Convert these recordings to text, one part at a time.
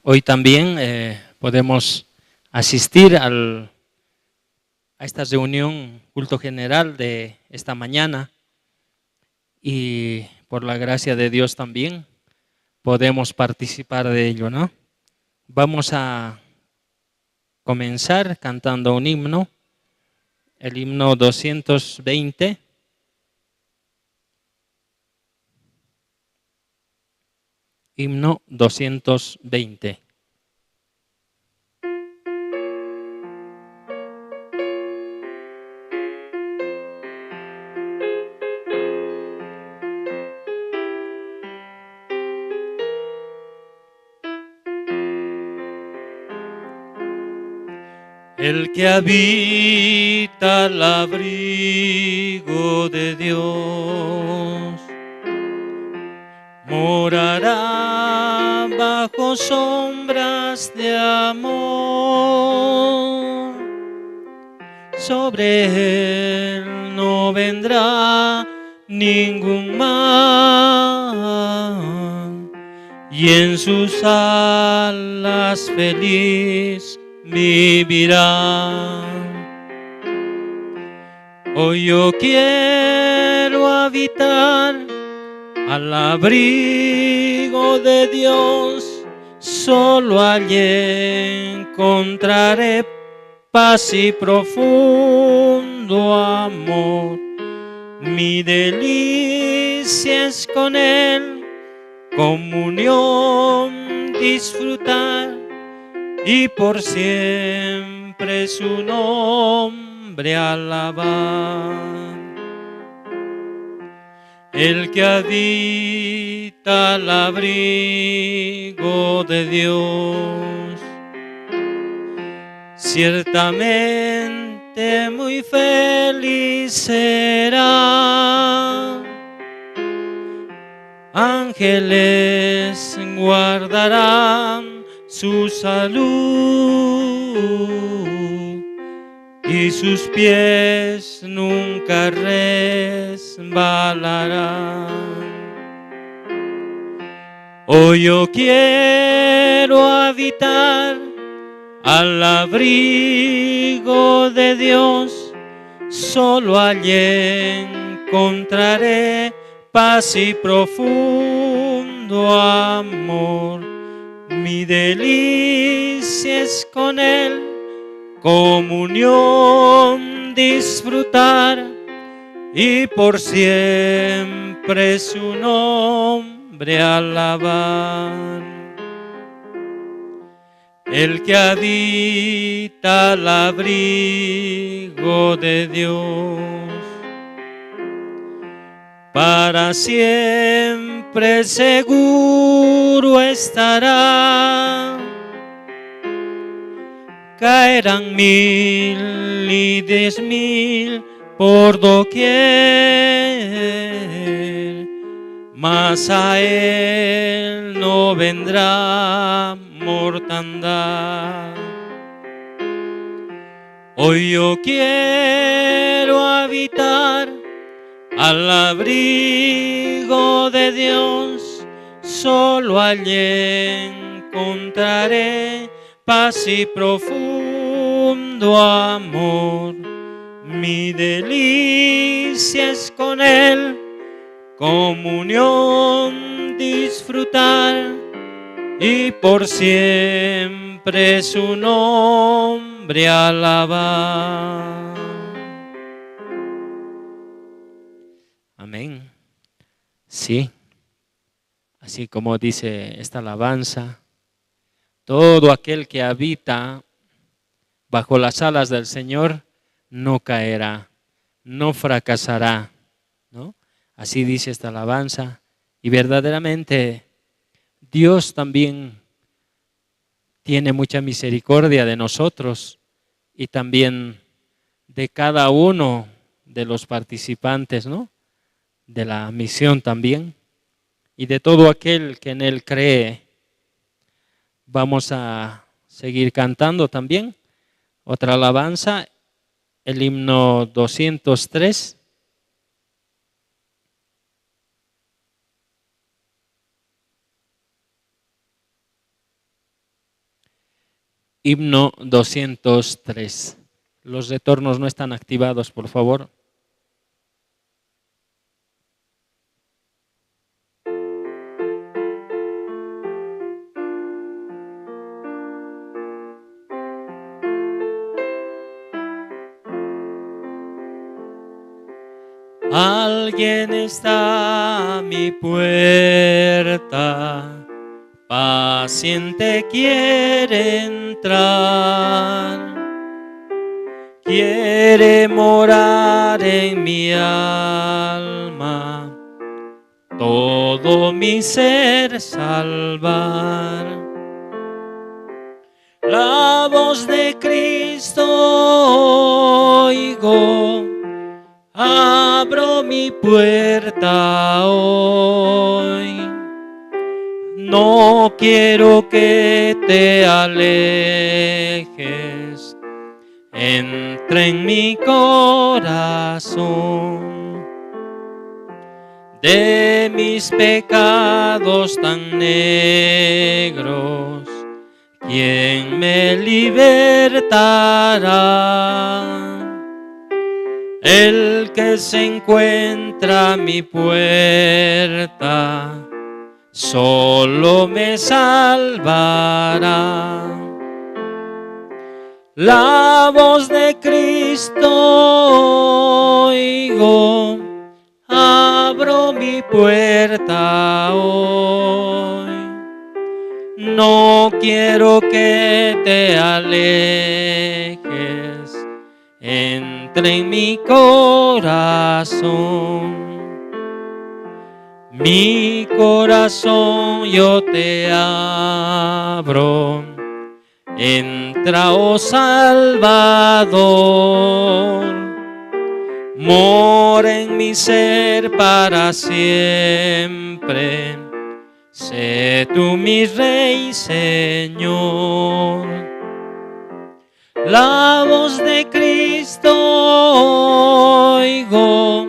Hoy también podemos asistir a esta reunión, culto general de esta mañana, y por la gracia de Dios también podemos participar de ello, ¿no? Vamos a comenzar cantando un himno, el himno 220. Himno 220. El que habita al abrigo de Dios morará bajo sombras de amor. Sobre él no vendrá ningún mal, y en sus alas feliz vivirá. Hoy yo quiero habitar al abrigo de Dios, solo allí encontraré paz y profundo amor. Mi delicia es con Él, comunión disfrutar, y por siempre su nombre alabar. El que habita al abrigo de Dios, ciertamente muy feliz será. Ángeles guardarán su salud, y sus pies nunca resbalarán. Hoy yo quiero habitar al abrigo de Dios, solo allí encontraré paz y profundo amor. Mi delicia es con Él, comunión disfrutar, y por siempre su nombre alabar. El que habita al abrigo de Dios, para siempre seguro estará. Caerán 1000 y 10.000 por doquier, mas a él no vendrá mortandad. Hoy yo quiero habitar al abrigo de Dios, solo allí encontraré paz y profundo amor. Mi delicia es con Él, comunión disfrutar, y por siempre su nombre alabar. Amén. Sí, así como dice esta alabanza, todo aquel que habita bajo las alas del Señor no caerá, no fracasará, ¿no? Así dice esta alabanza, y verdaderamente Dios también tiene mucha misericordia de nosotros y también de cada uno de los participantes, ¿no?, de la misión también, y de todo aquel que en Él cree. Vamos a seguir cantando también otra alabanza, el himno 203. Himno 203. Los retornos no están activados, por favor. Alguien está a mi puerta, paciente quiere entrar, quiere morar en mi alma, todo mi ser salvar. La voz de Cristo oigo, abro mi puerta hoy. No quiero que te alejes, entra en mi corazón. De mis pecados tan negros, ¿quién me libertará? El que se encuentra a mi puerta, solo me salvará. La voz de Cristo oigo, abro mi puerta hoy. No quiero que te alejes, entra en mi corazón. Mi corazón yo te abro, entra, oh Salvador, mora en mi ser para siempre, sé tú mi Rey, Señor. La voz de Cristo oigo,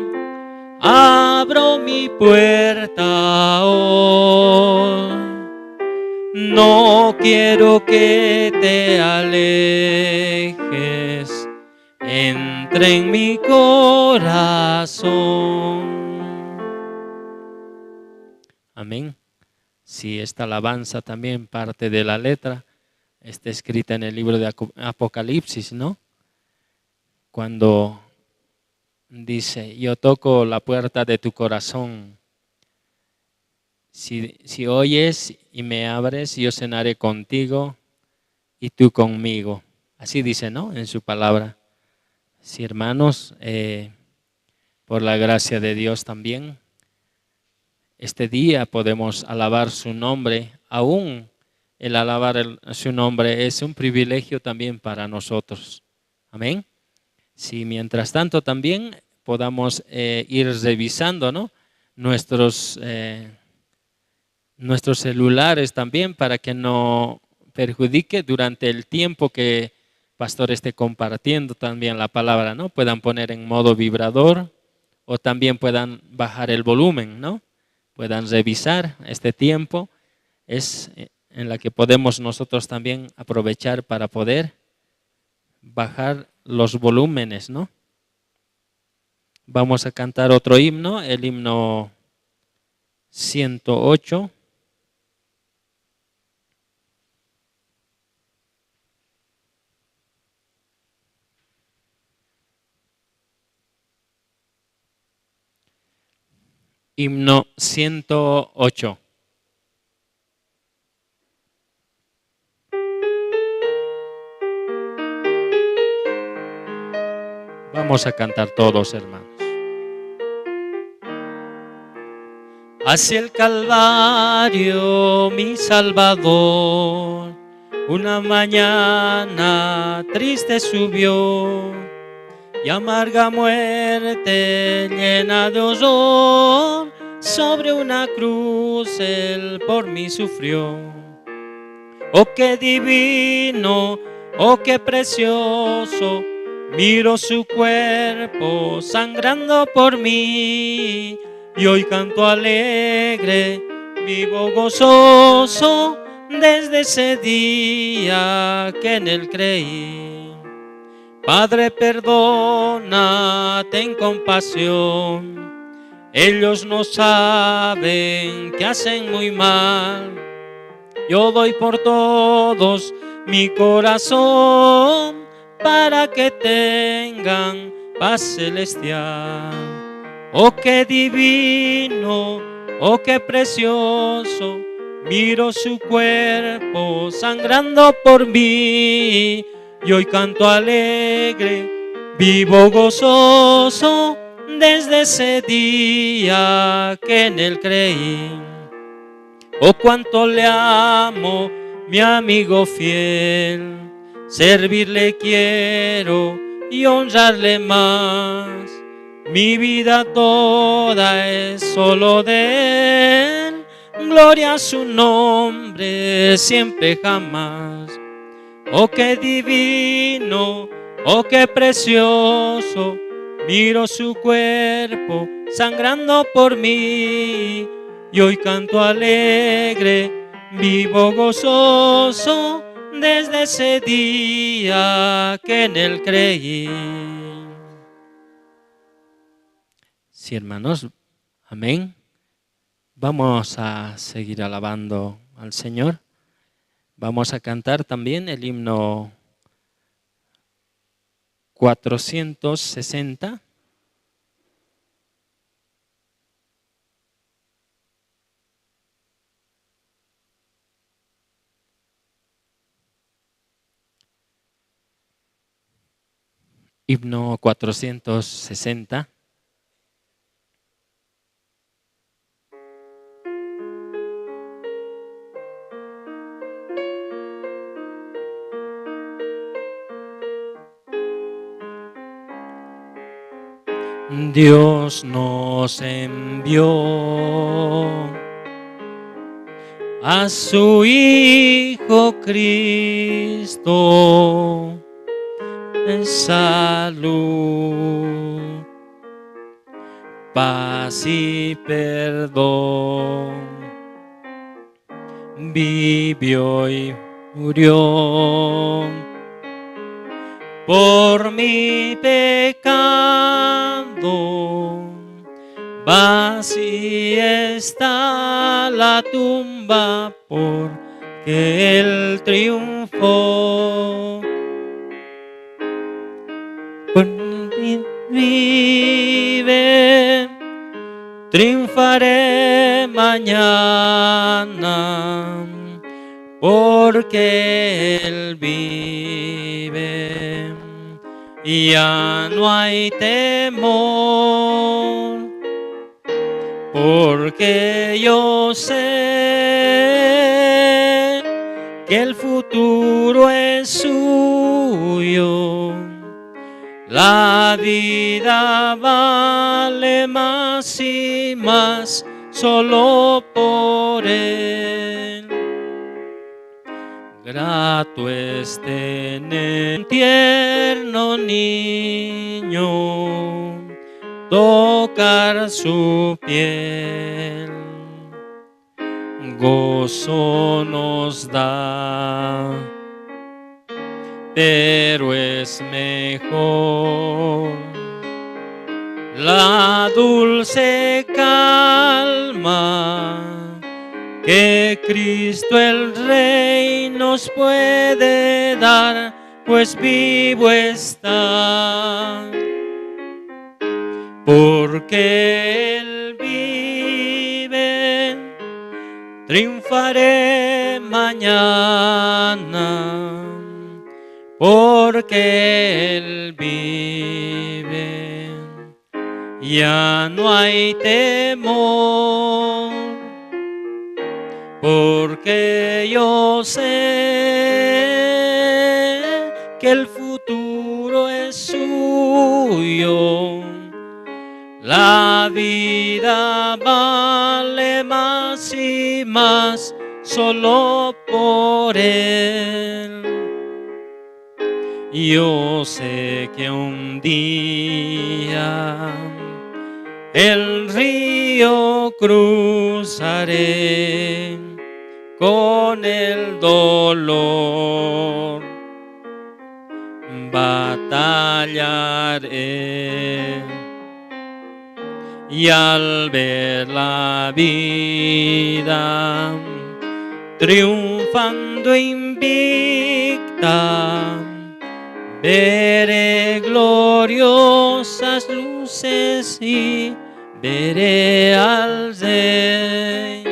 abro mi puerta hoy. No quiero que te alejes, entra en mi corazón. Amén. Si esta alabanza también parte de la letra, está escrita en el libro de Apocalipsis, ¿no? Cuando dice, yo toco la puerta de tu corazón. Si oyes y me abres, yo cenaré contigo y tú conmigo. Así dice, ¿no? En su palabra. Sí, hermanos, por la gracia de Dios también, este día podemos alabar su nombre. Aún el alabar su nombre es un privilegio también para nosotros. Amén. Si mientras tanto también podamos ir revisando, ¿no? nuestros celulares también, para que no perjudique durante el tiempo que pastor esté compartiendo también la palabra, ¿no? Puedan poner en modo vibrador o también puedan bajar el volumen, ¿no? Puedan revisar este tiempo. Es en la que podemos nosotros también aprovechar para poder bajar los volúmenes, ¿no? Vamos a cantar otro himno, el himno 108. Himno 108. Vamos a cantar todos, hermanos. Hacia el Calvario, mi Salvador, una mañana triste subió, y amarga muerte llena de horror, sobre una cruz Él por mí sufrió. Oh, qué divino, oh, qué precioso, miro su cuerpo sangrando por mí, y hoy canto alegre, vivo gozoso, desde ese día que en Él creí. Padre, perdona, ten compasión. Ellos no saben que hacen muy mal. Yo doy por todos mi corazón para que tengan paz celestial. Oh, qué divino, oh, qué precioso. Miro su cuerpo sangrando por mí. Y hoy canto alegre, vivo gozoso desde ese día que en Él creí. Oh, cuánto le amo, mi amigo fiel. Servirle quiero y honrarle más. Mi vida toda es solo de Él. Gloria a su nombre, siempre jamás. Oh, qué divino, oh, qué precioso. Miro su cuerpo sangrando por mí. Y hoy canto alegre, vivo gozoso desde ese día que en Él creí. Sí, hermanos, amén. Vamos a seguir alabando al Señor. Vamos a cantar también el himno 460. Himno 460. Dios nos envió a su Hijo Cristo en salud, paz y perdón. Vivió y murió por mi pecado. Vacía está la tumba porque Él triunfó. Vive, triunfaré mañana, porque Él vive. Ya no hay temor, porque yo sé que el futuro es suyo. La vida vale más y más solo por Él. Grato es tener un tierno niño, tocar su piel. Gozo nos da, pero es mejor la dulce calma que Cristo el Rey nos puede dar, pues vivo está. Porque Él vive, triunfaré mañana. Porque Él vive, ya no hay temor, porque yo sé que el futuro es suyo. La vida vale más y más solo por Él. Yo sé que un día el río cruzaré con el dolor batallaré, y al ver la vida triunfando invicta, veré gloriosas luces y veré al Rey,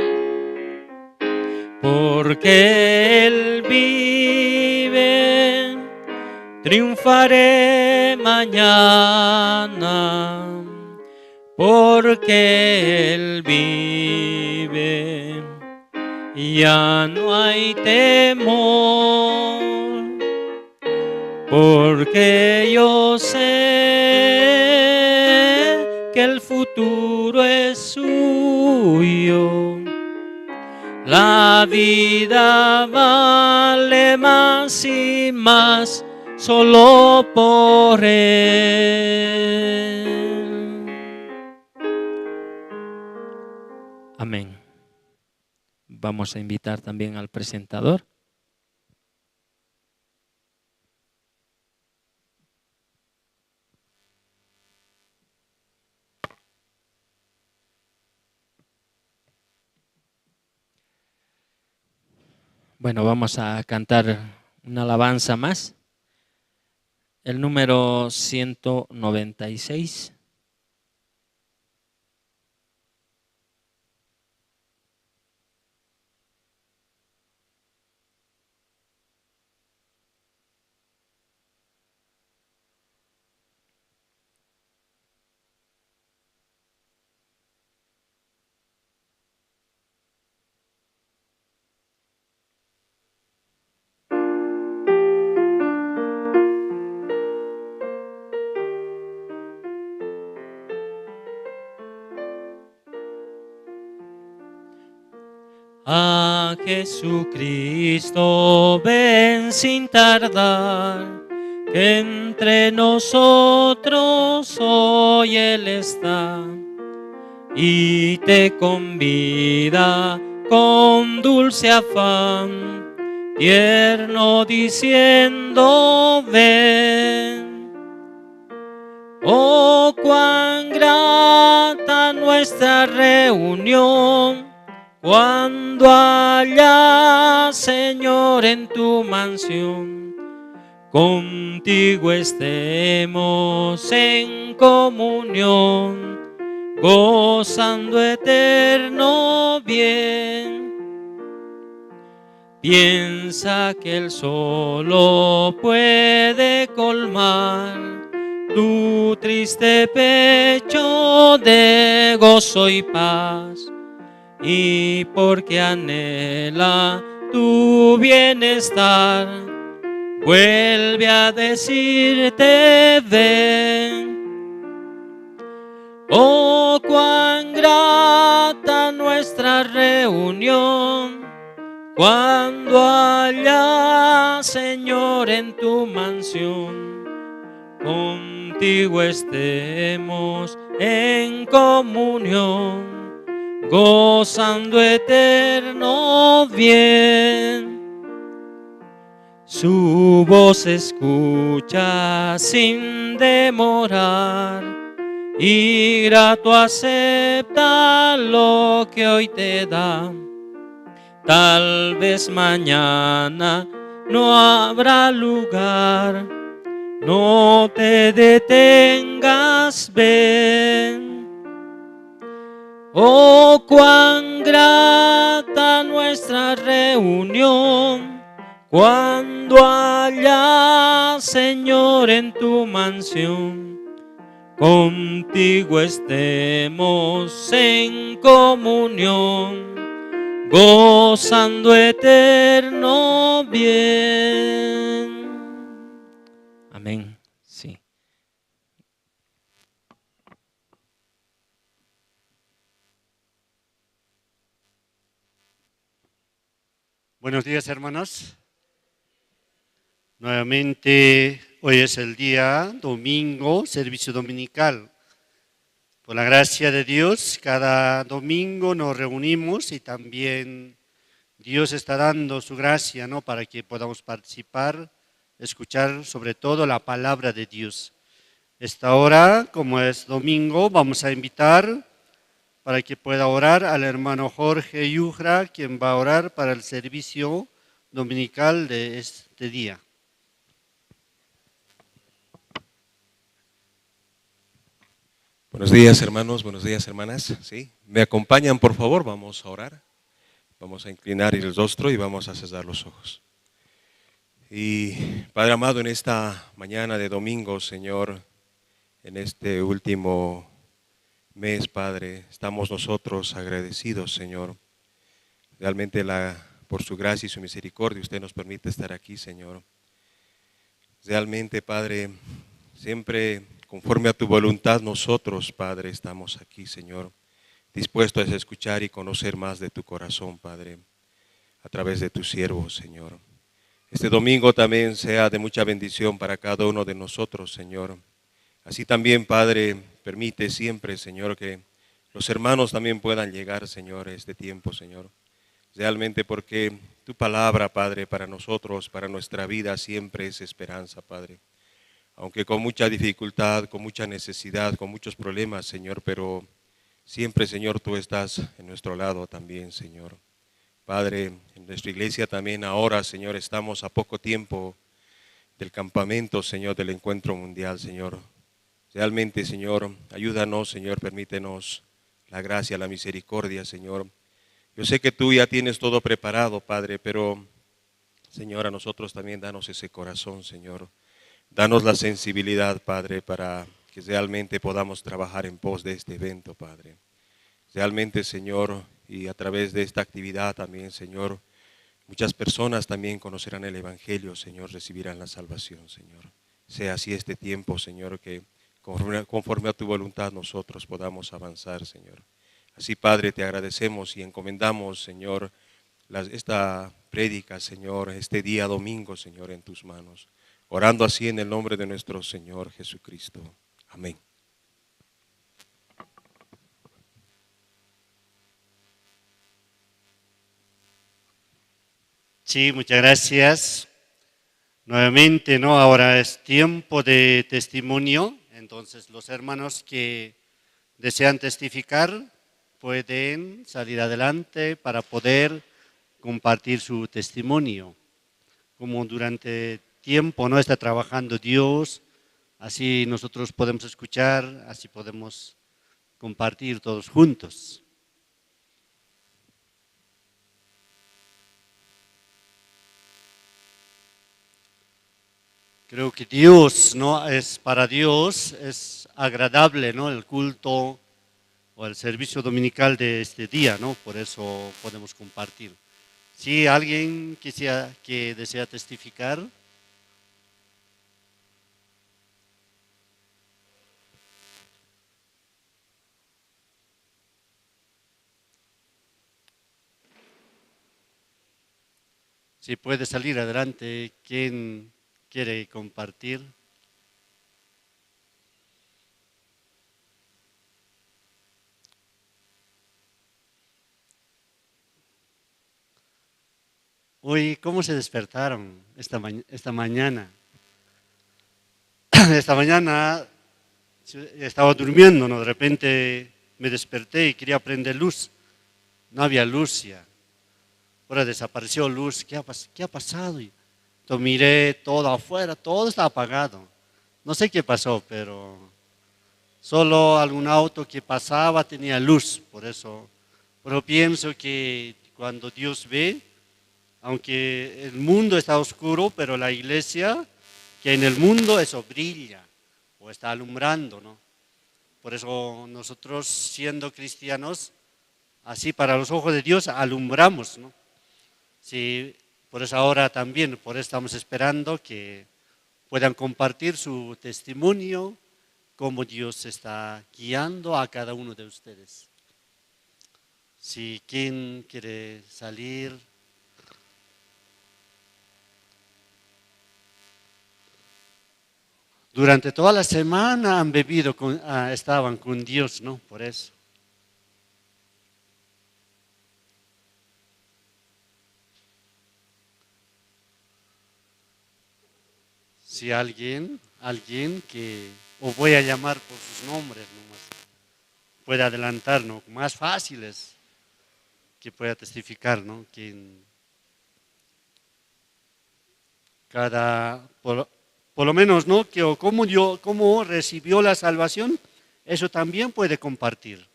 porque Él vive, triunfaré mañana, porque Él vive, ya no hay temor, porque yo sé que el futuro es suyo. La vida vale más y más solo por Él. Amén. Vamos a invitar también al presentador. Bueno, vamos a cantar una alabanza más. El número 196. A Jesucristo ven sin tardar, que entre nosotros hoy Él está y te convida con dulce afán, tierno diciendo ven. Oh, cuán grata nuestra reunión, cuando haya, Señor, en tu mansión, contigo estemos en comunión, gozando eterno bien. Piensa que Él solo puede colmar tu triste pecho de gozo y paz, y porque anhela tu bienestar, vuelve a decirte ven. Oh, cuán grata nuestra reunión, cuando haya, Señor, en tu mansión, contigo estemos en comunión, gozando eterno bien. Su voz escucha sin demorar, y grato acepta lo que hoy te da. Tal vez mañana no habrá lugar, no te detengas, ven. Oh, cuán grata nuestra reunión, cuando haya, Señor, en tu mansión, contigo estemos en comunión, gozando eterno bien. Amén. Sí. Buenos días, hermanos. Nuevamente, hoy es el día domingo, servicio dominical. Por la gracia de Dios, cada domingo nos reunimos y también Dios está dando su gracia, ¿no? Para que podamos participar, escuchar sobre todo la palabra de Dios. Esta hora, como es domingo, vamos a invitar para que pueda orar al hermano Jorge Yujra, quien va a orar para el servicio dominical de este día. Buenos días, hermanos, buenos días, hermanas. ¿Sí? ¿Me acompañan, por favor? Vamos a orar. Vamos a inclinar el rostro y vamos a cerrar los ojos. Y Padre amado, en esta mañana de domingo, Señor, en este último mes, Padre, estamos nosotros agradecidos, Señor. Realmente por su gracia y su misericordia usted nos permite estar aquí, Señor. Realmente, Padre, siempre conforme a tu voluntad nosotros, Padre, estamos aquí, Señor, dispuestos a escuchar y conocer más de tu corazón, Padre, a través de tu siervo, Señor. Este domingo también sea de mucha bendición para cada uno de nosotros, Señor. Así también, Padre, permite siempre, Señor, que los hermanos también puedan llegar, Señor, a este tiempo, Señor. Realmente porque tu palabra, Padre, para nosotros, para nuestra vida, siempre es esperanza, Padre. Aunque con mucha dificultad, con mucha necesidad, con muchos problemas, Señor, pero siempre, Señor, tú estás en nuestro lado también, Señor. Padre, en nuestra iglesia también ahora, Señor, estamos a poco tiempo del campamento, Señor, del encuentro mundial, Señor. Realmente, Señor, ayúdanos, Señor, permítenos la gracia, la misericordia, Señor. Yo sé que tú ya tienes todo preparado, Padre, pero, Señor, a nosotros también danos ese corazón, Señor. Danos la sensibilidad, Padre, para que realmente podamos trabajar en pos de este evento, Padre. Realmente, Señor, y a través de esta actividad también, Señor, muchas personas también conocerán el Evangelio, Señor, recibirán la salvación, Señor. Sea así este tiempo, Señor, que conforme a tu voluntad nosotros podamos avanzar, Señor. Así, Padre, te agradecemos y encomendamos, Señor, esta prédica, Señor, este día domingo, Señor, en tus manos. Orando así en el nombre de nuestro Señor Jesucristo. Amén. Sí, muchas gracias. Nuevamente, ¿no? Ahora es tiempo de testimonio. Entonces, los hermanos que desean testificar pueden salir adelante para poder compartir su testimonio. Como durante tiempo no está trabajando Dios, así nosotros podemos escuchar, así podemos compartir todos juntos. Creo que Dios, ¿no? Para Dios es agradable, ¿no? El culto o el servicio dominical de este día, ¿no? Por eso podemos compartir. Si alguien que desea testificar. Si puede salir adelante, ¿quién quiere compartir? Hoy, ¿cómo se despertaron esta mañana? Esta mañana estaba durmiendo, ¿no? De repente me desperté y quería prender luz. No había luz ya. Ahora desapareció luz. ¿Qué ha pasado? Y miré todo afuera, todo está apagado. No sé qué pasó, pero solo algún auto que pasaba tenía luz. Por eso, pero pienso que cuando Dios ve, aunque el mundo está oscuro, pero la iglesia, que en el mundo eso brilla o está alumbrando, ¿no? Por eso nosotros siendo cristianos, así para los ojos de Dios alumbramos, ¿no? Sí, por eso ahora también, por eso estamos esperando que puedan compartir su testimonio, cómo Dios está guiando a cada uno de ustedes. Si quién quiere salir. Durante toda la semana han bebido, estaban con Dios, ¿no? Por eso. si alguien que, o voy a llamar por sus nombres nomás, puede adelantar, ¿no? Más fáciles que pueda testificar, ¿no? Que en por lo menos, ¿no? Que o cómo recibió la salvación, eso también puede compartir.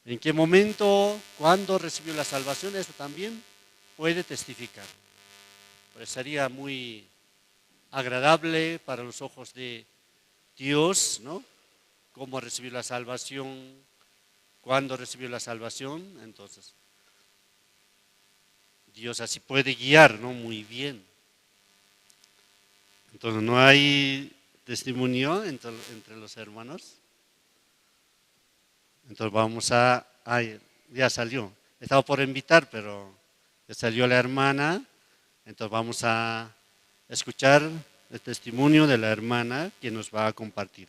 ¿En qué momento, cuándo recibió la salvación? Eso también puede testificar. Pues sería muy agradable para los ojos de Dios, ¿no? Cómo recibió la salvación, cuándo recibió la salvación. Entonces, Dios así puede guiar, ¿no? Muy bien. Entonces, no hay testimonio entre los hermanos. Entonces vamos ya salió. Estaba por invitar, pero ya salió la hermana. Entonces vamos a escuchar el testimonio de la hermana que nos va a compartir.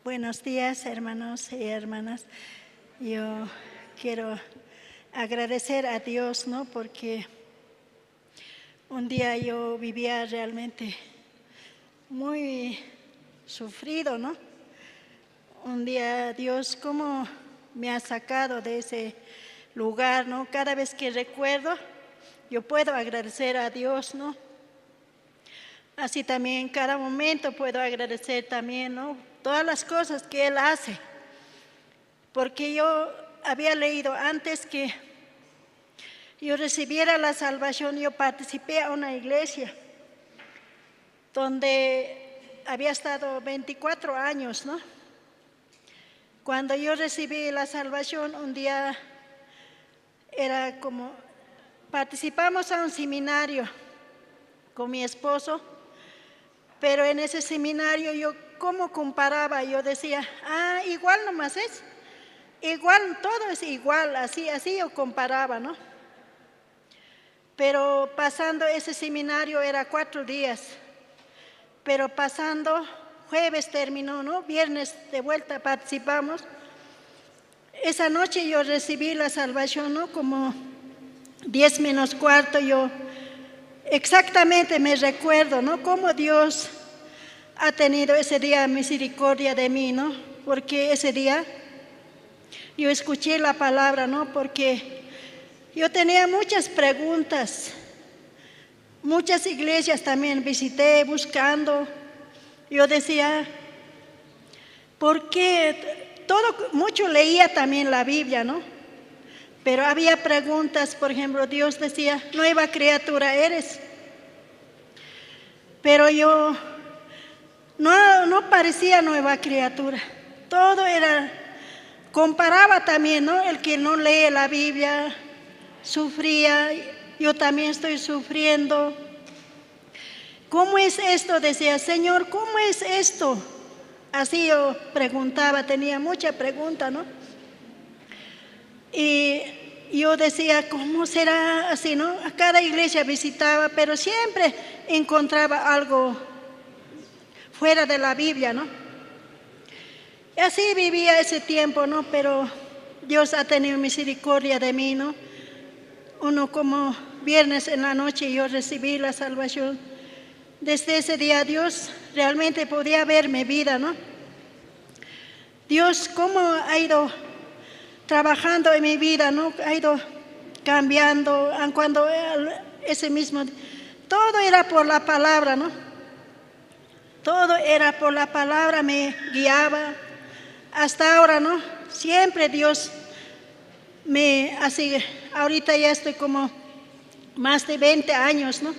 Buenos días, hermanos y hermanas. Yo quiero agradecer a Dios, ¿no? Porque un día yo vivía realmente muy sufrido, ¿no? Un día Dios cómo me ha sacado de ese lugar, ¿no? Cada vez que recuerdo, yo puedo agradecer a Dios, ¿no? Así también cada momento puedo agradecer también, ¿no? Todas las cosas que Él hace. Porque yo había leído antes que yo recibiera la salvación, yo participé a una iglesia donde había estado 24 años, ¿no? Cuando yo recibí la salvación, un día era como, participamos a un seminario con mi esposo, pero en ese seminario yo cómo comparaba, yo decía, igual nomás es, igual, todo es igual, así yo comparaba, ¿no? Pero pasando ese seminario era 4 días, pero pasando, jueves terminó, ¿no? Viernes de vuelta participamos. Esa noche yo recibí la salvación, ¿no? Como 10 menos cuarto, yo exactamente me recuerdo, ¿no? Cómo Dios ha tenido ese día misericordia de mí, ¿no? Porque ese día yo escuché la palabra, ¿no? Porque yo tenía muchas preguntas, muchas iglesias también visité buscando. Yo decía, ¿por qué? Mucho leía también la Biblia, ¿no? Pero había preguntas, por ejemplo, Dios decía, nueva criatura eres. Pero yo no parecía nueva criatura. Todo era, comparaba también, ¿no? El que no lee la Biblia sufría, yo también estoy sufriendo. ¿Cómo es esto? Decía, Señor, ¿cómo es esto? Así yo preguntaba, tenía mucha pregunta, ¿no? Y yo decía, ¿cómo será así, no? A cada iglesia visitaba, pero siempre encontraba algo fuera de la Biblia, ¿no? Y así vivía ese tiempo, ¿no? Pero Dios ha tenido misericordia de mí, ¿no? Uno como viernes en la noche yo recibí la salvación. Desde ese día Dios realmente podía ver mi vida, ¿no? Dios cómo ha ido trabajando en mi vida, ¿no? Ha ido cambiando, cuando ese mismo, todo era por la palabra, ¿no? Todo era por la palabra, me guiaba. Hasta ahora, ¿no? Siempre Dios me así, ahorita ya estoy como más de 20 años, ¿no?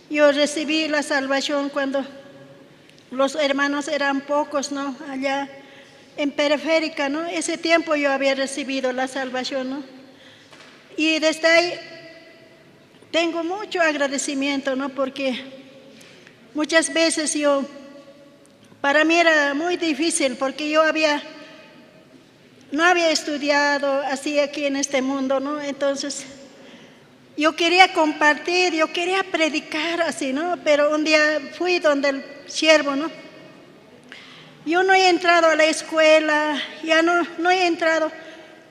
Yo recibí la salvación cuando los hermanos eran pocos, ¿no? Allá en Periférica, ¿no? Ese tiempo yo había recibido la salvación, ¿no? Y desde ahí tengo mucho agradecimiento, ¿no? Porque muchas veces para mí era muy difícil porque yo no había estudiado así aquí en este mundo, ¿no? Entonces, yo quería compartir, yo quería predicar así, ¿no? Pero un día fui donde el siervo, ¿no? Yo no he entrado a la escuela, ya no he entrado.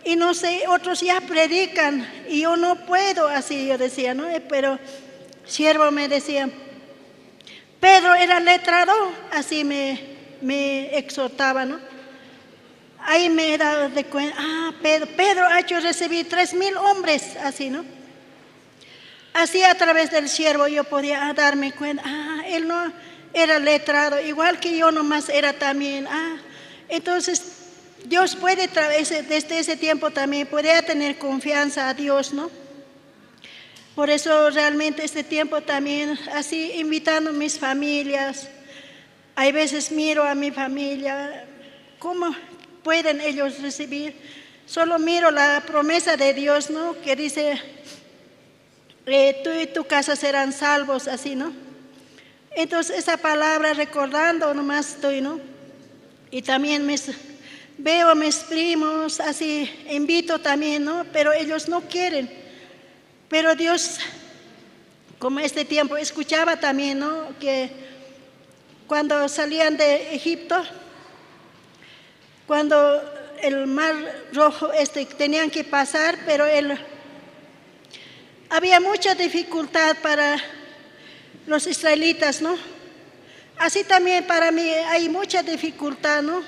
Y no sé, otros ya predican y yo no puedo, así yo decía, ¿no? Pero siervo me decía, Pedro era letrado, así me exhortaba, ¿no? Ahí me he dado de cuenta, Pedro ha hecho recibir 3,000 hombres, así, ¿no? Así a través del siervo yo podía darme cuenta, él no era letrado, igual que yo nomás era también, entonces Dios puede, desde ese tiempo también, podía tener confianza a Dios, ¿no? Por eso realmente este tiempo también, así invitando a mis familias, hay veces miro a mi familia, ¿cómo pueden ellos recibir? Solo miro la promesa de Dios, ¿no? Que dice, tú y tu casa serán salvos, así, ¿no? Entonces esa palabra recordando nomás estoy, ¿no? Y también veo a mis primos, así invito también, ¿no? Pero ellos no quieren. Pero Dios, como este tiempo, escuchaba también, ¿no? Que cuando salían de Egipto, cuando el mar rojo tenían que pasar, pero había mucha dificultad para los israelitas, ¿no? Así también para mí hay mucha dificultad, ¿no?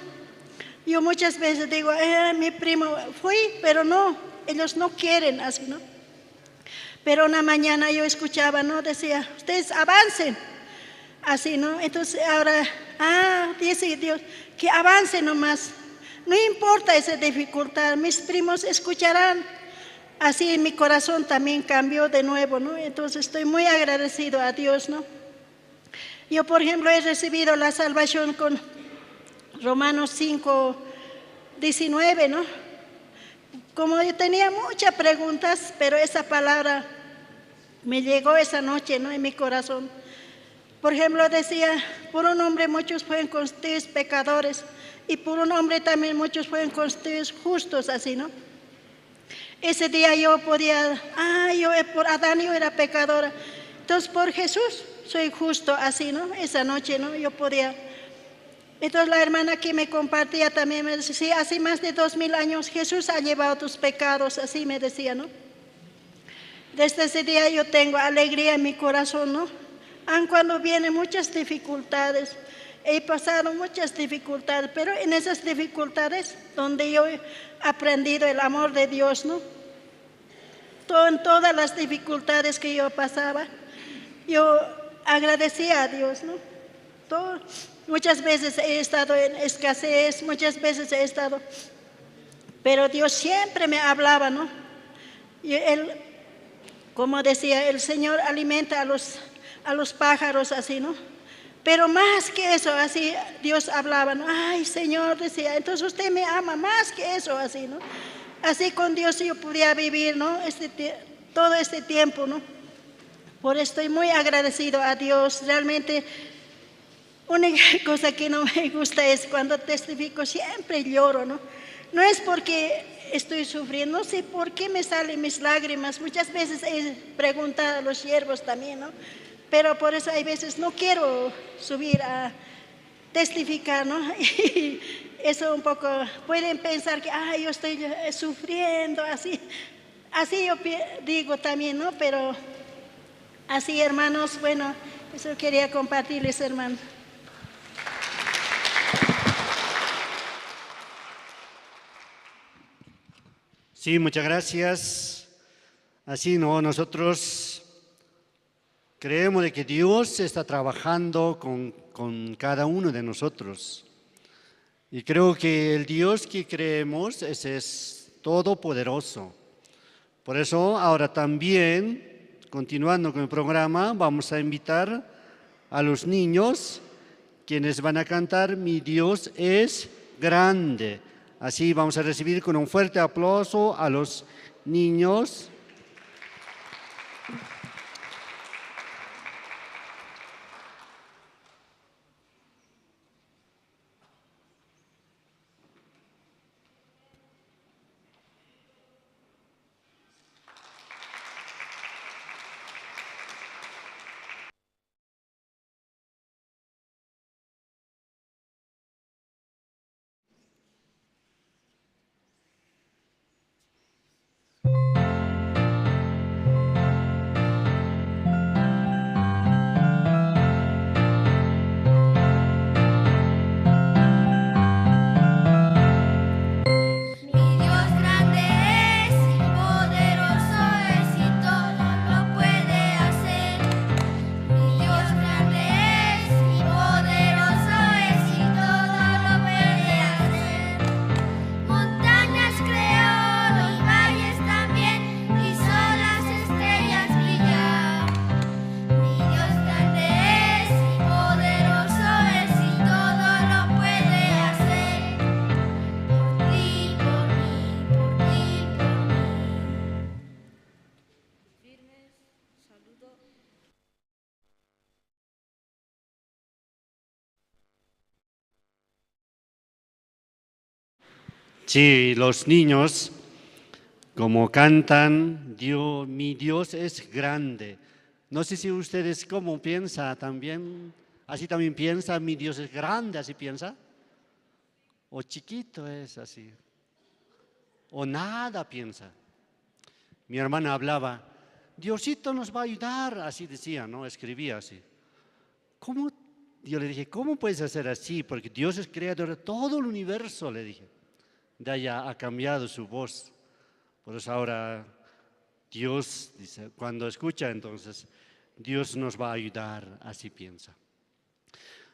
Yo muchas veces digo, mi primo fui, pero no, ellos no quieren así, ¿no? Pero una mañana yo escuchaba, ¿no? Decía, ustedes avancen, así, ¿no? Entonces ahora, dice Dios, que avancen nomás, no importa esa dificultad, mis primos escucharán. Así mi corazón también cambió de nuevo, ¿no? Entonces estoy muy agradecido a Dios, ¿no? Yo, por ejemplo, he recibido la salvación con Romanos 5:19, ¿no? Como yo tenía muchas preguntas, pero esa palabra me llegó esa noche, ¿no? En mi corazón. Por ejemplo, decía, por un hombre muchos fueron constituidos pecadores y por un hombre también muchos fueron constituidos justos, así, ¿no? Ese día yo podía, por Adán yo era pecadora, entonces por Jesús soy justo, así, ¿no? Esa noche, ¿no? Yo podía. Entonces la hermana que me compartía también me decía, sí, hace más de 2,000 años Jesús ha llevado tus pecados, así me decía, ¿no? Desde ese día yo tengo alegría en mi corazón, ¿no? Aun cuando vienen muchas dificultades, he pasado muchas dificultades, pero en esas dificultades donde yo he aprendido el amor de Dios, ¿no? En todas las dificultades que yo pasaba, yo agradecía a Dios, ¿no? Muchas veces he estado en escasez, muchas veces he estado, pero Dios siempre me hablaba, ¿no? Y Él, como decía, el Señor alimenta a los pájaros, así, ¿no? Pero más que eso, así Dios hablaba, ¿no? Ay, Señor, decía, entonces usted me ama más que eso, así, ¿no? Así con Dios yo podía vivir, ¿no? Todo este tiempo, ¿no? Por eso estoy muy agradecido a Dios. Realmente, única cosa que no me gusta es cuando testifico, siempre lloro, ¿no? No es porque estoy sufriendo, no sé por qué me salen mis lágrimas. Muchas veces he preguntado a los siervos también, ¿no? Pero por eso hay veces no quiero subir a testificar, ¿no? Y eso un poco, pueden pensar que, yo estoy sufriendo, así yo digo también, ¿no? Pero así, hermanos, bueno, eso quería compartirles, hermanos. Sí, muchas gracias. Así, ¿no? Nosotros creemos de que Dios está trabajando con cada uno de nosotros. Y creo que el Dios que creemos es todopoderoso. Por eso, ahora también, continuando con el programa, vamos a invitar a los niños, quienes van a cantar Mi Dios es grande. Así vamos a recibir con un fuerte aplauso a los niños. Sí, los niños, como cantan, Dios, mi Dios es grande. No sé si ustedes cómo piensan también, así también piensa, mi Dios es grande, así piensa. O chiquito es así. O nada piensa. Mi hermana hablaba, Diosito nos va a ayudar, así decía, ¿no? Escribía así. ¿Cómo? Yo le dije, ¿cómo puedes hacer así? Porque Dios es creador de todo el universo, le dije. De allá ha cambiado su voz. Por eso ahora Dios, dice, cuando escucha entonces, Dios nos va a ayudar, así piensa.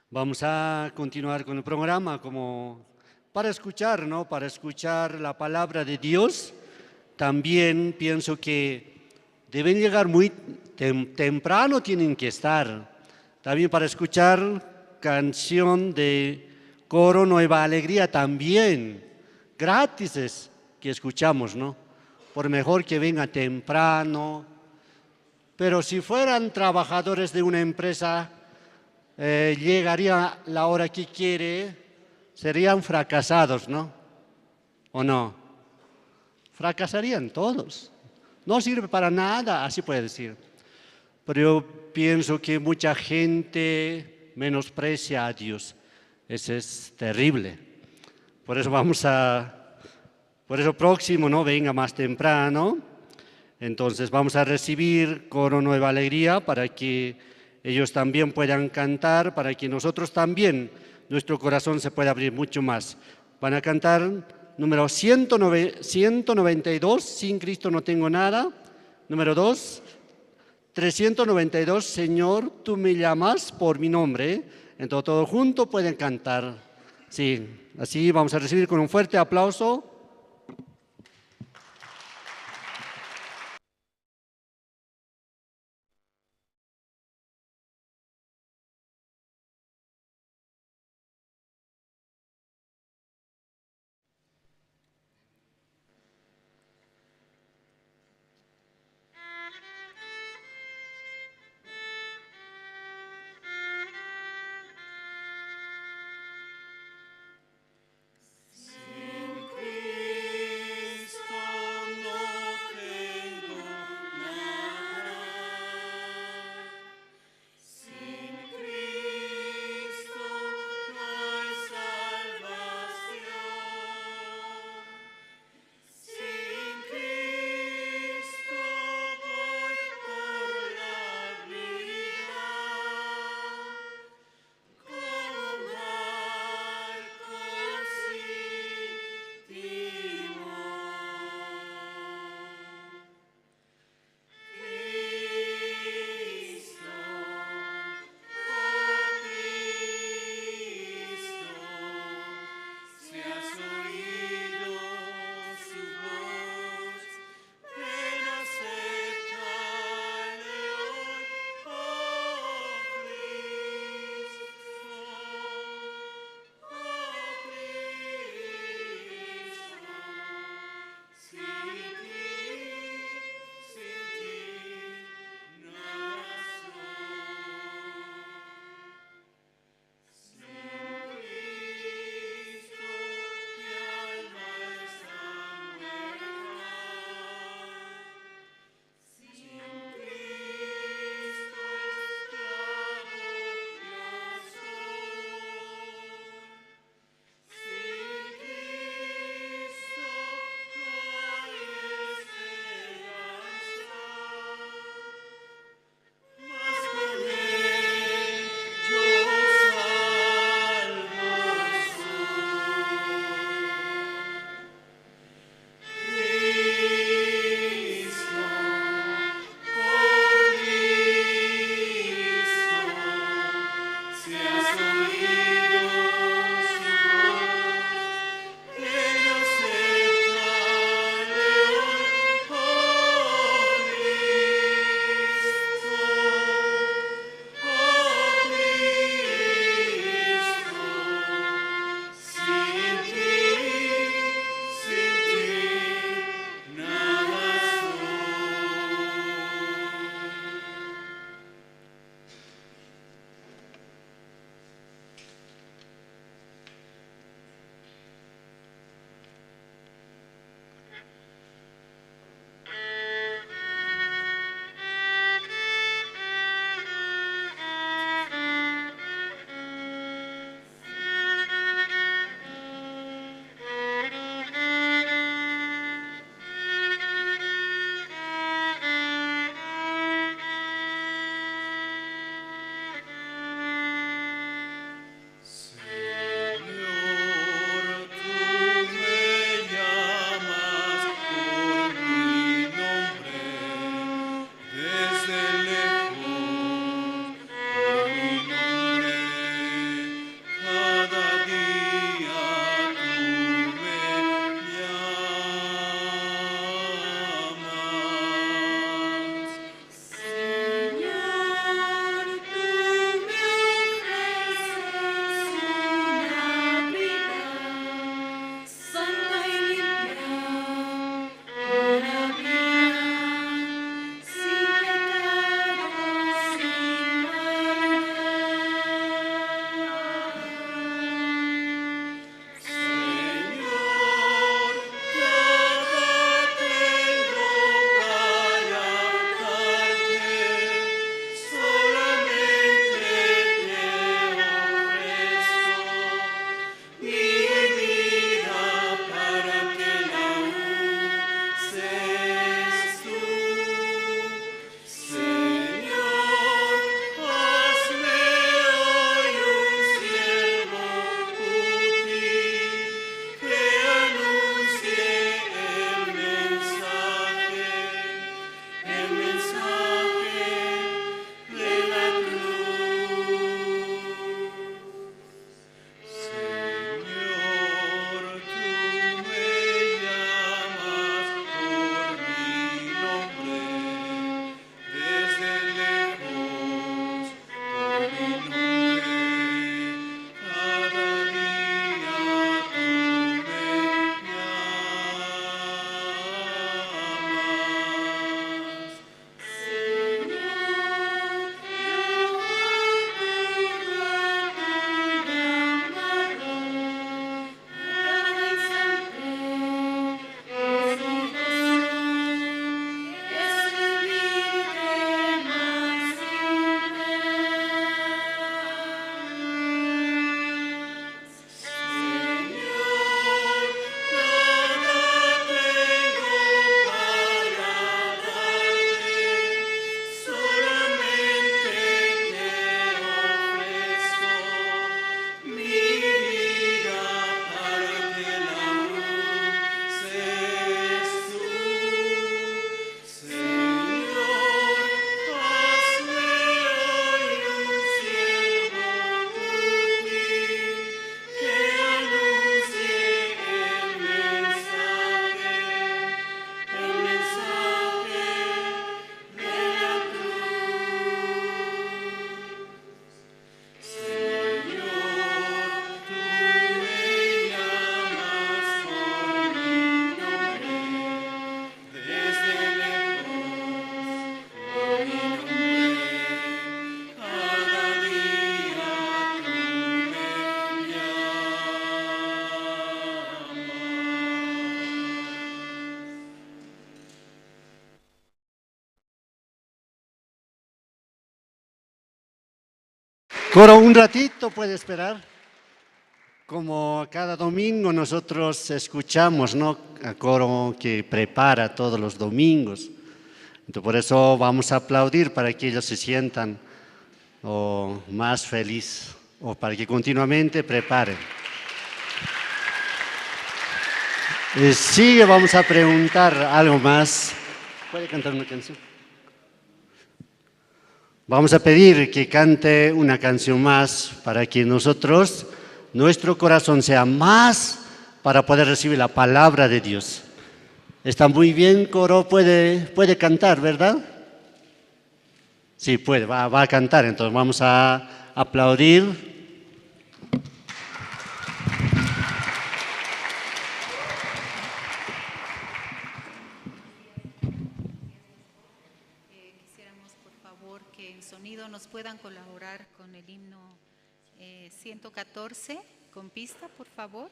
Vamos a continuar con el programa como para escuchar, ¿no? Para escuchar la palabra de Dios. También pienso que deben llegar muy temprano, tienen que estar. También para escuchar canción de coro Nueva Alegría también, gratis que escuchamos, ¿no? Por mejor que venga temprano. Pero si fueran trabajadores de una empresa, llegaría la hora que quiere, serían fracasados, ¿no? ¿O no? Fracasarían todos. No sirve para nada, así puede decir. Pero yo pienso que mucha gente menosprecia a Dios. Eso es terrible. Por eso por eso próximo, ¿no? Venga más temprano. Entonces vamos a recibir coro Nueva Alegría para que ellos también puedan cantar, para que nosotros también, nuestro corazón se pueda abrir mucho más. Van a cantar número 192, Sin Cristo no tengo nada. Número 2, 392, Señor, tú me llamas por mi nombre. Entonces todos juntos pueden cantar. Sí, así vamos a recibir con un fuerte aplauso. Sin Cristo Coro, un ratito puede esperar. Como cada domingo nosotros escuchamos, ¿no?, a coro que prepara todos los domingos. Entonces, por eso vamos a aplaudir para que ellos se sientan más feliz o para que continuamente preparen. Sí, vamos a preguntar algo más. ¿Puede cantar una canción? Vamos a pedir que cante una canción más para que nuestro corazón sea más para poder recibir la palabra de Dios. Está muy bien, coro, puede cantar, ¿verdad? Sí, puede, va a cantar, entonces vamos a aplaudir. Nos puedan colaborar con el himno 114, con pista, por favor.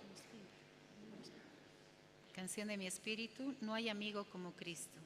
Canción de mi espíritu, no hay amigo como Cristo.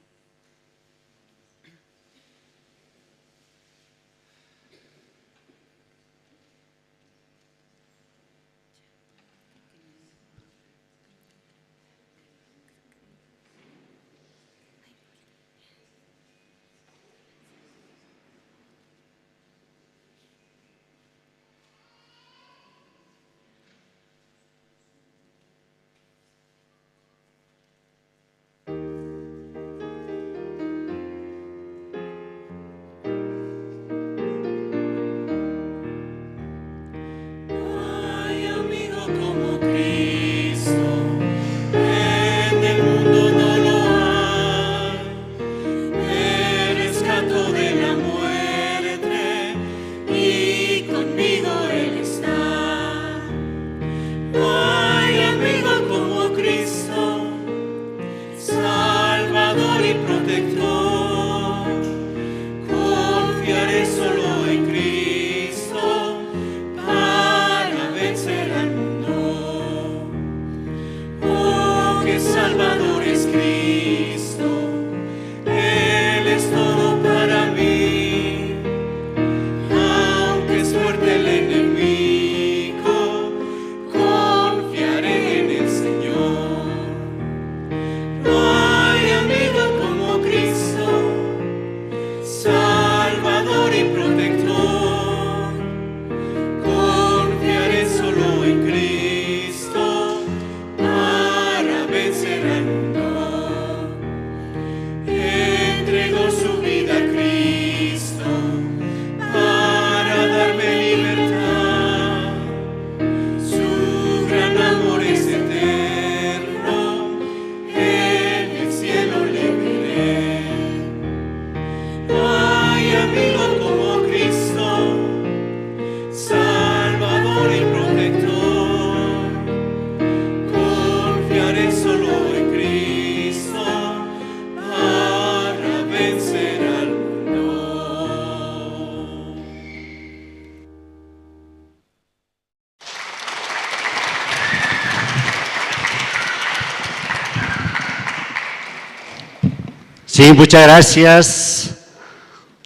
Sí, muchas gracias.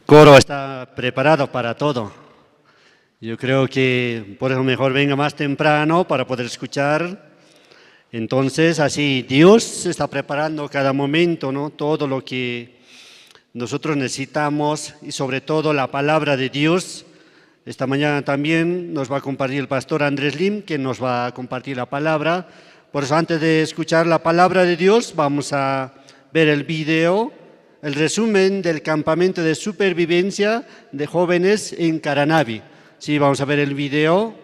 Coro está preparado para todo. Yo creo que por eso mejor venga más temprano para poder escuchar. Entonces, así Dios está preparando cada momento, ¿no?, todo lo que nosotros necesitamos y sobre todo la palabra de Dios. Esta mañana también nos va a compartir el pastor Andrés Lim, que nos va a compartir la palabra. Por eso, antes de escuchar la palabra de Dios, vamos a ver el video, el resumen del campamento de supervivencia de jóvenes en Caranavi. Sí, vamos a ver el video.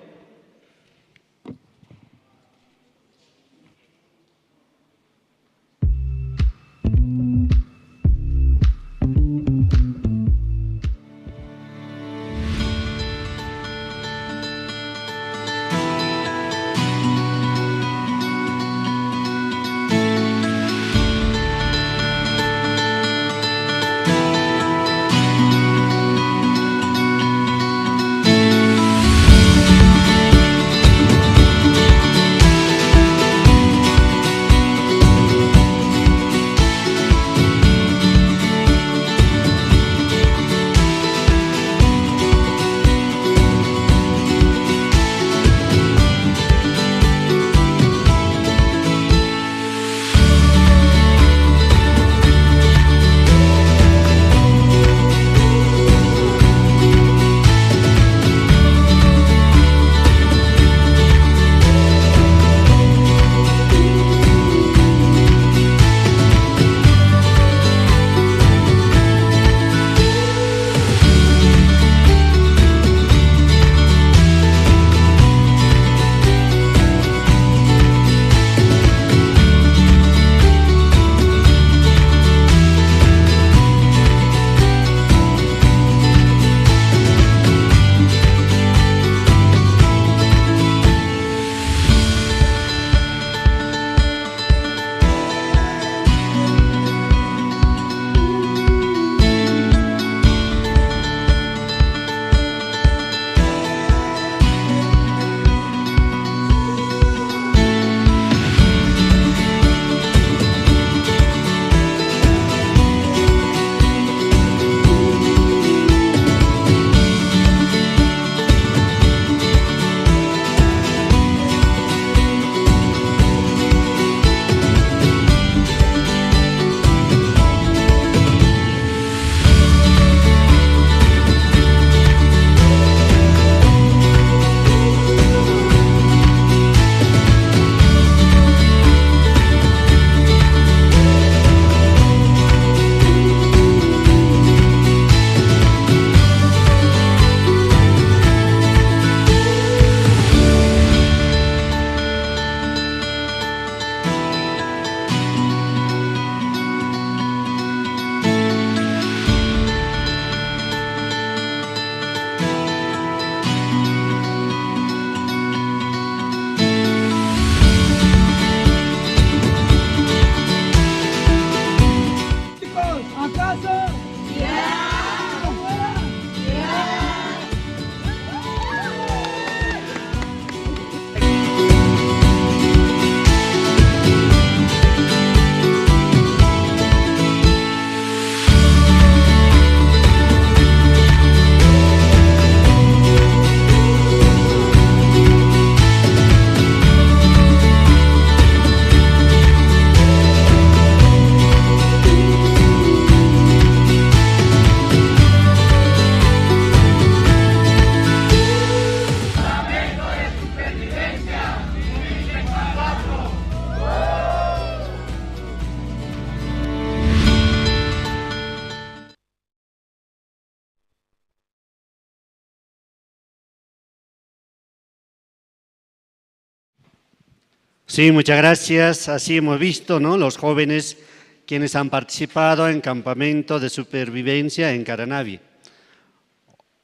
Sí, muchas gracias. Así hemos visto, ¿no? Los jóvenes quienes han participado en campamento de supervivencia en Caranavi.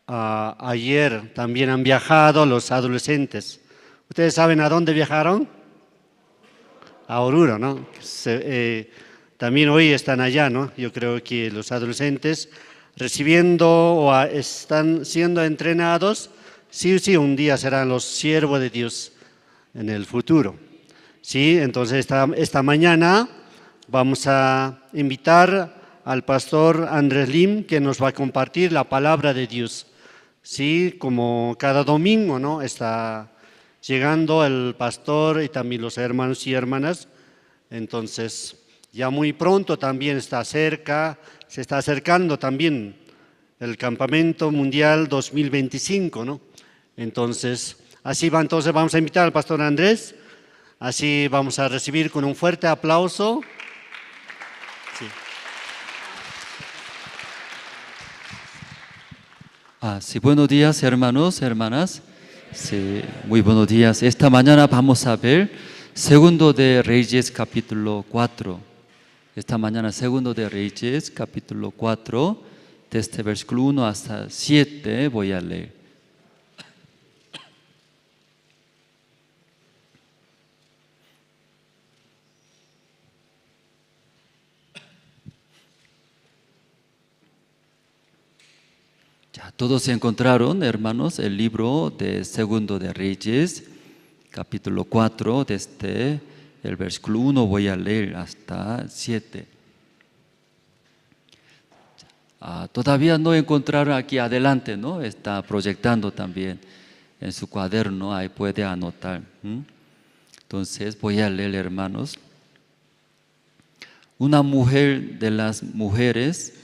Ayer también han viajado los adolescentes. ¿Ustedes saben a dónde viajaron? A Oruro, ¿no? También hoy están allá, ¿no? Yo creo que los adolescentes recibiendo o están siendo entrenados, sí o sí, un día serán los siervos de Dios en el futuro. Sí, entonces esta mañana vamos a invitar al pastor Andrés Lim, que nos va a compartir la palabra de Dios. Sí, como cada domingo, ¿no? Está llegando el pastor y también los hermanos y hermanas. Entonces, ya muy pronto también se está acercando también el Campamento Mundial 2025, ¿no? Entonces, entonces vamos a invitar al pastor Andrés. Así vamos a recibir con un fuerte aplauso. Sí. Sí, buenos días, hermanos, hermanas. Sí, muy buenos días. Esta mañana vamos a ver Segundo de Reyes, capítulo 4. Esta mañana, Segundo de Reyes, capítulo 4, desde versículo 1 hasta 7 voy a leer. Todos encontraron, hermanos, el libro de Segundo de Reyes, capítulo 4, desde el versículo 1 voy a leer hasta 7. Todavía no encontraron aquí adelante, ¿no? Está proyectando también en su cuaderno, ahí puede anotar. Entonces voy a leer, hermanos. Una mujer de las mujeres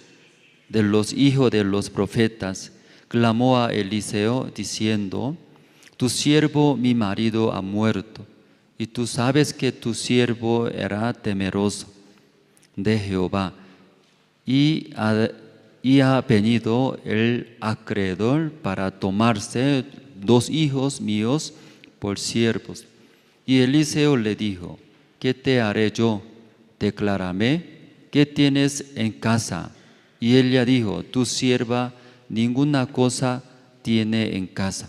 de los hijos de los profetas clamó a Eliseo diciendo: tu siervo mi marido ha muerto, y tú sabes que tu siervo era temeroso de Jehová, y ha venido el acreedor para tomarse 2 hijos míos por siervos. Y Eliseo le dijo: ¿qué te haré yo? Declárame, ¿qué tienes en casa? Y ella dijo: tu sierva ninguna cosa tiene en casa,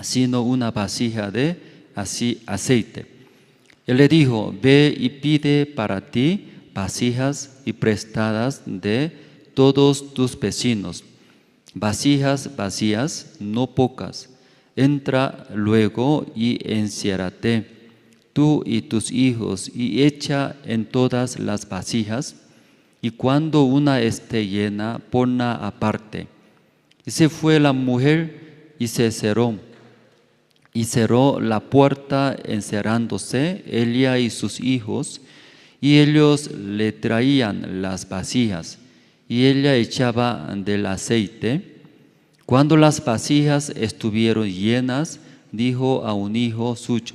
sino una vasija de aceite. Él le dijo: ve y pide para ti vasijas y prestadas de todos tus vecinos, vasijas vacías, no pocas. Entra luego y enciérrate, tú y tus hijos, y echa en todas las vasijas, y cuando una esté llena, ponla aparte. Y se fue la mujer y se cerró la puerta, encerrándose ella y sus hijos, y ellos le traían las vasijas, y ella echaba del aceite. Cuando las vasijas estuvieron llenas, dijo a un hijo suyo: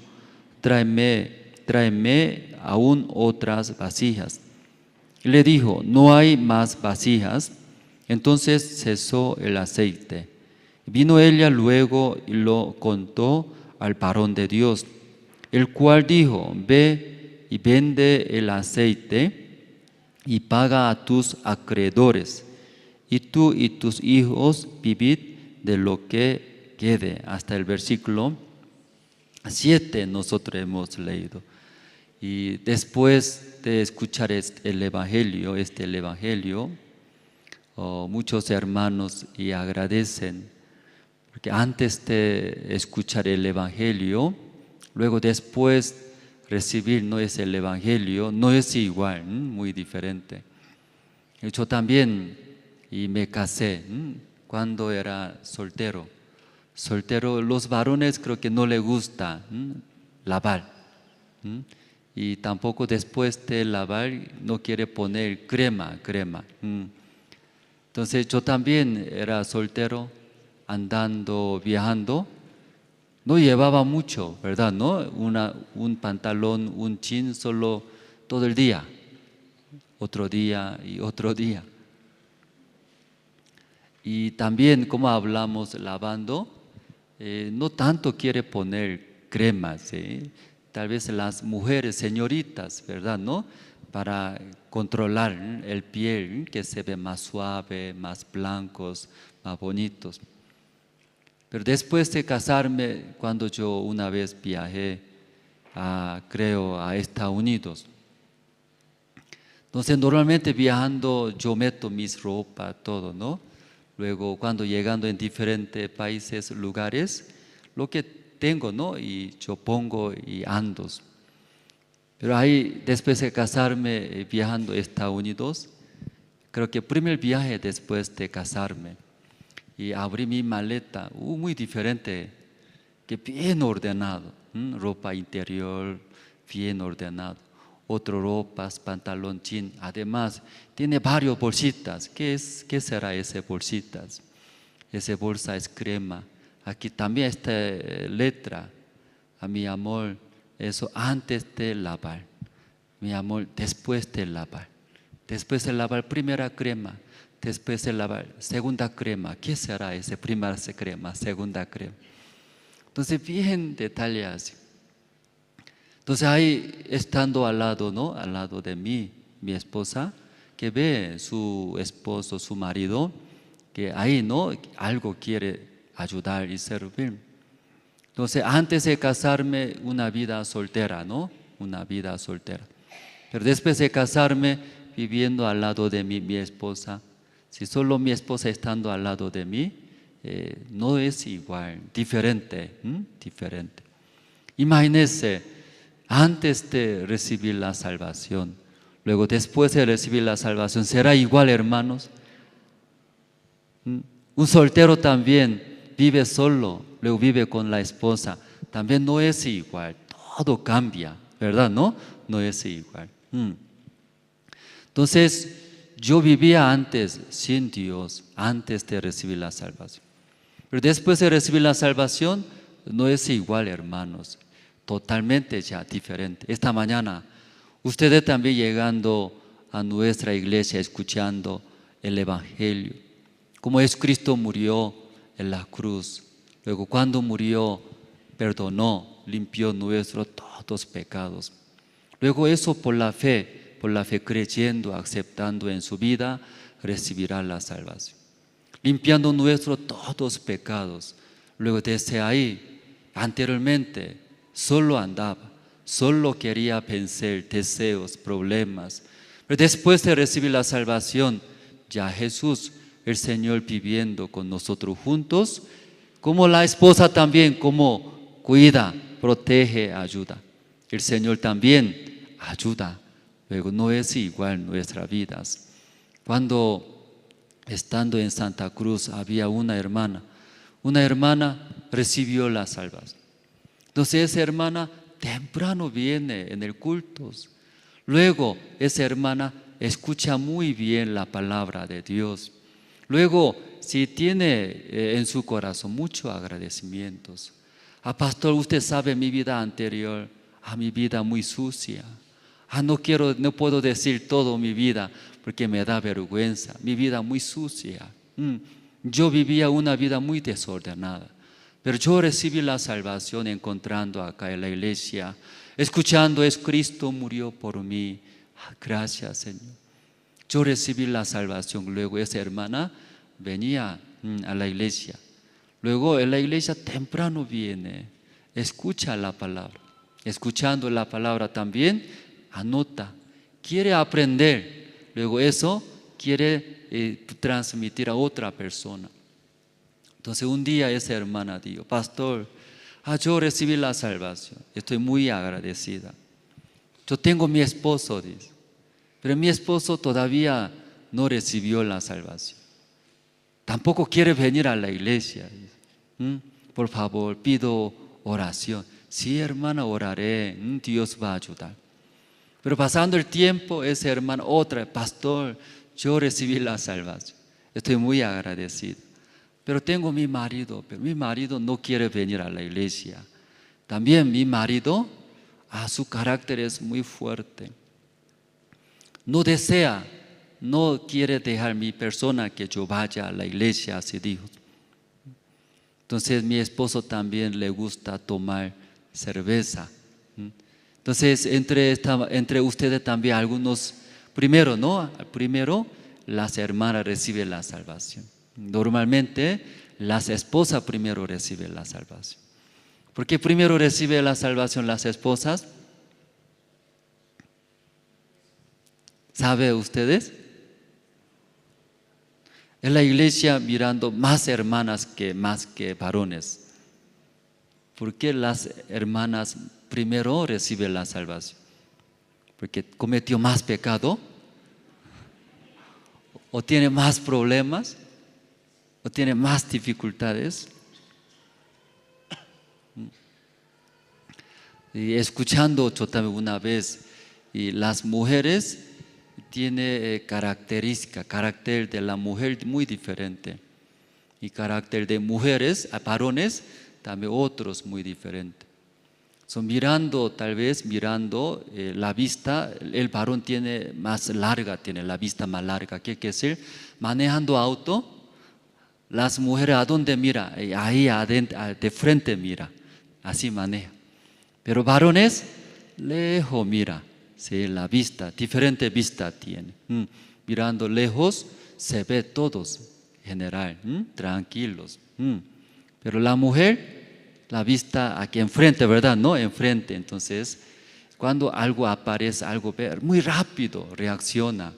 tráeme aún otras vasijas. Le dijo: no hay más vasijas. Entonces cesó el aceite. Vino ella luego y lo contó al varón de Dios, el cual dijo: ve y vende el aceite y paga a tus acreedores, y tú y tus hijos vivid de lo que quede. Hasta el versículo 7 nosotros hemos leído. Y después de escuchar el Evangelio, muchos hermanos y agradecen, porque antes de escuchar el Evangelio, luego después recibir no es el Evangelio, no es igual, muy diferente. Yo también me casé cuando era soltero. Los varones creo que no les gusta lavar. Y tampoco después de lavar no quiere poner crema. Entonces yo también era soltero, andando, viajando, no llevaba mucho, ¿verdad? ¿No? Un pantalón, un jean solo todo el día, otro día y otro día. Y también, como hablamos lavando, no tanto quiere poner crema, ¿sí? tal vez las mujeres, señoritas, ¿verdad? ¿No? Para controlar el piel, que se ve más suave, más blancos, más bonitos. Pero después de casarme, cuando yo una vez viajé, creo, a Estados Unidos, entonces normalmente viajando yo meto mis ropas, todo, ¿no? Luego cuando llegando en diferentes países, lugares, lo que tengo, ¿no? Y yo pongo y ando. Pero ahí, después de casarme, viajando a Estados Unidos, creo que el primer viaje después de casarme, y abrí mi maleta, muy diferente, que bien ordenado, ropa interior, bien ordenado, otras ropas, pantalón jean, además tiene varias bolsitas. ¿Qué será esas bolsitas? Esa bolsa es crema. Aquí también esta letra, a mi amor, eso antes de lavar, mi amor, después de lavar. Después de lavar, primera crema, después de lavar, segunda crema. ¿Qué será esa primera crema, segunda crema? Entonces, bien detallado. Entonces, ahí estando al lado, ¿no? Al lado de mí, mi esposa, que ve su esposo, su marido, que ahí, ¿no? Algo quiere ayudar y servir. Entonces, antes de casarme, una vida soltera, ¿no? Una vida soltera. Pero después de casarme, viviendo al lado de mi esposa, si solo mi esposa estando al lado de mí, no es igual, diferente, diferente. Imagínense, antes de recibir la salvación, luego después de recibir la salvación, ¿será igual, hermanos? Un soltero también vive solo, luego vive con la esposa, también no es igual, todo cambia, ¿verdad? No es igual. Entonces, yo vivía antes sin Dios, antes de recibir la salvación. Pero después de recibir la salvación, no es igual, hermanos, totalmente ya diferente. Esta mañana, ustedes también llegando a nuestra iglesia, escuchando el Evangelio, como Jesucristo murió en la cruz, luego cuando murió, perdonó, limpió nuestros todos pecados. Luego eso por la fe creyendo, aceptando en su vida, recibirá la salvación. Limpiando nuestros todos pecados. Luego desde ahí, anteriormente, solo andaba, solo quería pensar, deseos, problemas. Pero después de recibir la salvación, ya Jesús, el Señor viviendo con nosotros juntos, como la esposa también, como cuida, protege, ayuda. El Señor también ayuda. Luego no es igual nuestras vidas. Cuando estando en Santa Cruz había una hermana recibió la salvación. Entonces esa hermana temprano viene en el culto. Luego esa hermana escucha muy bien la palabra de Dios. Luego si tiene en su corazón muchos agradecimientos. Pastor, usted sabe mi vida anterior, mi vida muy sucia. No puedo decir todo mi vida porque me da vergüenza. Mi vida muy sucia. Yo vivía una vida muy desordenada. Pero yo recibí la salvación encontrando acá en la iglesia, escuchando es Cristo murió por mí. Gracias, Señor. Yo recibí la salvación. Luego esa hermana venía a la iglesia. Luego en la iglesia temprano viene, escucha la palabra. Escuchando la palabra también anota, quiere aprender, luego eso quiere transmitir a otra persona. Entonces un día esa hermana dijo, pastor, yo recibí la salvación, estoy muy agradecida. Yo tengo mi esposo, dice, pero mi esposo todavía no recibió la salvación. Tampoco quiere venir a la iglesia. Por favor, pido oración. Sí, hermana, oraré, Dios va a ayudar. Pero pasando el tiempo, esa hermana, otra, pastor, yo recibí la salvación. Estoy muy agradecido. Pero tengo mi marido, pero mi marido no quiere venir a la iglesia. También mi marido, su carácter es muy fuerte. No desea, no quiere dejar mi persona que yo vaya a la iglesia, así dijo. Entonces mi esposo también le gusta tomar cerveza. Entonces, entre ustedes también algunos, primero, ¿no? Primero, las hermanas reciben la salvación. Normalmente, las esposas primero reciben la salvación. ¿Por qué primero reciben la salvación las esposas? ¿Saben ustedes? En la iglesia mirando más hermanas más que varones. ¿Por qué las hermanas primero reciben la salvación? ¿Porque cometió más pecado? ¿O tiene más problemas? ¿O tiene más dificultades? Y escuchando yo también una vez, y las mujeres tienen carácter de la mujer muy diferente. Y carácter de mujeres, varones, también otros muy diferentes. Tal vez mirando la vista, el varón tiene la vista más larga. ¿Qué quiere decir? Manejando auto, las mujeres ¿a dónde mira? Ahí adentro, de frente mira, así maneja. Pero varones, lejos mira, ¿sí? La vista, diferente vista tiene. Mirando lejos, se ve todos, general, tranquilos. Pero la mujer, la vista aquí enfrente, ¿verdad? No, enfrente. Entonces, cuando algo aparece, algo ve, muy rápido reacciona.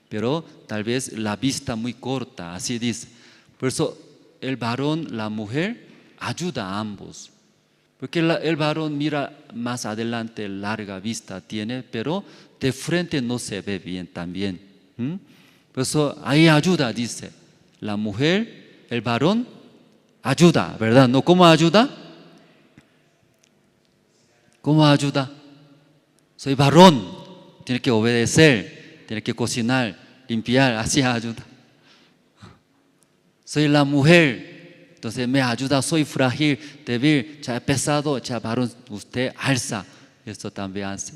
Pero tal vez la vista muy corta, así dice. Por eso el varón, la mujer, ayuda a ambos. Porque el varón mira más adelante, larga vista tiene, pero de frente no se ve bien también. Por eso ahí ayuda, dice. La mujer, el varón, ayuda, ¿verdad? ¿No? ¿Cómo ayuda? ¿Cómo ayuda? Soy varón, tiene que obedecer, tiene que cocinar, limpiar, así ayuda. Soy la mujer, entonces me ayuda, soy frágil, débil, ya pesado, ya varón, usted alza. Esto también hace.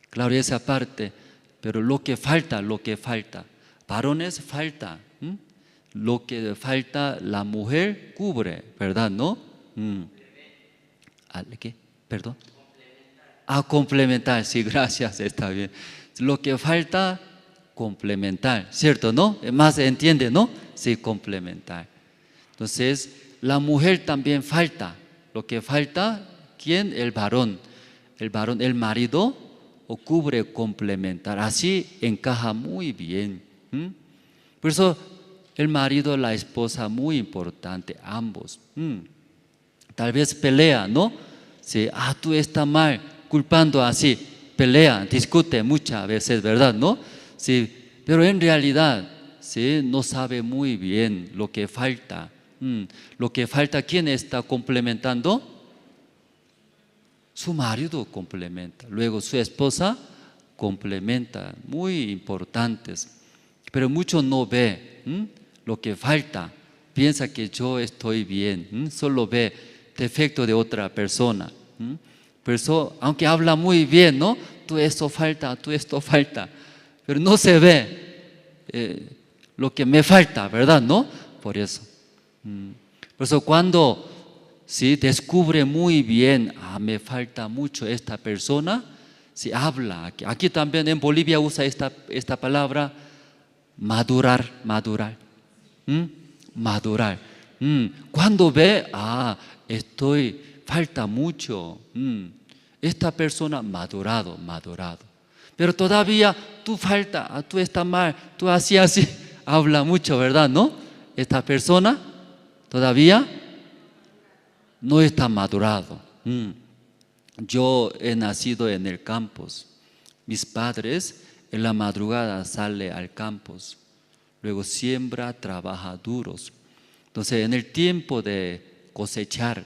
Claro, esa parte, pero lo que falta, varones falta. Lo que falta, la mujer cubre, ¿verdad? ¿No? ¿Qué? ¿Perdón? Complementar, sí, gracias, está bien. Lo que falta, complementar, ¿cierto? ¿No? Más se entiende, ¿no? Sí, complementar. Entonces, la mujer también falta. Lo que falta, ¿quién? El varón. El marido, o cubre, complementar. Así encaja muy bien. Por eso, el marido, la esposa, muy importante, ambos. Tal vez pelea, ¿no? Sí, tú estás mal, culpando así, pelea, discute muchas veces, ¿verdad? ¿No? Sí, pero en realidad, sí, no sabe muy bien lo que falta. Lo que falta, ¿quién está complementando? Su marido complementa, luego su esposa complementa, muy importantes. Pero mucho no ve lo que falta, piensa que yo estoy bien, solo ve defecto de otra persona. Por eso, aunque habla muy bien, ¿no? Tú esto falta, pero no se ve lo que me falta, ¿verdad? ¿No? Por eso. Por eso cuando descubre muy bien, me falta mucho esta persona, habla. Aquí también en Bolivia usa esta palabra, madurar. Madurar. Cuando ve, falta mucho. Esta persona madurado. Pero todavía tú falta, tú estás mal, tú así, habla mucho, ¿verdad? ¿No? Esta persona todavía no está madurado. Yo he nacido en el campus. Mis padres en la madrugada salen al campus. Luego siembra, trabaja duros. Entonces en el tiempo de cosechar,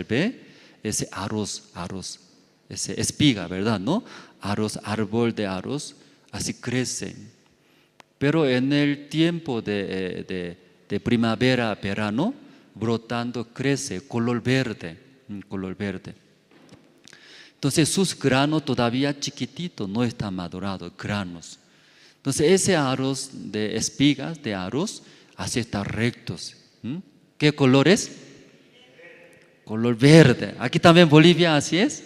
ve ese arroz, ese espiga, ¿verdad? ¿No? Árbol de arroz, así crece. Pero en el tiempo de primavera, verano, brotando crece, color verde. Entonces sus granos todavía chiquititos, no están madurados, granos. Entonces ese arroz de espigas, de arroz, así está rectos. ¿Qué color es? color verde. Aquí también Bolivia así es.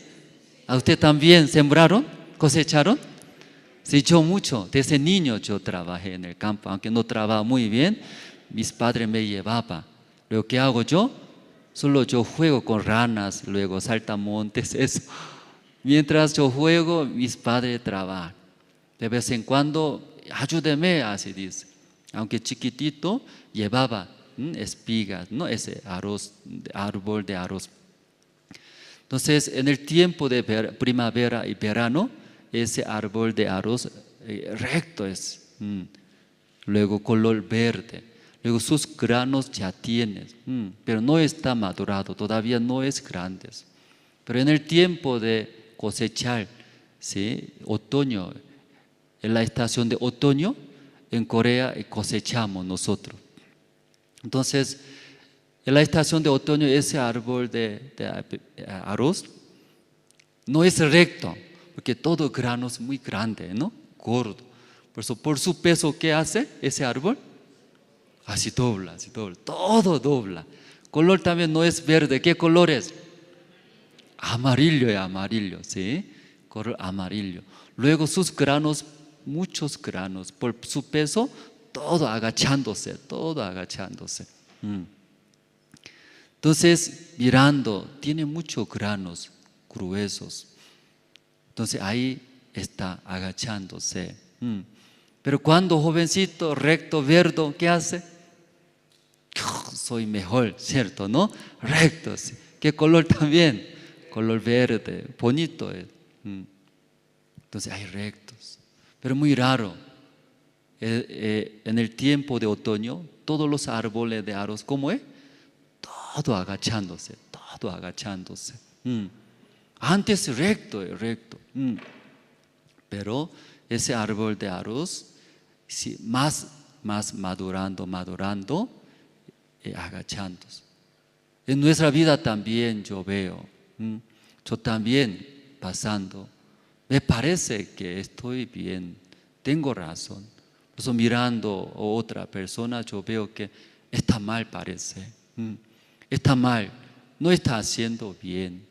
¿A usted también sembraron? ¿Cosecharon? Sí, yo mucho. Desde niño yo trabajé en el campo, aunque no trabajaba muy bien. Mis padres me llevaban. Luego, ¿qué hago yo? Solo yo juego con ranas, luego saltamontes, eso. Mientras yo juego, mis padres trabajan. De vez en cuando, ayúdeme, así dice. Aunque chiquitito, llevaba espigas, ¿no? Ese arroz, árbol de arroz. Entonces, en el tiempo de primavera y verano, ese árbol de arroz recto es. Luego color verde. Luego sus granos ya tienes, pero no está madurado, todavía no es grande. Pero en el tiempo de cosechar, ¿sí? Otoño, en la estación de otoño, en Corea cosechamos nosotros. Entonces, en la estación de otoño, ese árbol de arroz no es recto, porque todo grano es muy grande, ¿no? Gordo. Por eso, por su peso, ¿qué hace ese árbol? Así dobla, todo dobla. Color también no es verde, ¿qué color es? Amarillo, ¿sí? Color amarillo. Luego sus granos, muchos granos, por su peso, todo agachándose. Entonces, mirando, tiene muchos granos gruesos. Entonces ahí está agachándose. Pero cuando jovencito, recto, verde, ¿qué hace? Soy mejor, ¿cierto? ¿No? Rectos. ¿Qué color también? Color verde, bonito es. Entonces hay rectos. Pero muy raro. En el tiempo de otoño, todos los árboles de arroz, ¿cómo es? Todo agachándose. Antes recto. Pero ese árbol de arroz, sí, más madurando, agachándose. En nuestra vida también yo veo, yo también pasando, me parece que estoy bien, tengo razón. Por eso mirando a otra persona yo veo que está mal, parece, está mal, no está haciendo bien.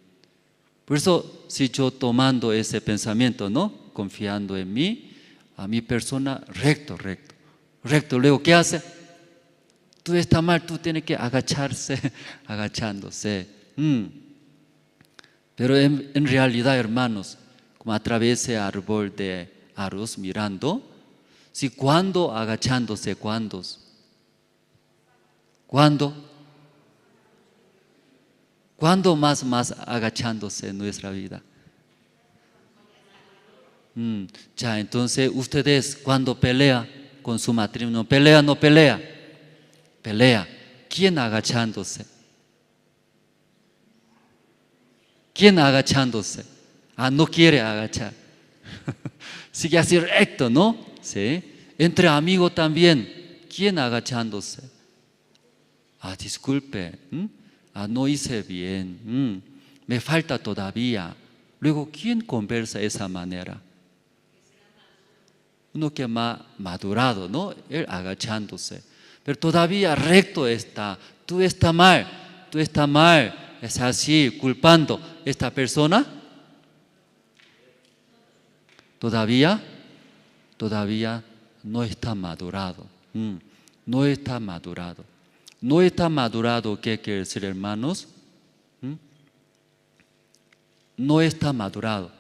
Por eso si yo tomando ese pensamiento, ¿no? Confiando en mí, a mi persona recto, luego ¿qué hace? Tú estás mal, tú tienes que agachándose. Pero en realidad, hermanos, como a través de ese árbol de arroz mirando, si cuando agachándose, ¿cuándo? ¿Cuándo más agachándose en nuestra vida? Ya, entonces ustedes cuando pelean con su matrimonio, ¿pelea o no pelea? Pelea. ¿Quién agachándose? ¿Quién agachándose? No quiere agachar. Sigue así recto, ¿no? ¿Sí? Entre amigos también. ¿Quién agachándose? Disculpe. No hice bien. Me falta todavía. Luego, ¿quién conversa de esa manera? Uno que más madurado, ¿no? Él agachándose. Pero todavía recto está. Tú estás mal. Es así, culpando. ¿Esta persona? Todavía no está madurado. No está madurado. No está madurado, ¿qué quiere decir, hermanos? No está madurado,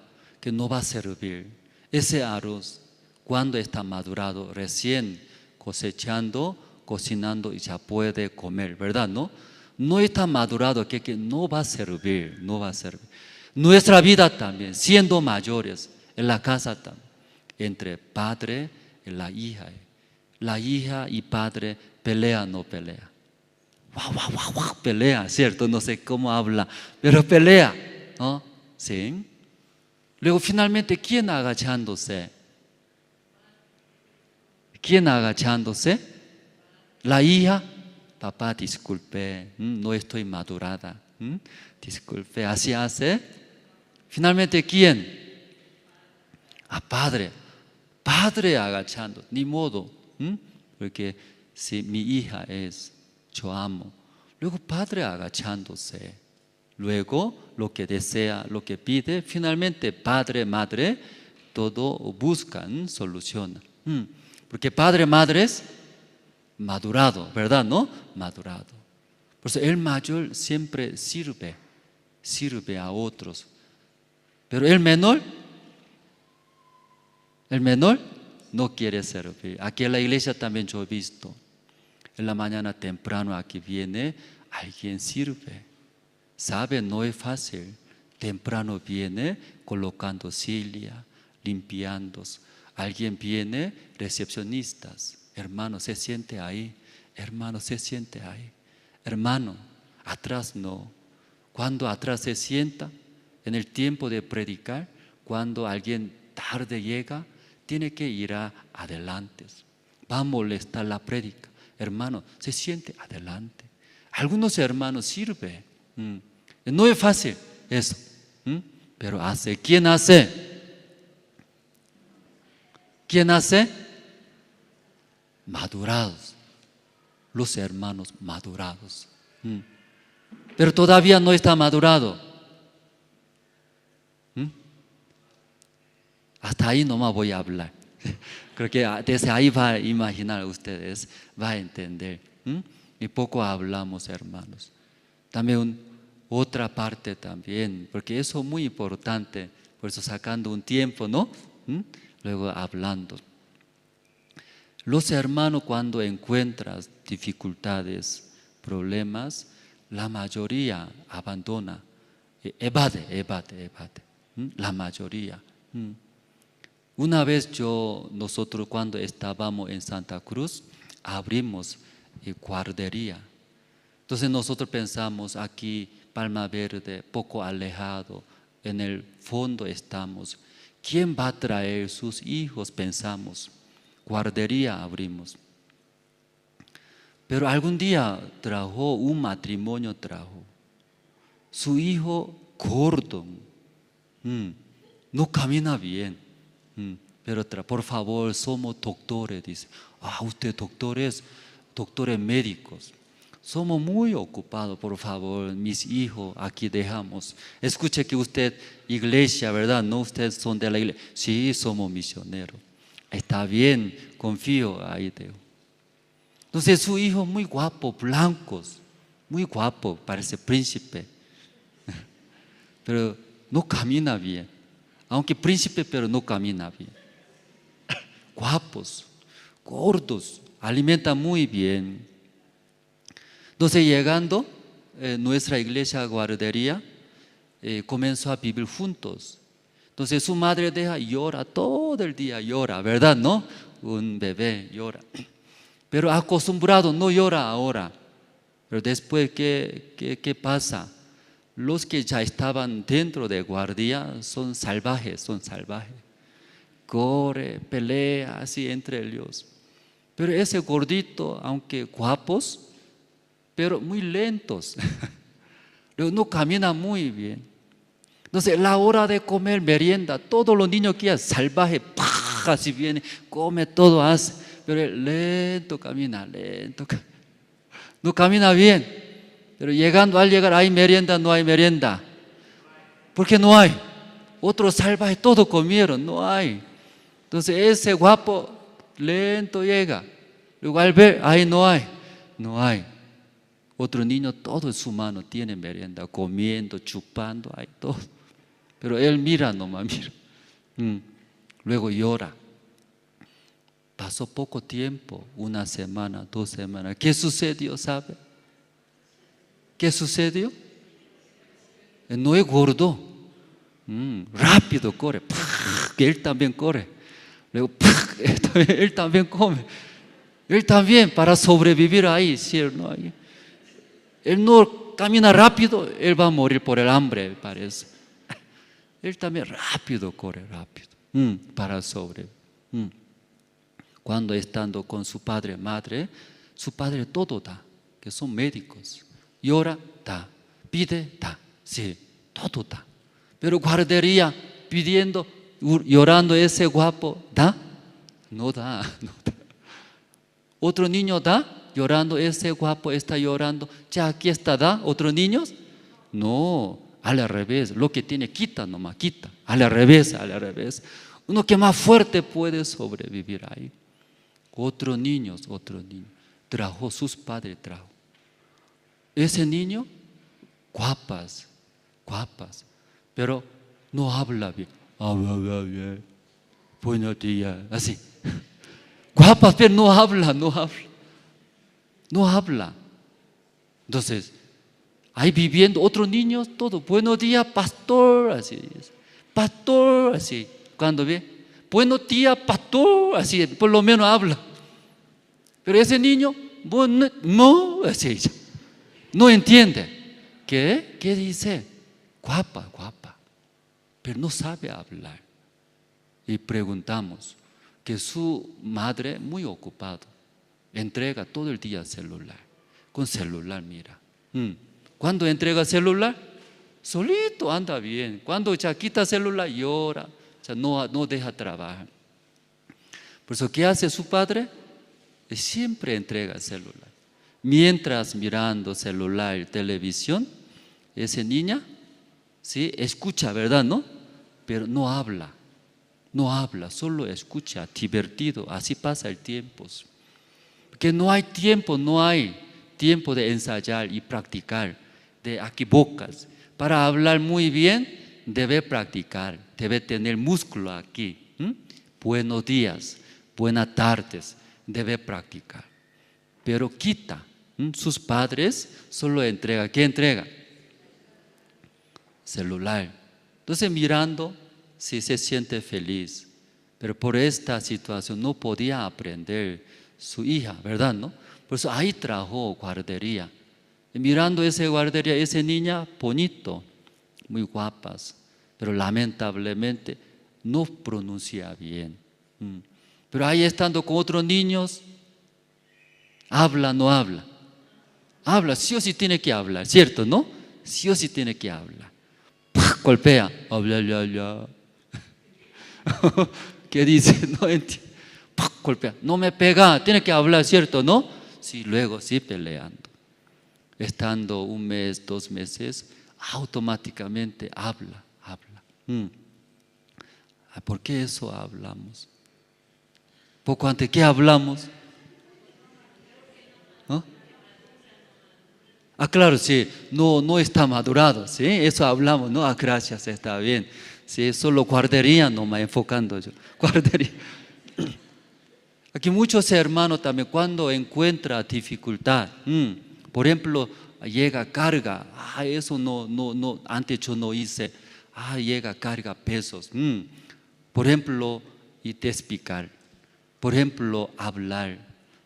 que no va a servir. Ese arroz, cuando está madurado, recién cosechando, cocinando y ya puede comer, ¿verdad? No está madurado, que no va a servir, Nuestra vida también, siendo mayores, en la casa también, entre padre y la hija y padre pelea o no pelea. Pelea, ¿cierto? No sé cómo habla, pero pelea, ¿no? ¿Sí? Luego finalmente, ¿quién agachándose? La hija, papá, disculpe, no estoy madurada, disculpe, así hace. Finalmente, ¿quién? Padre agachando, ni modo, porque si mi hija es, yo amo. Luego padre agachándose, Luego, lo que desea, lo que pide, finalmente padre, madre, todo buscan solución. Porque padre, madre es madurado, ¿verdad? ¿No? Madurado. Por eso el mayor siempre sirve a otros. Pero el menor no quiere servir. Aquí en la iglesia también yo he visto. En la mañana temprano aquí viene, alguien sirve. Sabe, no es fácil. Temprano viene colocando silla, limpiando. Alguien viene, recepcionistas. Hermano, se siente ahí. Hermano, se siente ahí. Hermano, atrás no. Cuando atrás se sienta, en el tiempo de predicar, cuando alguien tarde llega, tiene que ir adelante. Va a molestar la prédica. Hermano, se siente adelante. Algunos hermanos sirven. No es fácil eso. Pero hace. ¿Quién hace? ¿Quién hace? Madurados. Los hermanos madurados. Pero todavía no está madurado. Hasta ahí nomás voy a hablar. Creo que desde ahí va a imaginar ustedes, va a entender. Y poco hablamos, hermanos. También otra parte también, porque eso es muy importante, por eso sacando un tiempo, ¿no? Luego hablando. Los hermanos cuando encuentran dificultades, problemas, la mayoría abandona, evade. La mayoría. Una vez nosotros cuando estábamos en Santa Cruz, abrimos guardería. Entonces nosotros pensamos aquí, Palma Verde, poco alejado, en el fondo estamos. ¿Quién va a traer sus hijos? Pensamos. Guardería abrimos. Pero algún día un matrimonio trajo. Su hijo gordo, no camina bien. Pero por favor, somos doctores, dice. Usted doctores médicos. Somos muy ocupados, por favor, mis hijos aquí dejamos. Escuche que usted, iglesia, ¿verdad? No, ustedes son de la iglesia. Sí, somos misioneros. Está bien, confío, ahí dejo. Entonces su hijo muy guapo, blancos, muy guapo, parece príncipe. Pero no camina bien. Aunque príncipe, pero no camina bien. Guapos, gordos, alimenta muy bien. Entonces llegando, nuestra iglesia guardería comenzó a vivir juntos. Entonces su madre llora todo el día, llora, ¿verdad? ¿No? Un bebé llora. Pero acostumbrado, no llora ahora. Pero después, ¿qué pasa? Los que ya estaban dentro de guardia son salvajes. Corre, pelea, así entre ellos. Pero ese gordito, aunque guapos, pero muy lentos. No camina muy bien. Entonces, la hora de comer merienda, todos los niños que es salvaje, así viene, come todo, hace. Pero él lento camina. No camina bien. Pero al llegar, ¿hay merienda? No hay merienda. ¿Por qué no hay? Otros salvajes todos comieron, no hay. Entonces ese guapo lento llega. Luego al ver, ahí no hay. Otro niño, todo en su mano tiene merienda, comiendo, chupando, hay todo. Pero él mira nomás, mira. Luego llora. Pasó poco tiempo, 1 semana, 2 semanas. ¿Qué sucedió, sabe? ¿Qué sucedió? No es gordo. Rápido corre. Que él también corre. Luego, él también come. Él también para sobrevivir ahí, ¿cierto? Él no camina rápido, él va a morir por el hambre, parece. Él también rápido corre, rápido, para sobrevivir. Cuando estando con su padre, madre, su padre todo da, que son médicos. Llora, da. Pide, da. Sí, todo da. Pero guardería pidiendo, llorando ese guapo, ¿da? No da. Otro niño da, llorando, ese guapo está llorando. Ya aquí está, ¿da? Otros niños No, al revés, lo que tiene quita nomás, quita, al revés, al revés. Uno que más fuerte puede sobrevivir ahí. Otro niño, trajo, sus padres trajo. Ese niño, guapas, pero no habla bien. Habla bien, buenos días, así. Guapas, pero no habla. Entonces, ahí viviendo otros niños, todo, buenos días, pastor, así. Pastor, así. Cuando ve, buenos días, pastor, así, por lo menos habla. Pero ese niño, bueno, no, así, no entiende. ¿Qué dice? Guapa, pero no sabe hablar. Y preguntamos que su madre, muy ocupada, entrega todo el día celular. Con celular, mira. Cuando entrega celular, solito anda bien. Cuando ya quita celular, llora. Ya no deja trabajar. Por eso, ¿qué hace su padre? Siempre entrega celular. Mientras mirando celular, televisión, esa niña, ¿sí? Escucha, ¿verdad? ¿No? Pero no habla, solo escucha, divertido, así pasa el tiempo. Porque no hay tiempo de ensayar y practicar, de equivocas. Para hablar muy bien, debe practicar, debe tener músculo aquí. Buenos días, buenas tardes, debe practicar. Pero quita, sus padres solo entrega, ¿qué entrega? Celular. Entonces mirando, sí se siente feliz, pero por esta situación no podía aprender su hija, ¿verdad? ¿No? Por eso ahí trajo guardería. Y mirando esa guardería, esa niña bonito, muy guapas, pero lamentablemente no pronuncia bien. Pero ahí estando con otros niños, habla, no habla. Habla, sí o sí tiene que hablar, ¿cierto? ¿No? Sí o sí tiene que hablar. Golpea, habla, ya. ¿Qué dice? No entiendo. Golpea, no me pega, tiene que hablar, ¿cierto? ¿No? Sí, luego sí peleando. Estando 1 mes, 2 meses, automáticamente habla. ¿Por qué eso hablamos? Poco antes, ¿qué hablamos? ¿No? Claro, sí, no está madurado, ¿sí? Eso hablamos, ¿no? Gracias, está bien. Sí, solo guardería nomás enfocando yo. Guardería. Aquí muchos hermanos también cuando encuentra dificultad, por ejemplo, llega carga, eso no, antes yo no hice, llega carga pesos, por ejemplo, y te explicar, por ejemplo, hablar,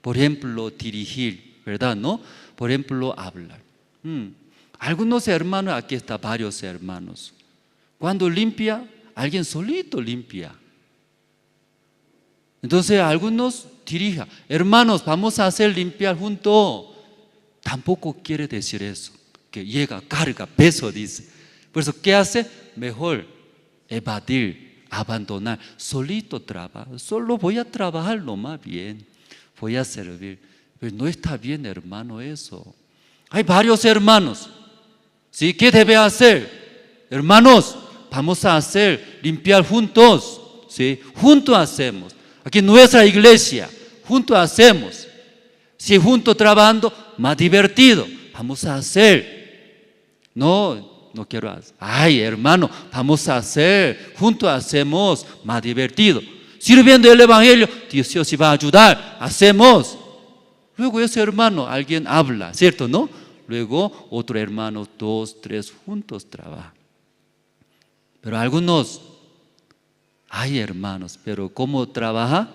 por ejemplo, dirigir, ¿verdad? ¿No? Por ejemplo, hablar. Algunos hermanos, aquí están varios hermanos, cuando limpia, alguien solito limpia. Entonces algunos dirijan, hermanos, vamos a hacer limpiar juntos. Tampoco quiere decir eso, que llega, carga, peso, dice. Por eso, ¿qué hace? Mejor evadir, abandonar. Solito trabaja, solo voy a trabajar lo más bien, voy a servir. Pero no está bien, hermano, eso. Hay varios hermanos, ¿sí? ¿Qué debe hacer? Hermanos, vamos a hacer, limpiar juntos, ¿sí? Juntos hacemos. Aquí en nuestra iglesia, juntos hacemos. Si juntos trabajando, más divertido. Vamos a hacer. No quiero hacer. Hermano, vamos a hacer. Juntos hacemos, más divertido. Sirviendo el evangelio, Dios va a ayudar. Hacemos. Luego ese hermano, alguien habla, ¿cierto? ¿No? Luego otro hermano, 2, 3 juntos trabajan. Pero algunos, hermanos, pero ¿cómo trabaja?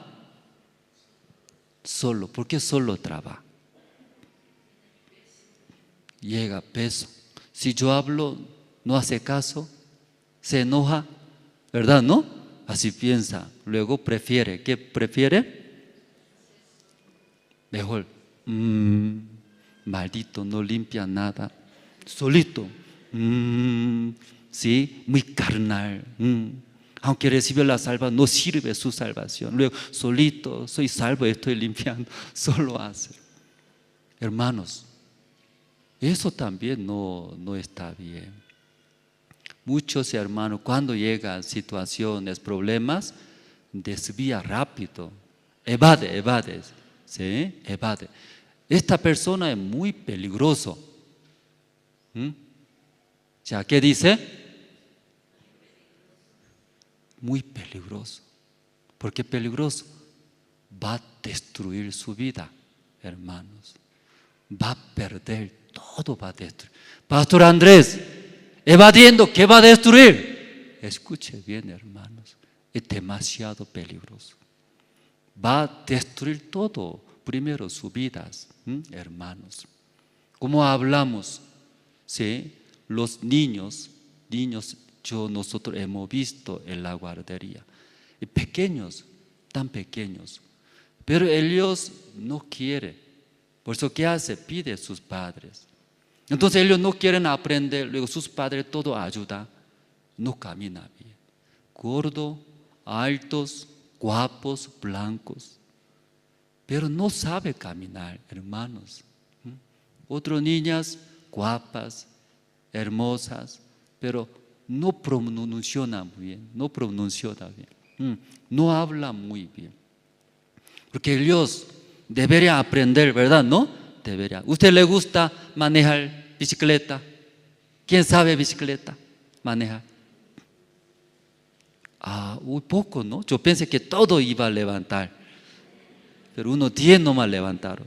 Solo. ¿Por qué solo trabaja? Llega peso. Si yo hablo, no hace caso, se enoja, ¿verdad? ¿No? Así piensa. Luego prefiere. ¿Qué prefiere? Mejor. Maldito, no limpia nada. Solito. Sí, muy carnal. Aunque recibió la salvación, no sirve su salvación. Luego, solito, soy salvo, estoy limpiando. Solo hace. Hermanos, Eso también no está bien. Muchos hermanos, cuando llegan situaciones, problemas, desvía rápido, evade, ¿sí? Evade. Esta persona es muy peligroso. Ya, ¿qué dice? Muy peligroso. ¿Por qué peligroso? Va a destruir su vida, hermanos. Va a perder, todo va a destruir. Pastor Andrés, evadiendo, ¿qué va a destruir? Escuche bien, hermanos, es demasiado peligroso. Va a destruir todo, primero sus vidas, hermanos. Como hablamos, ¿sí? Los niños, nosotros hemos visto en la guardería, pequeños, tan pequeños, pero ellos no quieren. Por eso, ¿qué hace? Pide a sus padres. Entonces ellos no quieren aprender, luego sus padres todo ayudan, no camina bien. Gordos, altos, guapos, blancos, pero no sabe caminar, hermanos. Otras niñas guapas, hermosas, pero no pronuncian bien, no hablan muy bien. Porque ellos deberían aprender, ¿verdad? ¿No? Debería. ¿Usted le gusta manejar bicicleta? ¿Quién sabe bicicleta? Manejar. Muy poco, ¿no? Yo pensé que todo iba a levantar, pero 10 nomás levantaron.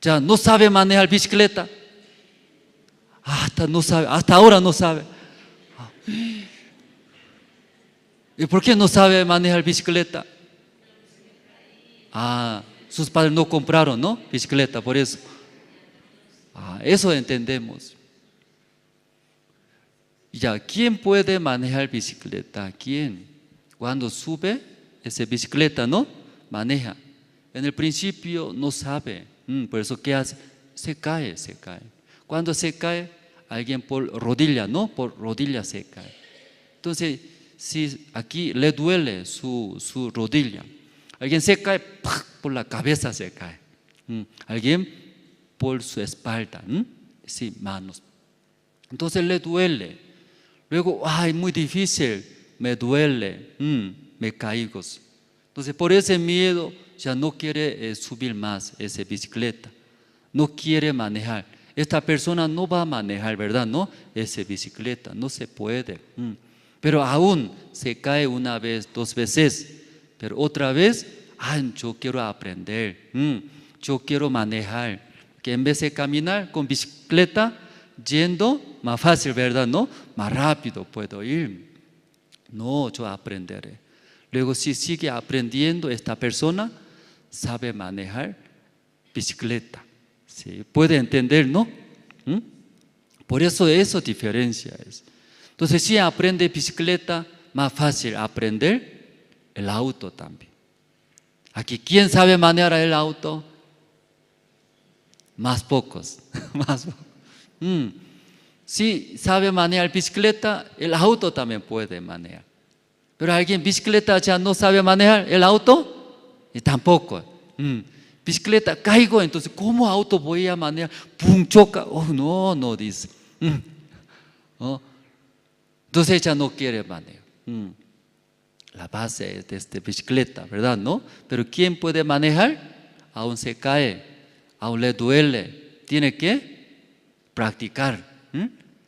Ya no sabe manejar bicicleta. Hasta ahora no sabe. ¿Y por qué no sabe manejar bicicleta? Sus padres no compraron, ¿no? Bicicleta, por eso. Eso entendemos. Ya, ¿quién puede manejar bicicleta? ¿Quién? Cuando sube esa bicicleta, ¿no? Maneja. En el principio no sabe. Por eso, ¿qué hace? Se cae. Cuando se cae, alguien por rodilla, ¿no? Por rodilla se cae. Entonces, si aquí le duele su rodilla, alguien se cae, por la cabeza se cae. Alguien por su espalda, sí, manos. Entonces le duele. Luego, muy difícil, me duele, me caigo. Entonces, por ese miedo, ya no quiere subir más esa bicicleta. No quiere manejar. Esta persona no va a manejar, ¿verdad? No, esa bicicleta, no se puede. Pero aún se cae una vez, 2 veces. Pero otra vez, yo quiero aprender, yo quiero manejar. Que en vez de caminar con bicicleta, yendo, más fácil, ¿verdad? ¿No? Más rápido puedo ir. No, yo aprenderé. Luego, si sigue aprendiendo, esta persona sabe manejar bicicleta. ¿Sí? Puede entender, ¿no? Por eso diferencia es. Entonces, si aprende bicicleta, más fácil aprender el auto también. Aquí, ¿quién sabe manejar el auto? Más pocos. Si sabe manejar bicicleta, el auto también puede manejar. Pero alguien bicicleta ya no sabe manejar el auto, y tampoco. Bicicleta, caigo, entonces, ¿cómo auto voy a manejar? ¡Pum! Choca. No, dice. Entonces ella no quiere manejar. La base es de esta bicicleta, ¿verdad? ¿No? Pero ¿quién puede manejar? Aún se cae, aún le duele. Tiene que practicar.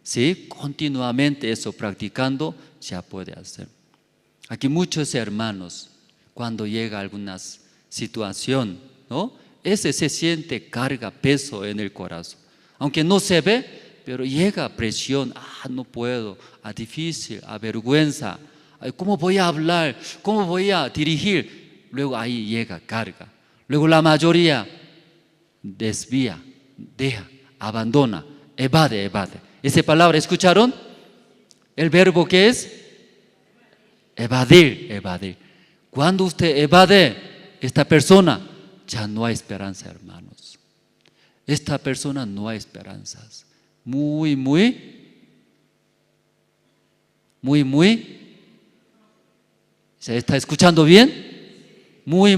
¿Sí? Continuamente eso practicando ya puede hacer. Aquí muchos hermanos, cuando llega alguna situación, ¿no? Ese se siente carga, peso en el corazón. Aunque no se ve, pero llega presión. No puedo, difícil, vergüenza. ¿Cómo voy a hablar? ¿Cómo voy a dirigir? Luego ahí llega carga. Luego la mayoría desvía, deja, abandona, evade. ¿Esa palabra escucharon? El verbo que es evadir. Cuando usted evade, esta persona ya no hay esperanza, hermanos. Esta persona no hay esperanzas. Muy. ¿Se está escuchando bien? Muy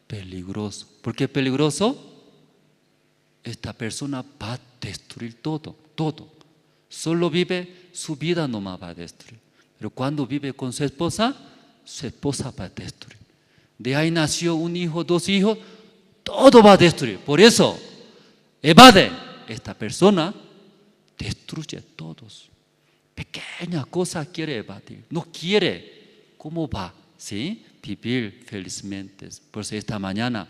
peligroso. ¿Por qué peligroso? esta persona va a destruir todo, todo. Solo vive su vida, nomás va a destruir. Pero cuando vive con su esposa va a destruir. De ahí nació un hijo, dos hijos, todo va a destruir. Por eso, evade. Esta persona destruye a todos. Pequeña cosa quiere evadir. No quiere. ¿Cómo va? ¿Sí? Vivir felizmente. Por eso esta mañana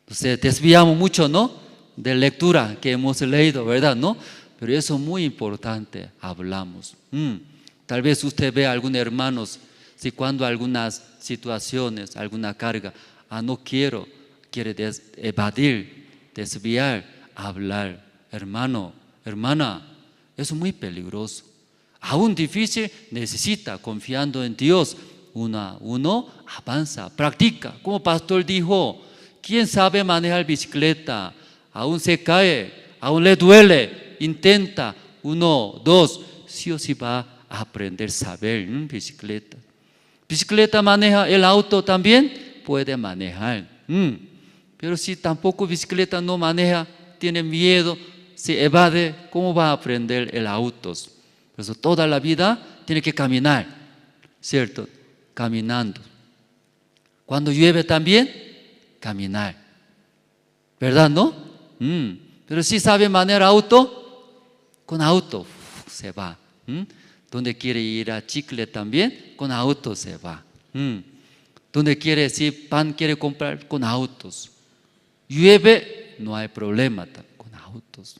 desviamos mucho, ¿no? De lectura que hemos leído, ¿verdad? ¿No? Pero eso es muy importante. Hablamos. Tal vez usted ve a algunos hermanos, si cuando algunas situaciones, alguna carga, no quiero, quiere evadir, desviar, hablar. Hermano, hermana, eso es muy peligroso. Aún difícil, necesita, confiando en Dios, uno avanza, practica. Como pastor dijo, ¿quién sabe manejar bicicleta? Aún se cae, aún le duele, intenta, 1, 2, sí o sí va a aprender a saber bicicleta. Bicicleta maneja, el auto también puede manejar. Pero si tampoco bicicleta no maneja, tiene miedo, se evade, ¿cómo va a aprender el auto? Por eso toda la vida tiene que caminar, ¿cierto? Caminando. Cuando llueve también, caminar. ¿Verdad, no? Pero si sabe manejar auto, con auto se va. Donde quiere ir a Chicle también, con auto se va. Donde quiere, si pan quiere comprar, con autos. Llueve, no hay problema con autos.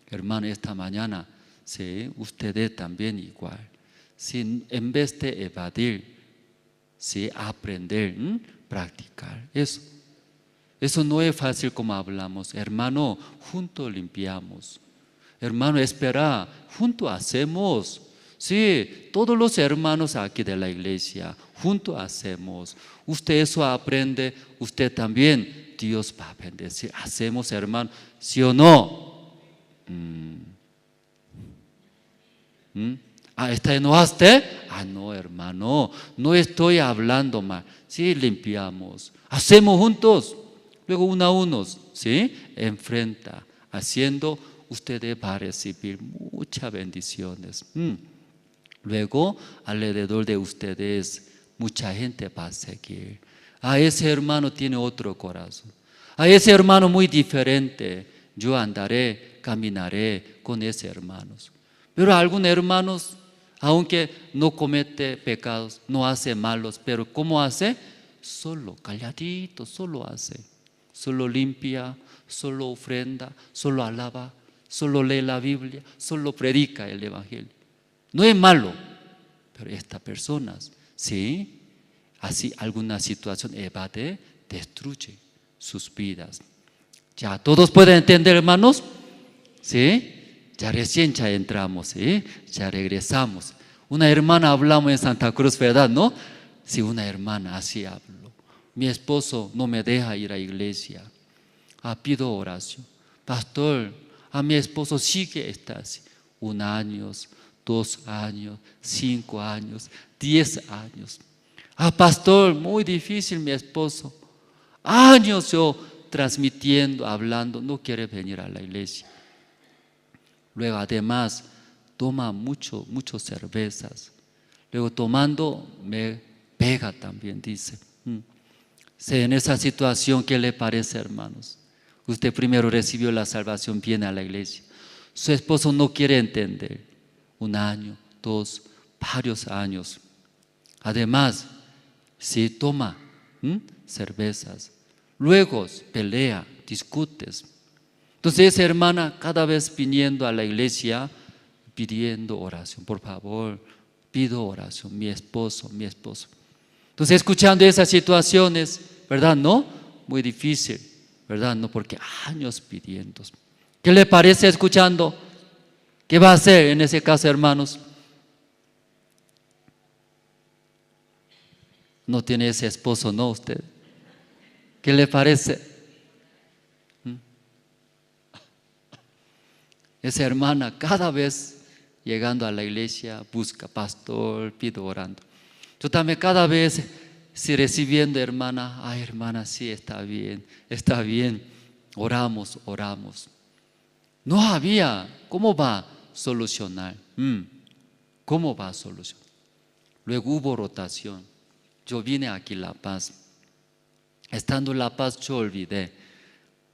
Hermano, esta mañana, sí, ustedes también igual. Sí, en vez de evadir, sí, aprender, practicar. Eso no es fácil como hablamos. Hermano, juntos limpiamos. Hermano, espera, juntos hacemos. Sí, todos los hermanos aquí de la iglesia, juntos hacemos. Usted eso aprende, usted también, Dios va a bendecir. Hacemos, hermano, ¿sí o no? ¿Está enojaste? No, hermano, no estoy hablando mal. Sí, limpiamos. Hacemos juntos. Luego uno a uno, ¿sí? Enfrenta. Haciendo, ustedes van a recibir muchas bendiciones. Luego, alrededor de ustedes, mucha gente va a seguir. Ese hermano tiene otro corazón. Ese hermano muy diferente. Yo andaré, caminaré con ese hermano. Pero algunos hermanos, aunque no comete pecados, no hace malos, pero ¿cómo hace? Solo, calladito, solo hace. Solo limpia, solo ofrenda, solo alaba, solo lee la Biblia, solo predica el Evangelio. No es malo, pero estas personas, sí, así alguna situación evade, destruye sus vidas. Ya todos pueden entender, hermanos, sí. Ya recién ya entramos, ¿sí? Ya regresamos. Una hermana hablamos en Santa Cruz, ¿verdad? ¿No? Sí, una hermana así habló. Mi esposo no me deja ir a la iglesia. Pido oración. Pastor, a mi esposo sigue está así. 1 año, 2 años, 5 años, 10 años. Pastor, muy difícil mi esposo. Años yo transmitiendo, hablando, no quiere venir a la iglesia. Luego además toma muchas cervezas. Luego tomando me pega también, dice. En esa situación, ¿qué le parece, hermanos? Usted primero recibió la salvación, viene a la iglesia. Su esposo no quiere entender. 1 año, 2, varios años. Además, si toma cervezas, luego pelea, discutes. Entonces esa hermana cada vez viniendo a la iglesia pidiendo oración. Por favor, pido oración, mi esposo. Entonces escuchando esas situaciones, ¿verdad? ¿No? Muy difícil, ¿verdad? No, porque años pidiendo. ¿Qué le parece escuchando? ¿Qué va a hacer en ese caso, hermanos? No tiene ese esposo, ¿no? Usted. ¿Qué le parece? Esa hermana cada vez llegando a la iglesia busca pastor, pido orando. Yo también cada vez si recibiendo hermana, hermana, sí está bien, oramos, oramos. No había, ¿cómo va a solucionar? ¿Cómo va a solucionar? Luego hubo rotación. Yo vine aquí a La Paz. Estando en La Paz yo olvidé,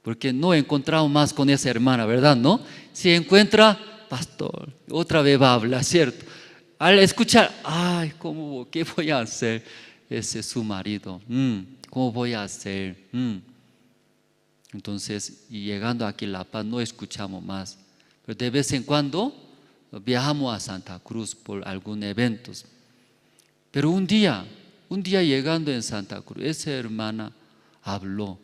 porque no he encontrado más con esa hermana, ¿verdad? ¿No? Si encuentra, pastor, otra vez va a hablar, ¿cierto? Al escuchar, ay, ¿qué voy a hacer? Ese es su marido. ¿Cómo voy a hacer? Entonces, y llegando aquí a La Paz no escuchamos más. Pero de vez en cuando viajamos a Santa Cruz por algún evento. Pero un día llegando en Santa Cruz, esa hermana habló.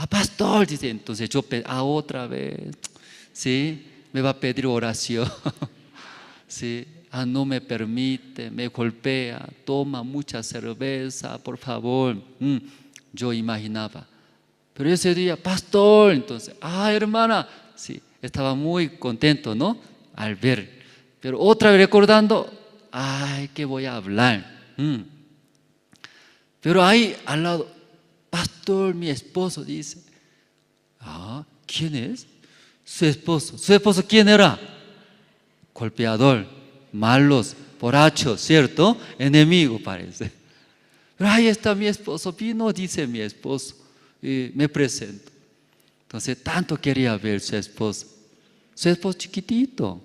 Pastor, dice, entonces yo, otra vez, ¿sí? Me va a pedir oración, ¿sí? No me permite, me golpea, toma mucha cerveza, por favor. Yo imaginaba. Pero ese día, pastor, entonces, hermana, sí, estaba muy contento, ¿no? Al ver. Pero otra vez recordando, ¿qué voy a hablar? Pero ahí al lado, pastor, mi esposo, dice. ¿Quién es? Su esposo. ¿Su esposo quién era? Golpeador, malos, borrachos, ¿cierto? Enemigo parece. Pero ahí está mi esposo, vino, dice mi esposo, y me presento. Entonces tanto quería ver su esposo chiquitito,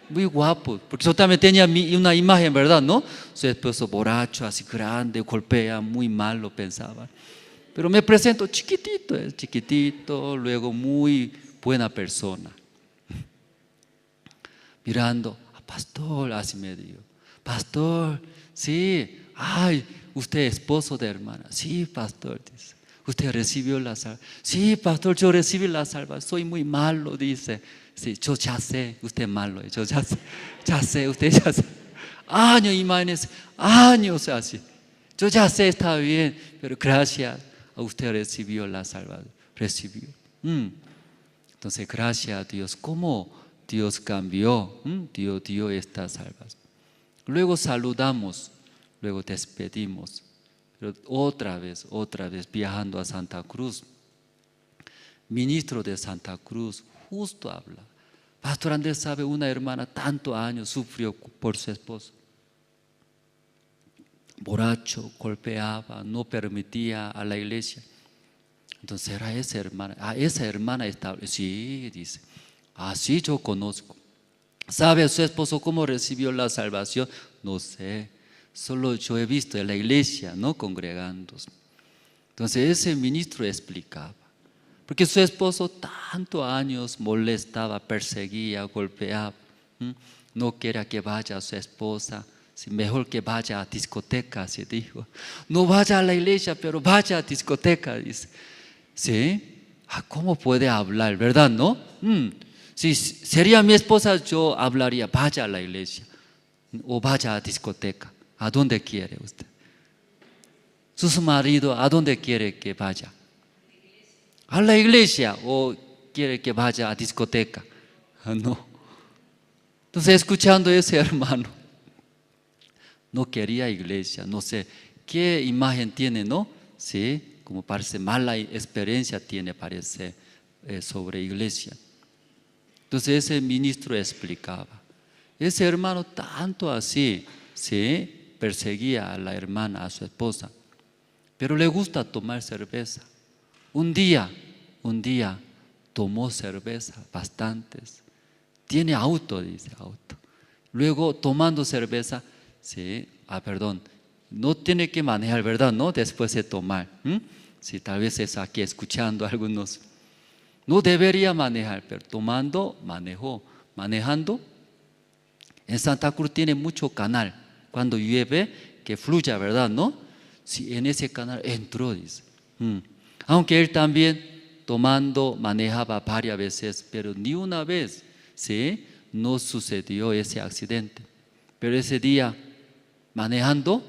muy guapo, porque yo también tenía una imagen, ¿verdad? ¿No? Su esposo borracho, así grande, golpea, muy malo pensaba. Pero me presento chiquitito, luego muy buena persona. Mirando, pastor, así me dijo, pastor, sí, usted es esposo de hermana. Sí, pastor, dice, usted recibió la salvación. Sí, pastor, yo recibí la salvación, soy muy malo, dice. Sí, yo ya sé, usted es malo, yo ya sé, usted ya sé. Años, imagínense, años así. Yo ya sé, está bien, pero gracias a usted recibió la salvación, recibió. Entonces, gracias a Dios, ¿cómo Dios cambió? Dios dio esta salvación. Luego saludamos, luego despedimos. Pero otra vez viajando a Santa Cruz, ministro de Santa Cruz, justo habla. Pastor Andrés sabe, una hermana tantos años sufrió por su esposo. Borracho, golpeaba, no permitía a la iglesia. Entonces era esa hermana. Esa hermana estaba. Sí, dice. Sí, yo conozco. ¿Sabe su esposo cómo recibió la salvación? No sé. Solo yo he visto en la iglesia, ¿no? Congregándose. Entonces ese ministro explicaba. Porque su esposo tantos años molestaba, perseguía, golpeaba. No quería que vaya a su esposa. Mejor que vaya a discoteca, se dijo. No vaya a la iglesia, pero vaya a discoteca, dice. ¿Sí? ¿Cómo puede hablar, verdad, no? Si sería mi esposa, yo hablaría, vaya a la iglesia o vaya a discoteca. ¿A dónde quiere usted? Su marido, ¿a dónde quiere que vaya? ¿A la iglesia o quiere que vaya a discoteca? No. Entonces, escuchando a ese hermano, no quería iglesia, no sé qué imagen tiene, ¿no? Sí, como parece mala experiencia tiene, parece, sobre iglesia. Entonces ese ministro explicaba. Ese hermano tanto así, sí, perseguía a la hermana, a su esposa, pero le gusta tomar cerveza. Un día tomó cerveza, bastantes. Tiene auto, dice, auto. Luego tomando cerveza, sí, no tiene que manejar, ¿verdad? No, después de tomar. Sí, tal vez es aquí escuchando a algunos. No debería manejar, pero manejó. Manejando, en Santa Cruz tiene mucho canal. Cuando llueve, que fluya, ¿verdad? ¿No? Sí, en ese canal entró, dice. Aunque él también tomando manejaba varias veces, pero ni una vez, ¿sí? No sucedió ese accidente. Pero ese día, manejando,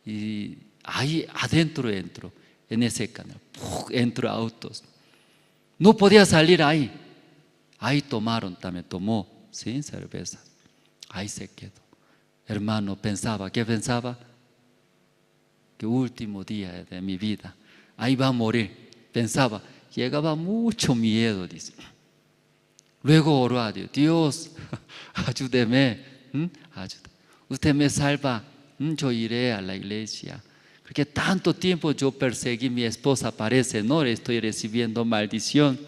y ahí adentro entró, en ese canal, entró autos. No podía salir ahí. Ahí tomó, ¿sí? Cerveza. Ahí se quedó. Hermano, ¿qué pensaba? Que último día de mi vida, ahí va a morir. Pensaba, llegaba mucho miedo, dice. Luego oró a Dios, Dios, ayúdeme, ayuda. Usted me salva, yo iré a la iglesia. Porque tanto tiempo yo perseguí a mi esposa, parece, no estoy recibiendo maldición.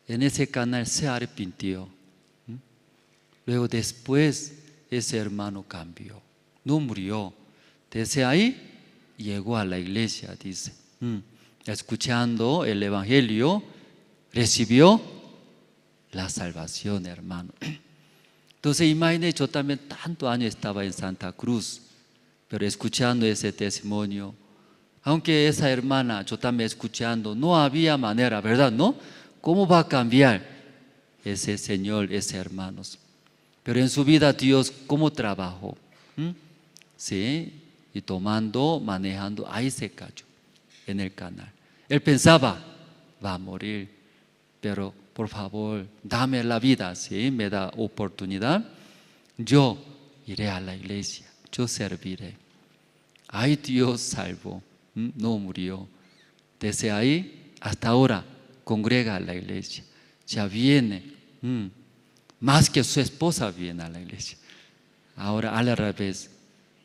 En ese canal se arrepintió. Luego después ese hermano cambió, no murió. Desde ahí llegó a la iglesia, dice. Escuchando el evangelio, recibió la salvación, hermano. Entonces imagínate, yo también tanto año estaba en Santa Cruz, pero escuchando ese testimonio, aunque esa hermana, yo también escuchando, no había manera, ¿verdad? ¿No? ¿Cómo va a cambiar ese señor, ese hermanos? Pero en su vida Dios, ¿cómo trabajó? Sí, y tomando, manejando, ahí se cayó en el canal. Él pensaba, va a morir, pero por favor, dame la vida, ¿sí? Me da oportunidad, yo iré a la iglesia, yo serviré. Ay, Dios salvó, no murió. Desde ahí hasta ahora congrega a la iglesia, ya viene, más que su esposa viene a la iglesia. Ahora al revés,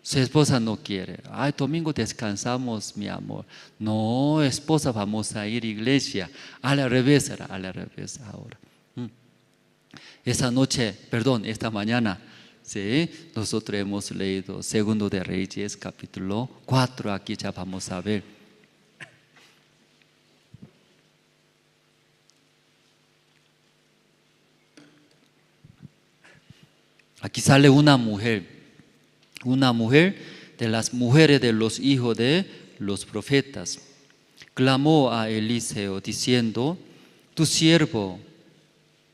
su esposa no quiere. Ay, domingo descansamos, mi amor. No, esposa, vamos a ir a iglesia. Al revés era, al revés ahora. Esta noche, perdón, esta mañana, ¿sí? Nosotros hemos leído Segundo de Reyes, capítulo 4. Aquí ya vamos a ver. Aquí sale una mujer de las mujeres de los hijos de los profetas. Clamó a Eliseo diciendo, tu siervo,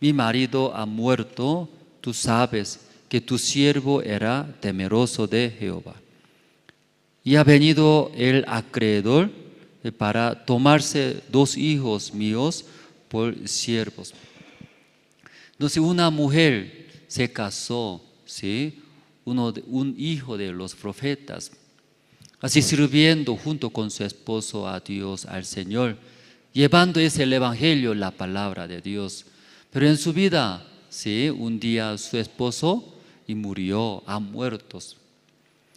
mi marido ha muerto, tú sabes que tu siervo era temeroso de Jehová. Y ha venido el acreedor para tomarse 2 hijos míos por siervos. Entonces una mujer se casó, ¿sí? Un hijo de los profetas, así sirviendo junto con su esposo a Dios, al Señor, llevando ese el evangelio, la palabra de Dios. Pero en su vida, ¿sí? Un día su esposo y murió, ha muerto.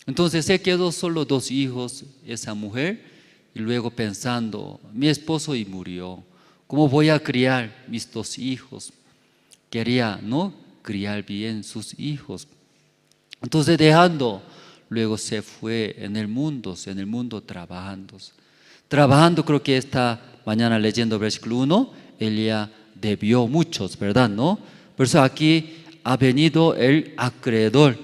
Entonces se quedó solo 2 hijos, esa mujer, y luego pensando, mi esposo y murió, ¿cómo voy a criar mis 2 hijos? Quería, ¿no?, criar bien sus hijos. Entonces dejando, luego se fue en el mundo trabajando. Trabajando, creo que esta mañana leyendo versículo 1, ella debió muchos, ¿verdad? ¿No? Por eso aquí ha venido el acreedor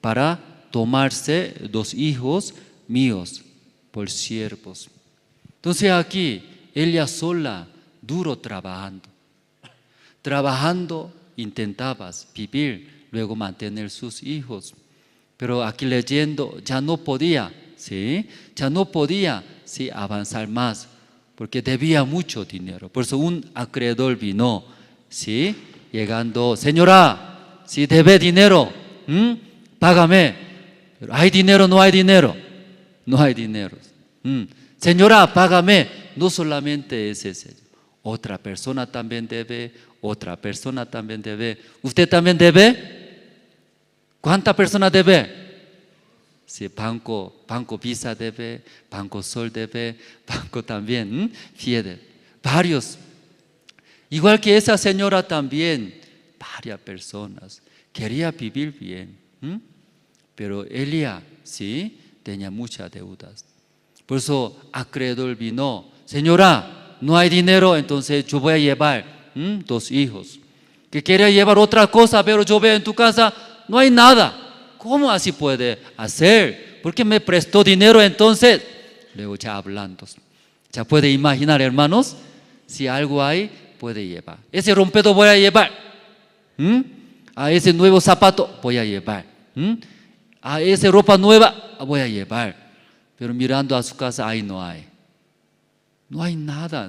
para tomarse 2 hijos míos por siervos. Entonces aquí ella sola, duro trabajando, intentabas vivir, luego mantener sus hijos. Pero aquí leyendo, ya no podía, ¿sí? Ya no podía, ¿sí?, avanzar más, porque debía mucho dinero. Por eso un acreedor vino, ¿sí?, llegando, señora, si debe dinero, págame. Pero hay dinero, no hay dinero. No hay dinero. Señora, págame. No solamente es ese. Otra persona también debe, otra persona también debe. ¿Usted también debe? ¿Cuántas personas debe? Sí, Banco Visa debe, Banco Sol debe, Banco también, Fiede, varios. Igual que esa señora también, varias personas. Quería vivir bien, pero ella, sí, tenía muchas deudas. Por eso acreedor vino, señora, no hay dinero, entonces yo voy a llevar 2 hijos. Que quería llevar otra cosa, pero yo veo en tu casa, no hay nada. ¿Cómo así puede hacer? ¿Por qué me prestó dinero entonces? Luego ya hablando. Ya puede imaginar, hermanos, si algo hay, puede llevar. Ese rompedor voy a llevar. A ese nuevo zapato voy a llevar. A esa ropa nueva voy a llevar. Pero mirando a su casa, ahí no hay. No hay nada.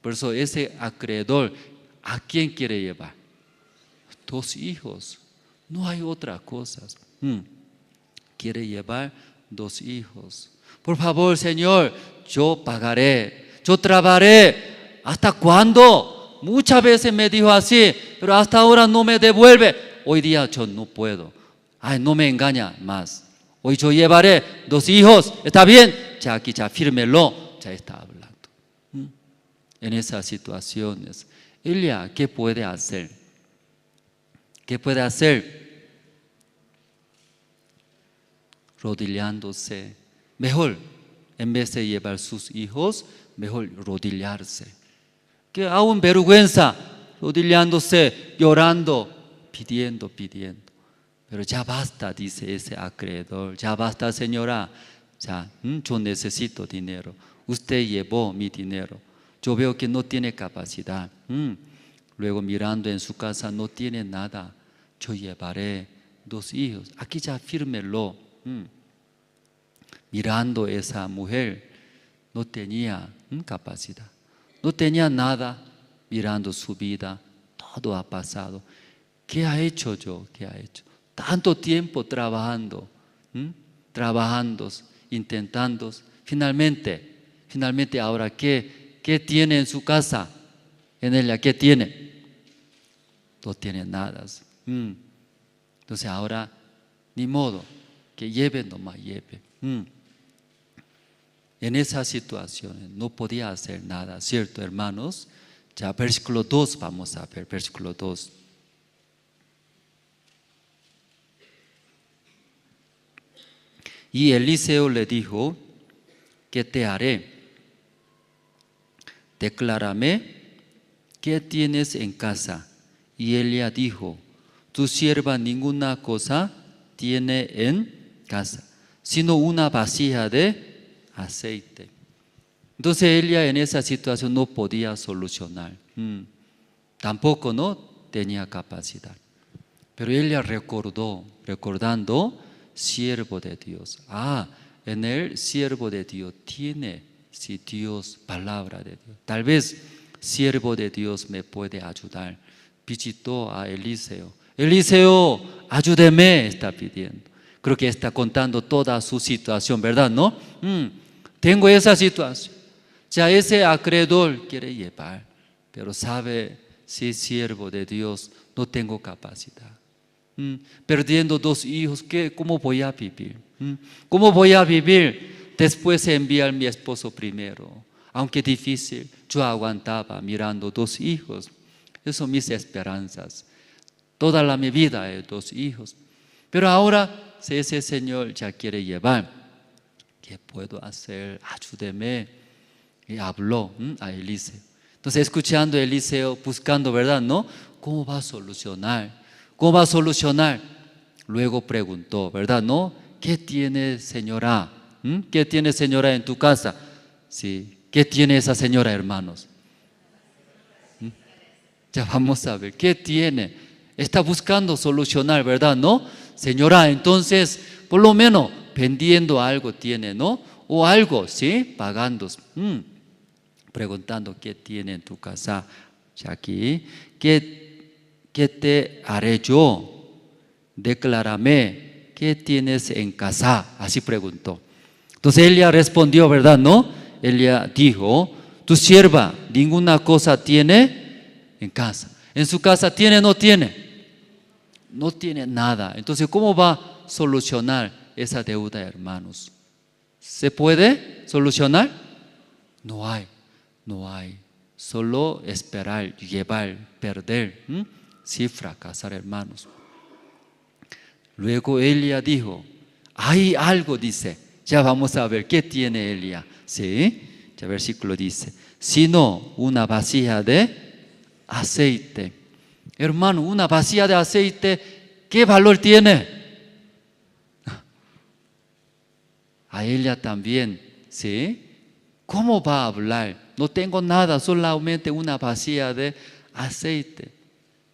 Por eso ese acreedor, ¿a quién quiere llevar? 2 hijos. No hay otra cosa. Quiere llevar 2 hijos. Por favor, Señor, yo pagaré. yo trabajaré. ¿Hasta cuándo? Muchas veces me dijo así, pero hasta ahora no me devuelve. Hoy día yo no puedo. Ay, no me engaña más. Hoy yo llevaré 2 hijos. ¿Está bien? Ya aquí ya fírmelo. Ya está hablando. En esas situaciones, ella, ¿qué puede hacer? ¿Qué puede hacer? Rodillándose. Mejor, en vez de llevar sus hijos, mejor rodillarse. Que aún vergüenza, rodillándose, llorando, pidiendo. Pero ya basta, dice ese acreedor. Ya basta, señora. Ya, yo necesito dinero. Usted llevó mi dinero. Yo veo que no tiene capacidad. Luego mirando en su casa no tiene nada. Yo llevaré 2 hijos. Aquí ya fírmelo. Mirando esa mujer, no tenía capacidad. No tenía nada. Mirando su vida, todo ha pasado. ¿Qué ha hecho yo? ¿Qué ha hecho? Tanto tiempo trabajando, intentando. Finalmente ahora, ¿qué tiene en su casa? En ella, ¿qué tiene? No tiene nada. Entonces ahora, ni modo, que lleve nomás, lleve. En esas situaciones no podía hacer nada, ¿cierto, hermanos? Ya versículo 2 vamos a ver, versículo 2. Y Eliseo le dijo, ¿qué te haré? Declárame, ¿qué tienes en casa? Y ella dijo, tu sierva ninguna cosa tiene en casa, sino una vasija de aceite. Entonces ella en esa situación no podía solucionar. Tampoco no tenía capacidad. Pero ella recordando, siervo de Dios. En el siervo de Dios tiene, si Dios, palabra de Dios. Tal vez siervo de Dios me puede ayudar. Visitó a Eliseo. Eliseo, ayúdeme, está pidiendo. Creo que está contando toda su situación, ¿verdad? ¿No? Tengo esa situación. Ya ese acreedor quiere llevar, pero sabe, si es siervo de Dios, no tengo capacidad. Perdiendo 2 hijos, ¿cómo voy a vivir? ¿Cómo voy a vivir? Después de enviar a mi esposo primero. Aunque difícil, yo aguantaba mirando 2 hijos. Esas son mis esperanzas. Toda mi vida hay 2 hijos. Pero ahora, si ese Señor ya quiere llevar, ¿qué puedo hacer? Ayúdeme. Y habló a Eliseo. Entonces, escuchando a Eliseo, buscando, ¿verdad? ¿No? ¿Cómo va a solucionar? ¿Cómo va a solucionar? Luego preguntó, ¿verdad? ¿No? ¿Qué tiene, señora? ¿Qué tiene, señora, en tu casa? Sí. ¿Qué tiene esa señora, hermanos? Ya vamos a ver. ¿Qué tiene? Está buscando solucionar, ¿verdad? ¿No? Señora, entonces, por lo menos, vendiendo algo tiene, ¿no? O algo, ¿sí? Pagando. Preguntando, ¿qué tiene en tu casa? Ya aquí, ¿qué te haré yo? Declárame, ¿qué tienes en casa? Así preguntó. Entonces ella respondió, ¿verdad? ¿No? Ella dijo, tu sierva ninguna cosa tiene en casa. ¿En su casa tiene o no tiene? No tiene nada. Entonces, ¿cómo va a solucionar esa deuda, hermanos? ¿Se puede solucionar? No hay. Solo esperar, llevar, perder. Sí, fracasar, hermanos. Luego ella dijo, hay algo, dice. Ya vamos a ver, ¿qué tiene ella? Sí, ya versículo dice, sino una vasija de aceite. Hermano, una vasija de aceite, ¿qué valor tiene? A ella también, ¿sí? ¿Cómo va a hablar? No tengo nada, solamente una vasija de aceite.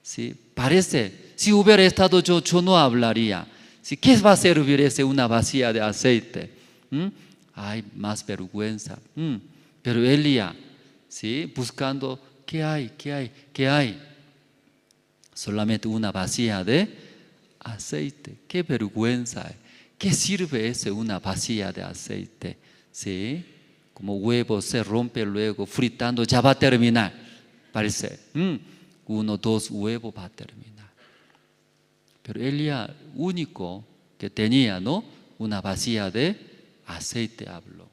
¿Sí? Parece, si hubiera estado yo no hablaría. ¿Sí? ¿Qué va a servir una vasija de aceite? Hay más vergüenza. Pero ella, ¿sí? Buscando, ¿qué hay? Solamente una vasija de aceite. ¡Qué vergüenza! ¿Qué sirve una vasija de aceite? ¿Sí? como huevo se rompe luego, fritando, ya va a terminar. Parece, 1, 2 huevos va a terminar. Pero Elías, único que tenía, ¿no? Una vasija de aceite habló.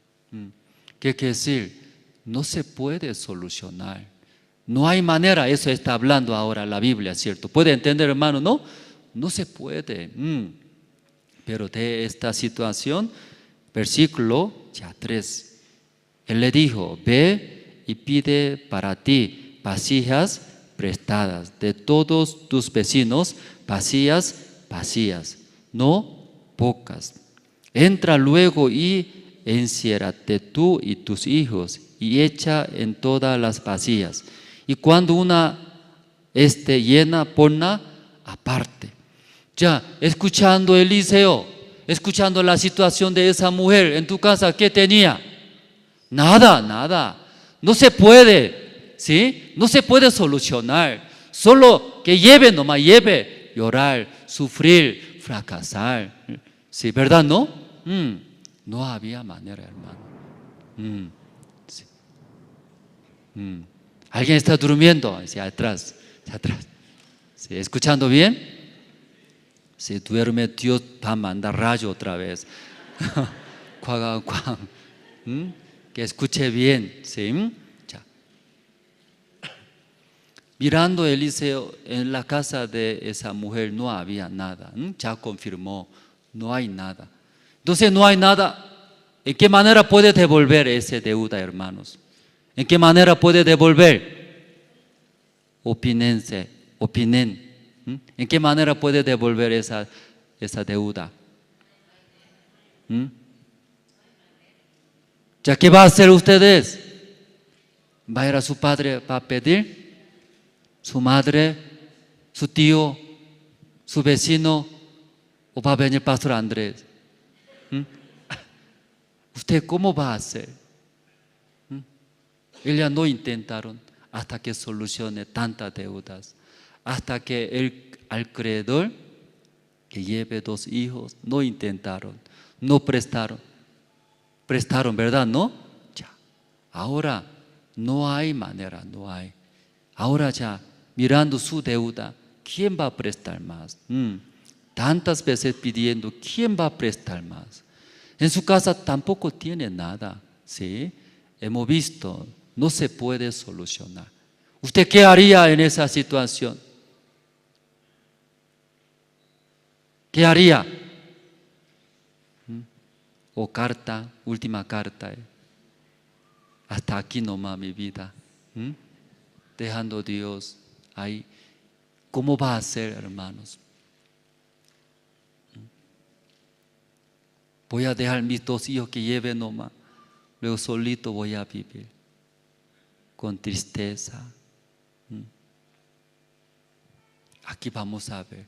¿Qué quiere decir? No se puede solucionar. No hay manera, eso está hablando ahora la Biblia, ¿cierto? ¿Puede entender, hermano? No, no se puede. Pero de esta situación, versículo ya 3, él le dijo, ve y pide para ti vasijas prestadas de todos tus vecinos, vasijas vacías, no pocas. Entra luego y enciérrate tú y tus hijos y echa en todas las vasijas. Y cuando una esté llena, ponla aparte. Ya, escuchando Eliseo, escuchando la situación de esa mujer en tu casa, ¿qué tenía? Nada, nada. No se puede, ¿sí? No se puede solucionar. Solo que lleve, nomás lleve, llorar, sufrir, fracasar. ¿Sí, verdad, no? No había manera, hermano. Sí. ¿Alguien está durmiendo? Hacia atrás, hacia atrás. ¿Sí? ¿Escuchando bien? Si duerme, Dios va a mandar rayo otra vez. Que escuche bien. ¿Sí? Ya. Mirando Eliseo en la casa de esa mujer no había nada. Ya confirmó, no hay nada. Entonces no hay nada. ¿En qué manera puede devolver esa deuda, hermanos? ¿En qué manera puede devolver? Opinen. ¿En qué manera puede devolver esa deuda? ¿Ya qué va a hacer ustedes? ¿Va a ir a su padre para pedir? ¿Su madre? ¿Su tío? ¿Su vecino? ¿O va a venir el pastor Andrés? ¿Usted cómo va a hacer? Ellos no intentaron hasta que solucione tantas deudas. Hasta que el acreedor que lleve 2 hijos, no intentaron, no prestaron. Prestaron, ¿verdad? ¿No? Ya. Ahora no hay manera, no hay. Ahora ya, mirando su deuda, ¿quién va a prestar más? Tantas veces pidiendo, ¿quién va a prestar más? En su casa tampoco tiene nada, ¿sí? Hemos visto, no se puede solucionar. ¿Usted qué haría en esa situación? ¿Qué haría? O carta, última carta. Hasta aquí nomás mi vida. Dejando a Dios ahí. ¿Cómo va a ser, hermanos? Voy a dejar mis 2 hijos que lleven nomás. Luego solito voy a vivir. Con tristeza. Aquí vamos a ver.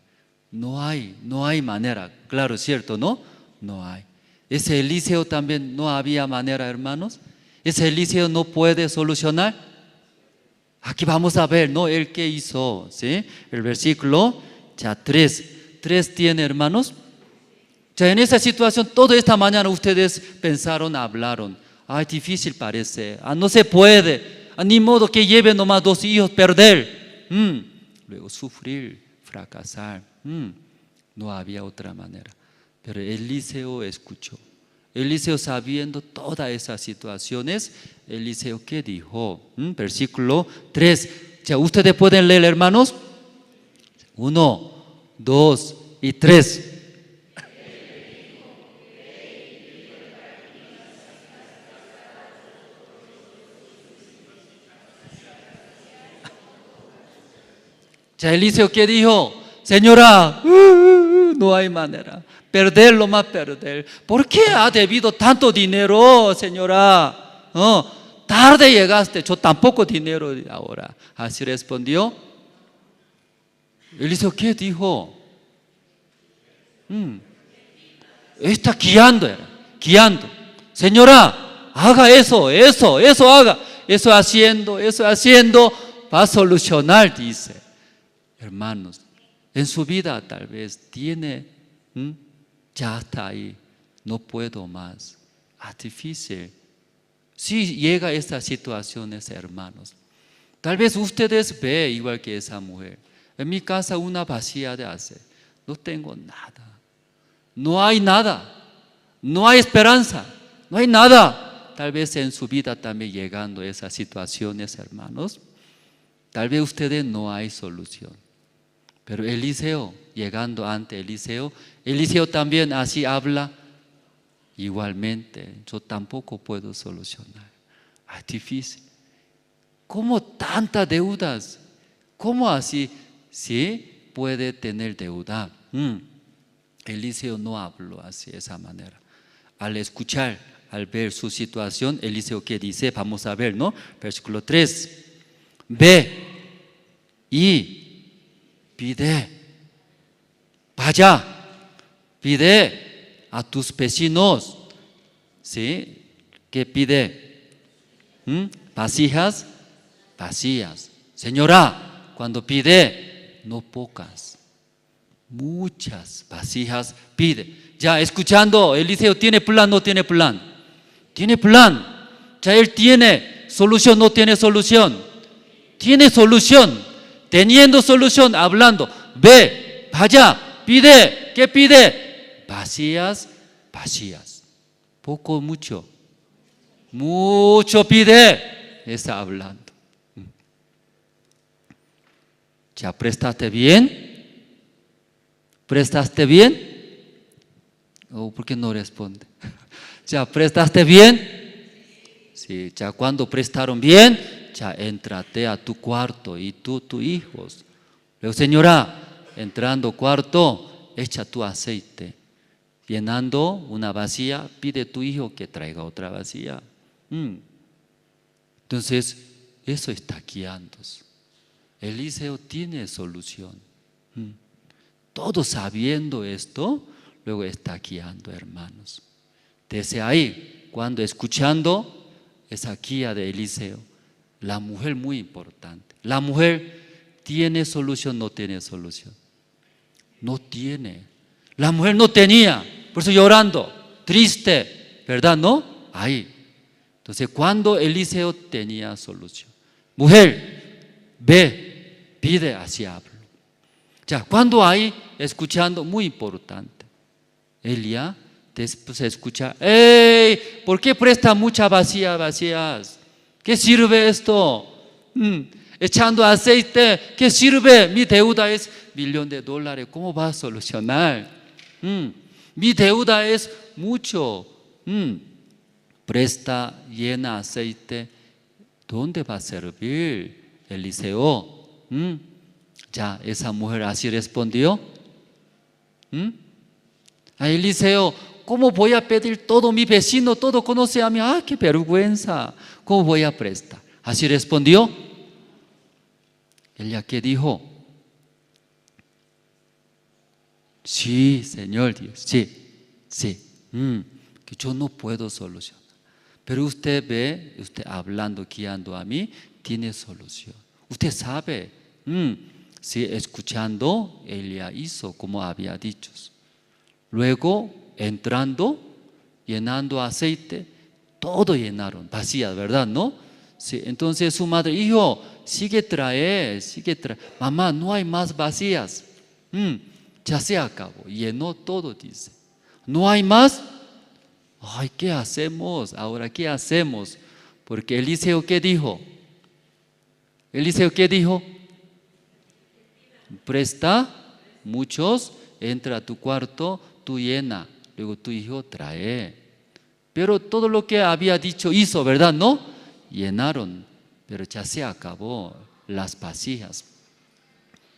No hay manera. Claro, es cierto, ¿no? No hay. Ese Eliseo también no había manera, hermanos. Ese Eliseo no puede solucionar. Aquí vamos a ver, ¿no? Él qué hizo, ¿sí? El versículo ya 3 tiene, hermanos. Ya en esa situación, toda esta mañana ustedes pensaron, hablaron. Ay, difícil parece. No se puede. Ni modo que lleven nomás 2 hijos, perder. Luego sufrir, fracasar. No había otra manera. Pero Eliseo escuchó. Eliseo, sabiendo todas esas situaciones, Eliseo, ¿qué dijo? Versículo 3. Ya ustedes pueden leer, hermanos. 1, 2 y 3. Ya Eliseo, ¿qué dijo? Señora, no hay manera. Perderlo más perder. ¿Por qué ha debido tanto dinero, señora? Tarde llegaste, yo tampoco dinero ahora. Así respondió. Eliseo, ¿qué dijo? Está guiando. Señora, haga eso haga. Eso haciendo, va a solucionar, dice. Hermanos, en su vida tal vez tiene, ya está ahí, no puedo más, difícil. Si llega esta situaciones, hermanos, tal vez ustedes ven igual que esa mujer. En mi casa una vacía de hacer. No tengo nada. No hay nada. No hay esperanza. No hay nada. Tal vez en su vida también llegando a esas situaciones, hermanos. Tal vez ustedes no hay solución. Pero Eliseo, llegando ante Eliseo, Eliseo también así habla. Igualmente, yo tampoco puedo solucionar. Es difícil. ¿Cómo tantas deudas? ¿Cómo así? Sí, puede tener deuda. Eliseo no habló así, de esa manera. Al escuchar, al ver su situación, Eliseo, ¿qué dice? Vamos a ver, ¿no? Versículo 3. Ve y pide. Vaya, pide a tus vecinos. ¿Sí? ¿Qué pide? Vasijas vacías. Señora, cuando pide, no pocas, muchas vasijas pide. Ya escuchando, Eliseo, ¿tiene plan? ¿No tiene plan? Tiene plan. Ya él tiene solución, no tiene solución. Tiene solución. Teniendo solución, hablando. Ve, vaya, pide. ¿Qué pide? Vacías, vacías. Poco, mucho. Mucho pide. Está hablando. ¿Ya prestaste bien? ¿Prestaste bien? ¿Por qué no responde? ¿Ya prestaste bien? Sí, ya cuando prestaron bien, ya entrate a tu cuarto y tus hijos. Luego, señora, entrando cuarto, echa tu aceite. Llenando una vacía, pide a tu hijo que traiga otra vacía. Entonces, eso está guiándose. Eliseo tiene solución. Todo sabiendo esto, luego está guiando, hermanos. Desde ahí, cuando escuchando esa guía de Eliseo, la mujer muy importante. La mujer tiene solución, no tiene solución. No tiene. La mujer no tenía, por eso llorando, triste, ¿verdad? ¿No? Ahí. Entonces, cuando Eliseo tenía solución. Mujer, ve, pide, así hablo. Ya, cuando hay, escuchando, muy importante. Elia después escucha, ¡ey! ¿Por qué presta muchas vacías? ¿Qué sirve esto? Echando aceite, ¿qué sirve? Mi deuda es $1.000.000, ¿cómo va a solucionar? Mi deuda es mucho. Presta, llena aceite, ¿dónde va a servir Eliseo? Ya, esa mujer así respondió. A Eliseo, ¿cómo voy a pedir todo? Mi vecino, todo conoce a mí. Qué vergüenza. ¿Cómo voy a prestar? Así respondió. Ella, ¿qué dijo? Sí, Señor Dios, sí. Que yo no puedo solucionar. Pero usted ve, usted hablando, guiando a mí, tiene solución. Usted sabe. Sí, escuchando, ella hizo como había dicho. Luego, entrando, llenando aceite, todo llenaron, vacías, ¿verdad? ¿No? Sí, entonces su madre, hijo, sigue trae. Mamá, no hay más vacías. Ya se acabó, llenó todo, dice. No hay más. Ay, ¿qué hacemos? Ahora, ¿qué hacemos? Porque Eliseo, ¿qué dijo? Presta muchos, entra a tu cuarto, tú llena, luego tu hijo trae. Pero todo lo que había dicho hizo, ¿verdad? ¿No? Llenaron, pero ya se acabó las vasijas.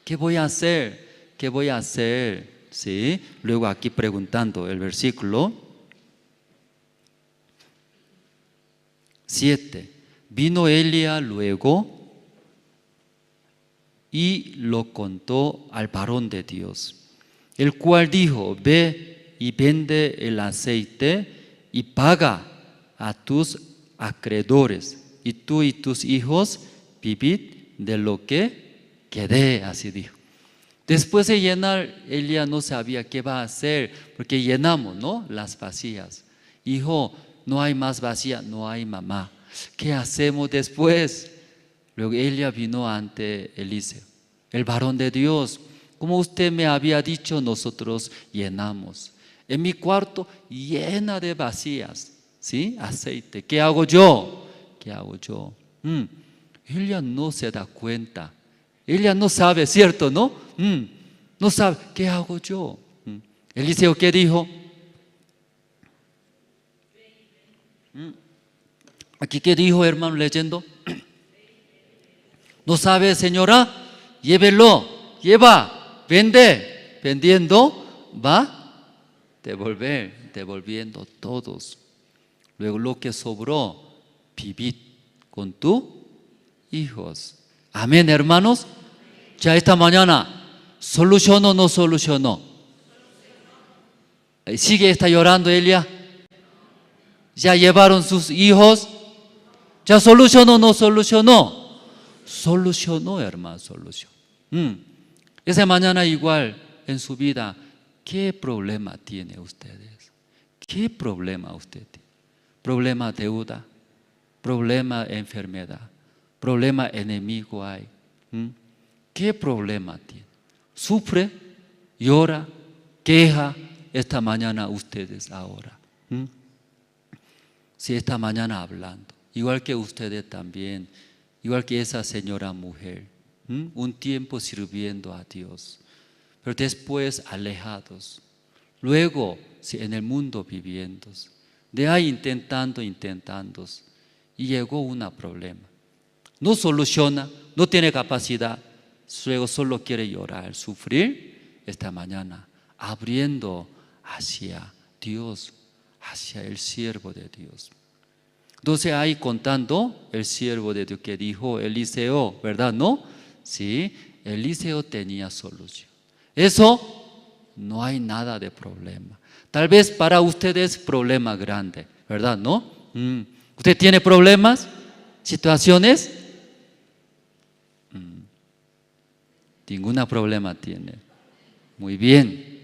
¿Qué voy a hacer? ¿Sí? Luego aquí preguntando el versículo 7. Vino Elia luego y lo contó al varón de Dios, el cual dijo, ve y vende el aceite y paga a tus acreedores, y tú y tus hijos vivid de lo que quede, así dijo. Después de llenar, Elia no sabía qué va a hacer, porque llenamos, ¿no?, las vasijas. Hijo, no hay más vacía, no hay mamá. ¿Qué hacemos después? Luego ella vino ante Eliseo, el varón de Dios. Como usted me había dicho, nosotros llenamos. En mi cuarto llena de vacías, ¿sí? Aceite. ¿Qué hago yo? ¿Qué hago yo? Ella no se da cuenta. Ella no sabe, ¿cierto? ¿No? No sabe. ¿Qué hago yo? Eliseo, ¿qué dijo? Aquí, ¿qué dijo, hermano, leyendo? ¿No sabe, señora? Llévelo, lleva, vende. Vendiendo, va devolviendo todos. Luego lo que sobró, vivid con tus hijos. Amén, hermanos. Ya esta mañana, ¿solucionó o no solucionó? ¿Sigue está llorando ella? ¿Ya llevaron sus hijos? ¿Ya solucionó o no solucionó? Solucionó, hermano, solucionó. Esa mañana igual en su vida, ¿qué problema tiene ustedes? ¿Qué problema usted tiene? ¿Problema deuda? ¿Problema enfermedad? ¿Problema enemigo hay? ¿Qué problema tiene? ¿Sufre? ¿Llora? ¿Queja? Esta mañana ustedes ahora. Si esta mañana hablando, igual que ustedes también, igual que esa señora mujer, un tiempo sirviendo a Dios, pero después alejados, luego en el mundo viviendo, de ahí intentando, y llegó un problema. No soluciona, no tiene capacidad, luego solo quiere llorar, sufrir. Esta mañana, abriendo hacia Dios, hacia el siervo de Dios. Entonces ahí contando el siervo de Dios que dijo Eliseo, ¿verdad? ¿No? Sí, Eliseo tenía solución. Eso no hay nada de problema. Tal vez para ustedes problema grande, ¿verdad? ¿No? ¿Usted tiene problemas? ¿Situaciones? Ningún problema tiene. Muy bien.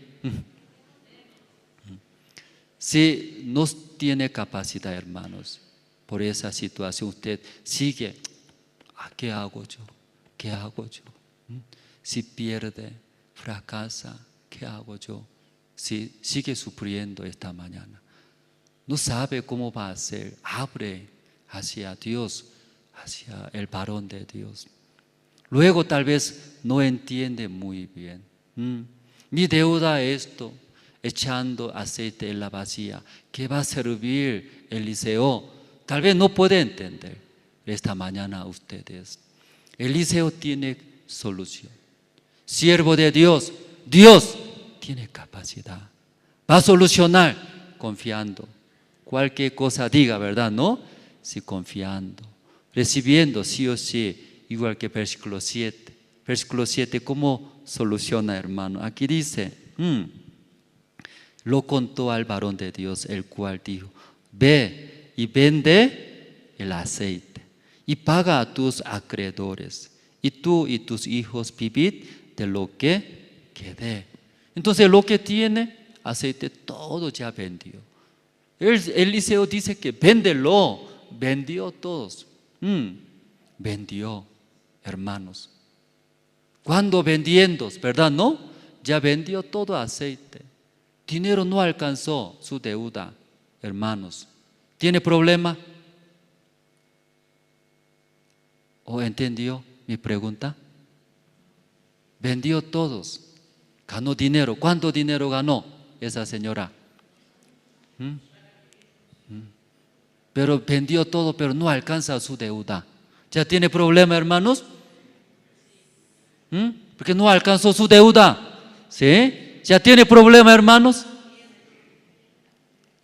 Si no tiene capacidad, hermanos, por esa situación usted sigue, ¿qué hago yo? ¿Qué hago yo? Si pierde, fracasa, ¿qué hago yo? Si sigue sufriendo esta mañana, no sabe cómo va a hacer, abre hacia Dios, hacia el varón de Dios. Luego tal vez no entiende muy bien. Mi deuda es esto, echando aceite en la vacía. ¿Qué va a servir Eliseo? Tal vez no puede entender esta mañana ustedes. Eliseo tiene solución. Siervo de Dios, Dios tiene capacidad. Va a solucionar confiando. Cualquier cosa diga, ¿verdad? ¿No? Sí, confiando. Recibiendo sí o sí. Igual que versículo 7. Versículo 7, ¿cómo soluciona, hermano? Aquí dice, lo contó al varón de Dios, el cual dijo, ve y vende el aceite y paga a tus acreedores, y tú y tus hijos vivid de lo que quede. Entonces lo que tiene, aceite, todo ya vendió. Eliseo dice que véndelo, vendió todos. Vendió, hermanos. Cuando vendiendo, ¿verdad? ¿No? Ya vendió todo aceite. Dinero no alcanzó su deuda, hermanos. ¿Tiene problema? ¿O entendió mi pregunta? Vendió todos. Ganó dinero. ¿Cuánto dinero ganó esa señora? Pero vendió todo, pero no alcanza su deuda. ¿Ya tiene problema, hermanos? Porque no alcanzó su deuda. ¿Sí? ¿Ya tiene problema, hermanos?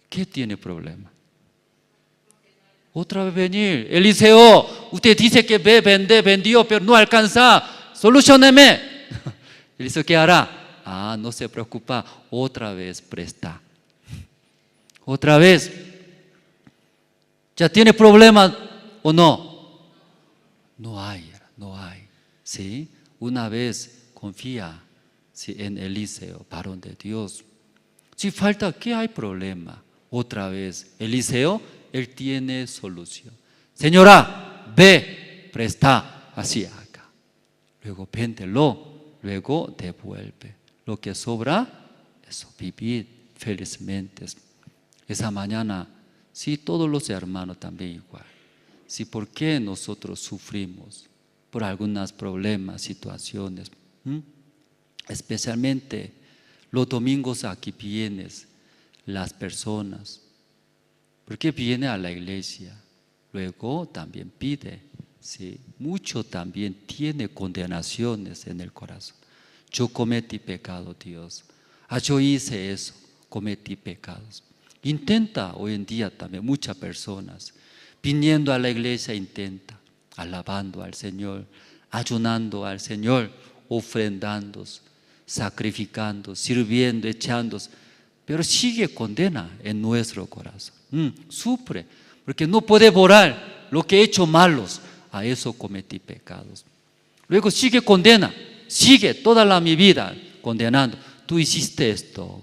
¿Qué tiene problema? Otra vez venir. Eliseo, usted dice que vendió, pero no alcanza. Solucioneme. Eliseo, ¿qué hará? No se preocupa. Otra vez presta. Otra vez. ¿Ya tiene problema o no? No hay. ¿Sí? Una vez confía, ¿sí?, en Eliseo, varón de Dios. Si falta, ¿qué hay problema? Otra vez, Eliseo Él tiene solución. Señora, ve, presta, así haga. Luego véndelo, luego devuelve. Lo que sobra, eso, vivir felizmente. Esa mañana, sí, todos los hermanos también igual. Sí, ¿por qué nosotros sufrimos por algunos problemas, situaciones? Especialmente los domingos aquí vienen las personas. Porque viene a la iglesia, luego también pide. Sí, mucho también tiene condenaciones en el corazón. Yo cometí pecado, Dios. Yo hice eso, cometí pecados. Intenta hoy en día también muchas personas viniendo a la iglesia, intenta alabando al Señor, ayunando al Señor, ofrendando, sacrificando, sirviendo, echando, pero sigue condena en nuestro corazón. Sufre, porque no puede borrar lo que he hecho malos. A eso cometí pecados. Luego sigue condena, sigue toda mi vida condenando. Tú hiciste esto,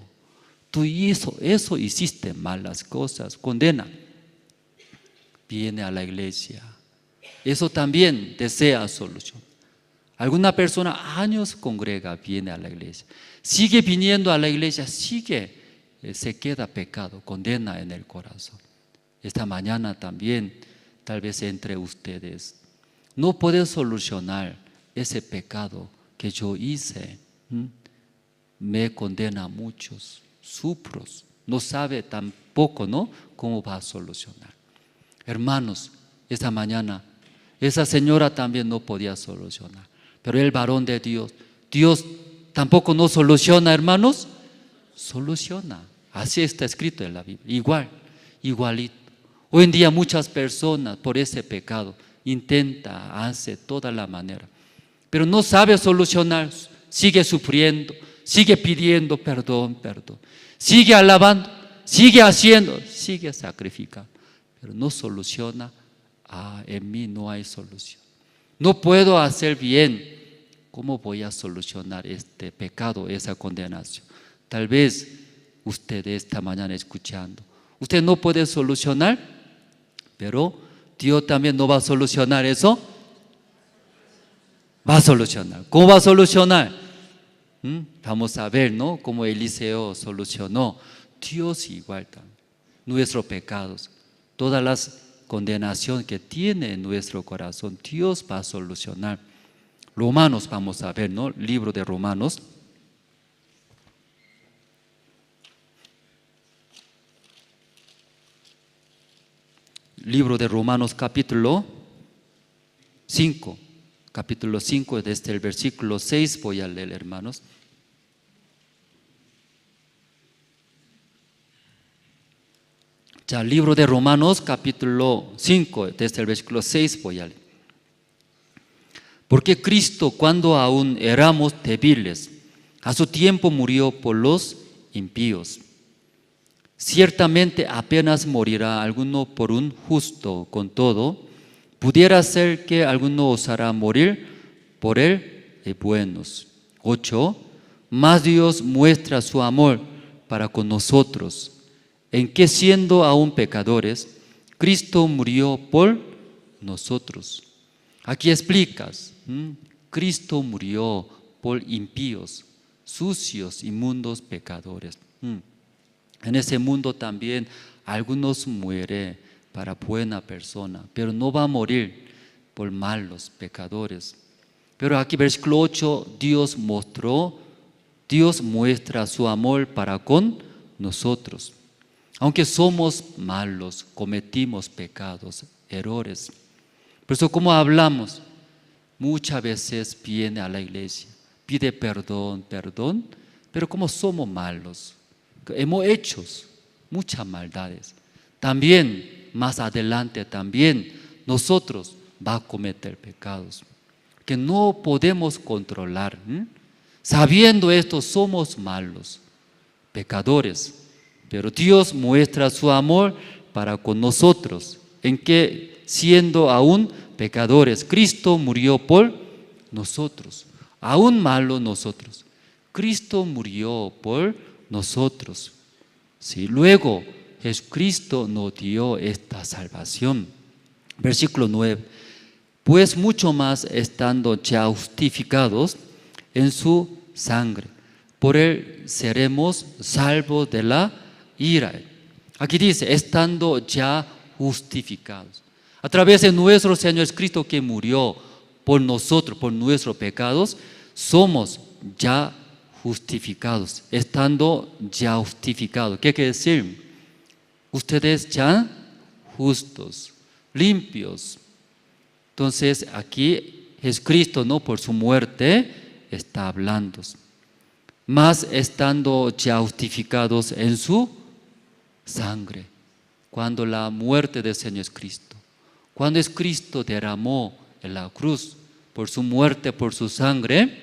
tú eso hiciste malas cosas, condena. Viene a la iglesia, eso también desea solución. Alguna persona años congrega, viene a la iglesia, sigue viniendo a la iglesia, se queda pecado, condena en el corazón. Esta mañana también, tal vez entre ustedes, no puede solucionar ese pecado que yo hice. Me condena a muchos, sufro, no sabe tampoco, ¿no?, cómo va a solucionar. Hermanos, esta mañana, esa señora también no podía solucionar, pero el varón de Dios tampoco no soluciona, hermanos, soluciona. Así está escrito en la Biblia, igualito. Hoy en día muchas personas por ese pecado hace toda la manera, pero no sabe solucionar, sigue sufriendo, sigue pidiendo perdón, sigue alabando, sigue haciendo, sigue sacrificando, pero no soluciona. En mí no hay solución. No puedo hacer bien. ¿Cómo voy a solucionar este pecado, esa condenación? Tal vez usted esta mañana escuchando, usted no puede solucionar, pero Dios también no va a solucionar eso. Va a solucionar. ¿Cómo va a solucionar? Vamos a ver, ¿no?, cómo Eliseo solucionó. Dios igual también. Nuestros pecados, todas las condenaciones que tiene en nuestro corazón, Dios va a solucionar. Romanos, vamos a ver, ¿no?, libro de Romanos. Libro de Romanos capítulo 5. Capítulo 5, desde el versículo 6 voy a leer, hermanos. Ya, libro de Romanos capítulo 5, desde el versículo 6 voy a leer. Porque Cristo, cuando aún éramos débiles, a su tiempo murió por los impíos. Ciertamente apenas morirá alguno por un justo, con todo, pudiera ser que alguno osara morir por él de buenos. 8. Mas Dios muestra su amor para con nosotros, en que siendo aún pecadores, Cristo murió por nosotros. Aquí explicas, Cristo murió por impíos, sucios, inmundos, pecadores. En ese mundo también algunos mueren para buena persona, pero no va a morir por malos pecadores. Pero aquí versículo 8, Dios muestra su amor para con nosotros. Aunque somos malos, cometimos pecados, errores. Por eso, como hablamos, muchas veces viene a la iglesia, pide perdón, pero como somos malos, hemos hecho muchas maldades. También, más adelante también, nosotros vamos a cometer pecados que no podemos controlar. Sabiendo esto, somos malos, pecadores. Pero Dios muestra su amor para con nosotros, en que siendo aún pecadores, Cristo murió por nosotros. Aún malos nosotros, Cristo murió por nosotros. Sí, luego Jesucristo nos dio esta salvación. Versículo 9. Pues mucho más estando ya justificados en su sangre, por él seremos salvos de la ira. Aquí dice, estando ya justificados. A través de nuestro Señor Jesucristo que murió por nosotros, por nuestros pecados, somos ya justificados, estando ya justificados. ¿Qué quiere decir? Ustedes ya justos, limpios. Entonces aquí Jesucristo, ¿no?, por su muerte está hablando. Más estando ya justificados en su sangre. Cuando la muerte del Señor Jesucristo, cuando Jesucristo derramó en la cruz, por su muerte, por su sangre,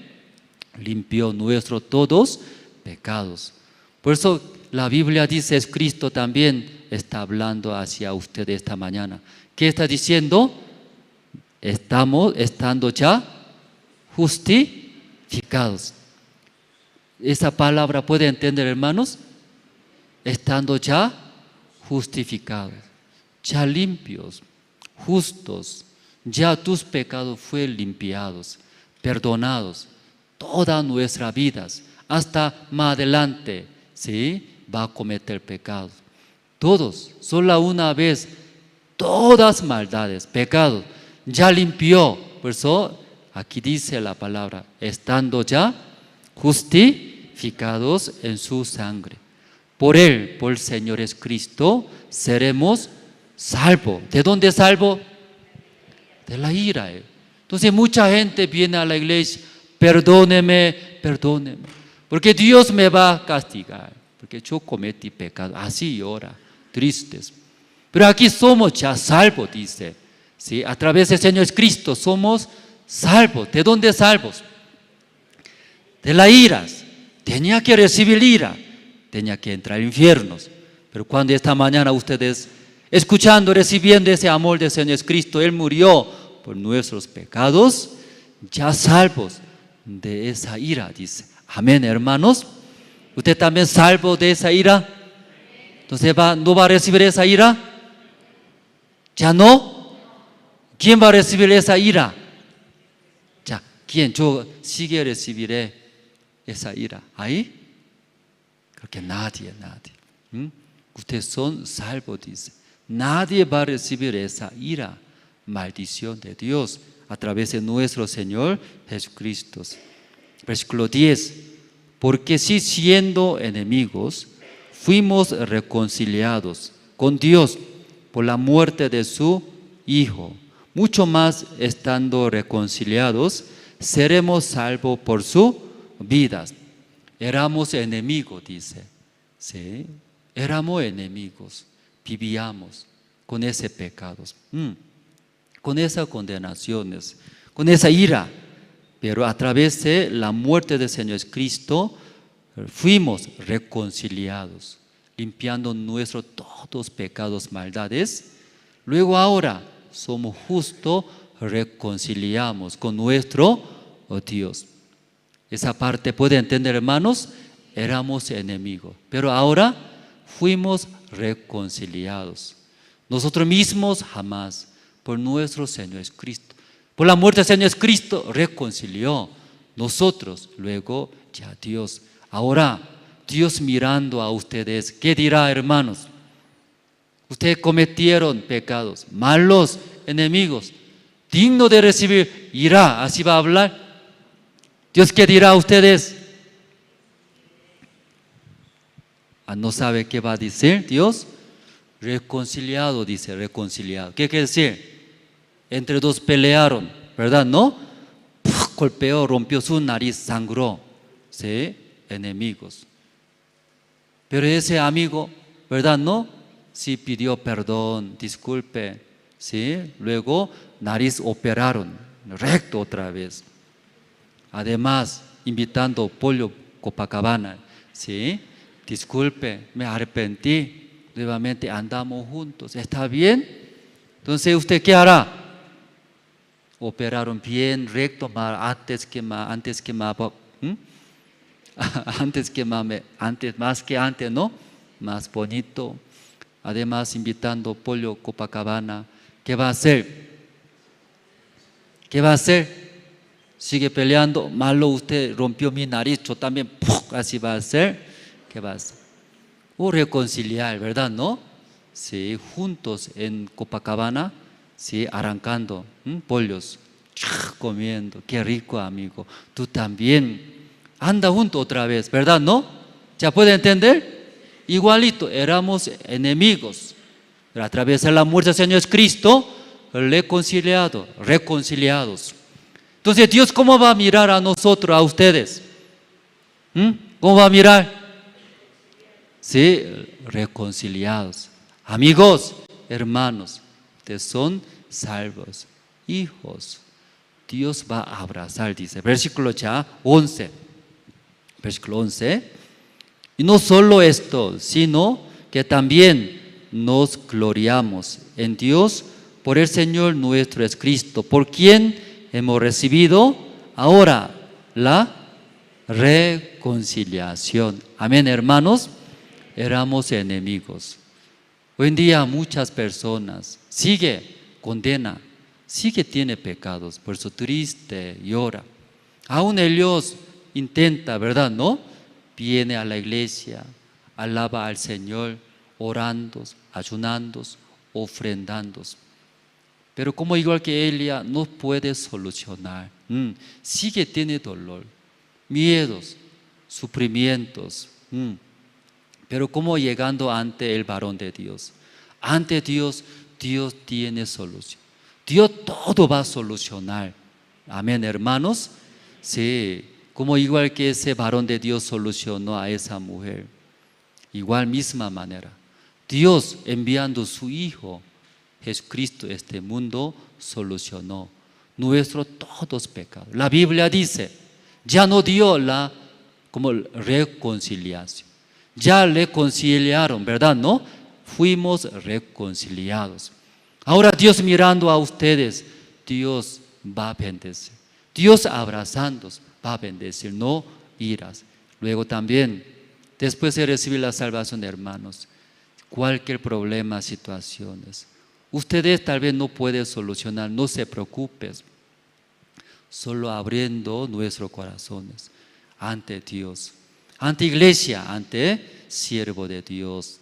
limpió nuestros todos pecados. Por eso la Biblia dice, Cristo también está hablando hacia ustedes esta mañana. ¿Qué está diciendo? Estamos estando ya justificados. Esa palabra puede entender, hermanos, estando ya justificados, ya limpios, justos, ya tus pecados fueron limpiados, perdonados, todas nuestras vidas, hasta más adelante, ¿sí?, va a cometer pecados. Todos, solo una vez, todas maldades, pecados, ya limpió. Por eso aquí dice la palabra, estando ya justificados en su sangre. Por él, por el Señor Jesucristo, seremos salvos. ¿De dónde salvo? De la ira. Entonces mucha gente viene a la iglesia, perdóneme, perdóneme, porque Dios me va a castigar, porque yo cometí pecado. Así llora, tristes. Pero aquí somos ya salvos, dice. ¿Sí? A través del Señor Cristo somos salvos. ¿De dónde salvos? De la ira. Tenía que recibir ira, tenía que entrar a infiernos. Pero cuando esta mañana ustedes, escuchando, recibiendo ese amor del Señor Cristo, Él murió por nuestros pecados, ya salvos de esa ira, dice. Amén, hermanos. ¿Usted también salvo de esa ira? Entonces, ¿no va a recibir esa ira? ¿Ya no? ¿Quién va a recibir esa ira? Ya, ¿quién? Yo sí recibiré esa ira. ¿Ahí? Creo que nadie. Ustedes son salvos, dice. Nadie va a recibir esa ira, maldición de Dios, a través de nuestro Señor Jesucristo. Versículo 10. Porque si siendo enemigos, fuimos reconciliados con Dios por la muerte de su Hijo, mucho más estando reconciliados, seremos salvos por su vida. Éramos enemigos, dice. ¿Sí? Éramos enemigos, vivíamos con ese pecado, con esas condenaciones, con esa ira. Pero a través de la muerte del Señor Cristo, fuimos reconciliados, limpiando nuestros todos pecados, maldades. Luego ahora somos justos, reconciliamos con nuestro Dios. Esa parte puede entender, hermanos. Éramos enemigos, pero ahora fuimos reconciliados. Nosotros mismos jamás, por nuestro Señor Cristo. Por la muerte del Señor Cristo reconcilió. Nosotros, luego ya Dios. Ahora, Dios mirando a ustedes, ¿qué dirá, hermanos? Ustedes cometieron pecados, malos, enemigos, digno de recibir ira, así va a hablar. Dios, ¿qué dirá a ustedes? ¿No sabe qué va a decir Dios? Reconciliado, dice, reconciliado. ¿Qué quiere decir? Entre dos pelearon, ¿verdad? ¿No? Golpeó, rompió su nariz, sangró. ¿Sí? Enemigos. Pero ese amigo, ¿verdad? ¿No? Sí pidió perdón, disculpe. ¿Sí? Luego, nariz operaron, recto otra vez. Además, invitando pollo Copacabana. ¿Sí? Disculpe, me arrepentí. Nuevamente andamos juntos. ¿Está bien? Entonces, ¿usted qué hará? Operaron bien, recto, antes que más que antes, ¿no? Más bonito. además invitando Pollo Copacabana. ¿Qué va a hacer? ¿Qué va a hacer? Sigue peleando, malo, usted rompió mi nariz, yo también, ¡puf! Así va a ser. ¿Qué va a hacer? O reconciliar, ¿verdad? ¿No? Sí, juntos en Copacabana, sí, arrancando pollos, comiendo, qué rico, amigo. Tú también, anda junto otra vez, ¿verdad? ¿No? ¿Ya puede entender? Igualito, éramos enemigos, pero a través de la muerte del Señor Cristo, reconciliados. Entonces, Dios, ¿cómo va a mirar a nosotros, a ustedes? ¿Cómo va a mirar? Sí, reconciliados. Amigos, hermanos, ustedes son salvos, hijos. Dios va a abrazar, dice. Versículo ya 11. Versículo 11. Y no solo esto, sino que también nos gloriamos en Dios por el Señor nuestro es Cristo, por quien hemos recibido ahora la reconciliación. Amén, hermanos. Éramos enemigos. Hoy en día muchas personas condena, tiene pecados, por eso triste, llora. Aún ellos intenta, ¿verdad? ¿No? Viene a la iglesia, alaba al Señor, orando, ayunando, ofrendando. Pero como igual que Elia, no puede solucionar. Tiene dolor, miedos, sufrimientos. Pero como llegando ante el varón de Dios. Ante Dios, Dios tiene solución. Dios todo va a solucionar. Amén, hermanos. Sí, como igual que ese varón de Dios solucionó a esa mujer. Igual misma manera. Dios enviando su Hijo, Jesucristo, a este mundo, solucionó nuestros todos pecados. La Biblia dice, ya no dio como reconciliación. Ya reconciliaron, ¿verdad? ¿No? Fuimos reconciliados. Ahora Dios mirando a ustedes, Dios va a bendecir. Dios abrazándolos va a bendecir, no iras. Luego también, después de recibir la salvación, hermanos, cualquier problema, situaciones, ustedes tal vez no pueden solucionar, no se preocupen. Solo abriendo nuestros corazones ante Dios. Ante iglesia, ante siervo de Dios.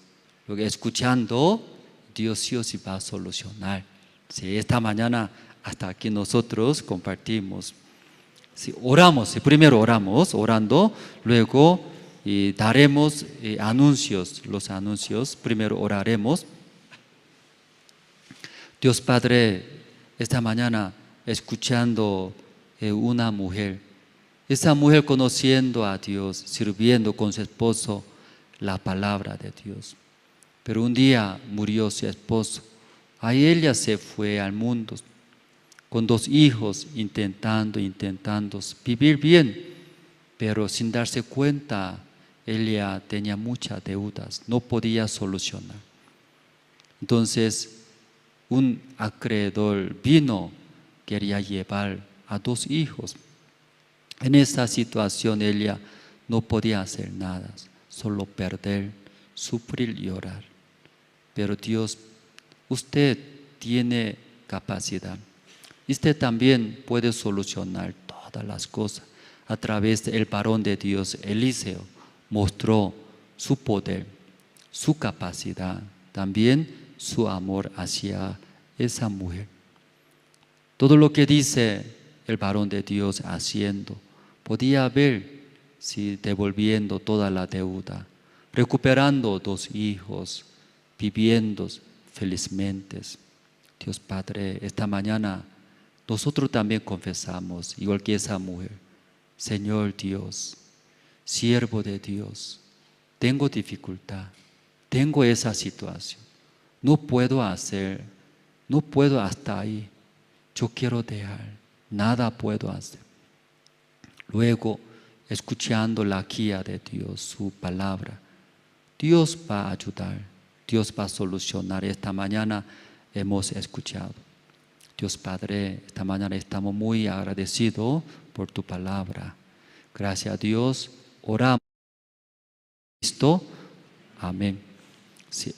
Luego escuchando, Dios sí o sí va a solucionar. Sí, esta mañana hasta aquí nosotros compartimos. Sí, oramos, primero oramos, orando, luego daremos los anuncios, primero oraremos. Dios Padre, esta mañana escuchando una mujer, esa mujer conociendo a Dios, sirviendo con su esposo la palabra de Dios. Pero un día murió su esposo. Ahí ella se fue al mundo con 2 hijos, intentando vivir bien, pero sin darse cuenta, ella tenía muchas deudas, no podía solucionar. Entonces, un acreedor vino, quería llevar a 2 hijos. En esa situación ella no podía hacer nada, solo perder, sufrir y llorar. Pero Dios, usted tiene capacidad. Usted también puede solucionar todas las cosas. A través del varón de Dios, Eliseo, mostró su poder, su capacidad, también su amor hacia esa mujer. Todo lo que dice el varón de Dios haciendo, podía ver devolviendo toda la deuda, recuperando 2 hijos, viviendo felizmente. Dios Padre, esta mañana nosotros también confesamos, igual que esa mujer, Señor Dios, siervo de Dios, tengo dificultad, tengo esa situación, no puedo hacer, no puedo hasta ahí, yo quiero dejar, nada puedo hacer. Luego, escuchando la guía de Dios, su palabra, Dios va a ayudar, Dios va a solucionar. Esta mañana hemos escuchado. Dios Padre, esta mañana estamos muy agradecidos por tu palabra. Gracias a Dios, oramos. Cristo, amén. Sí.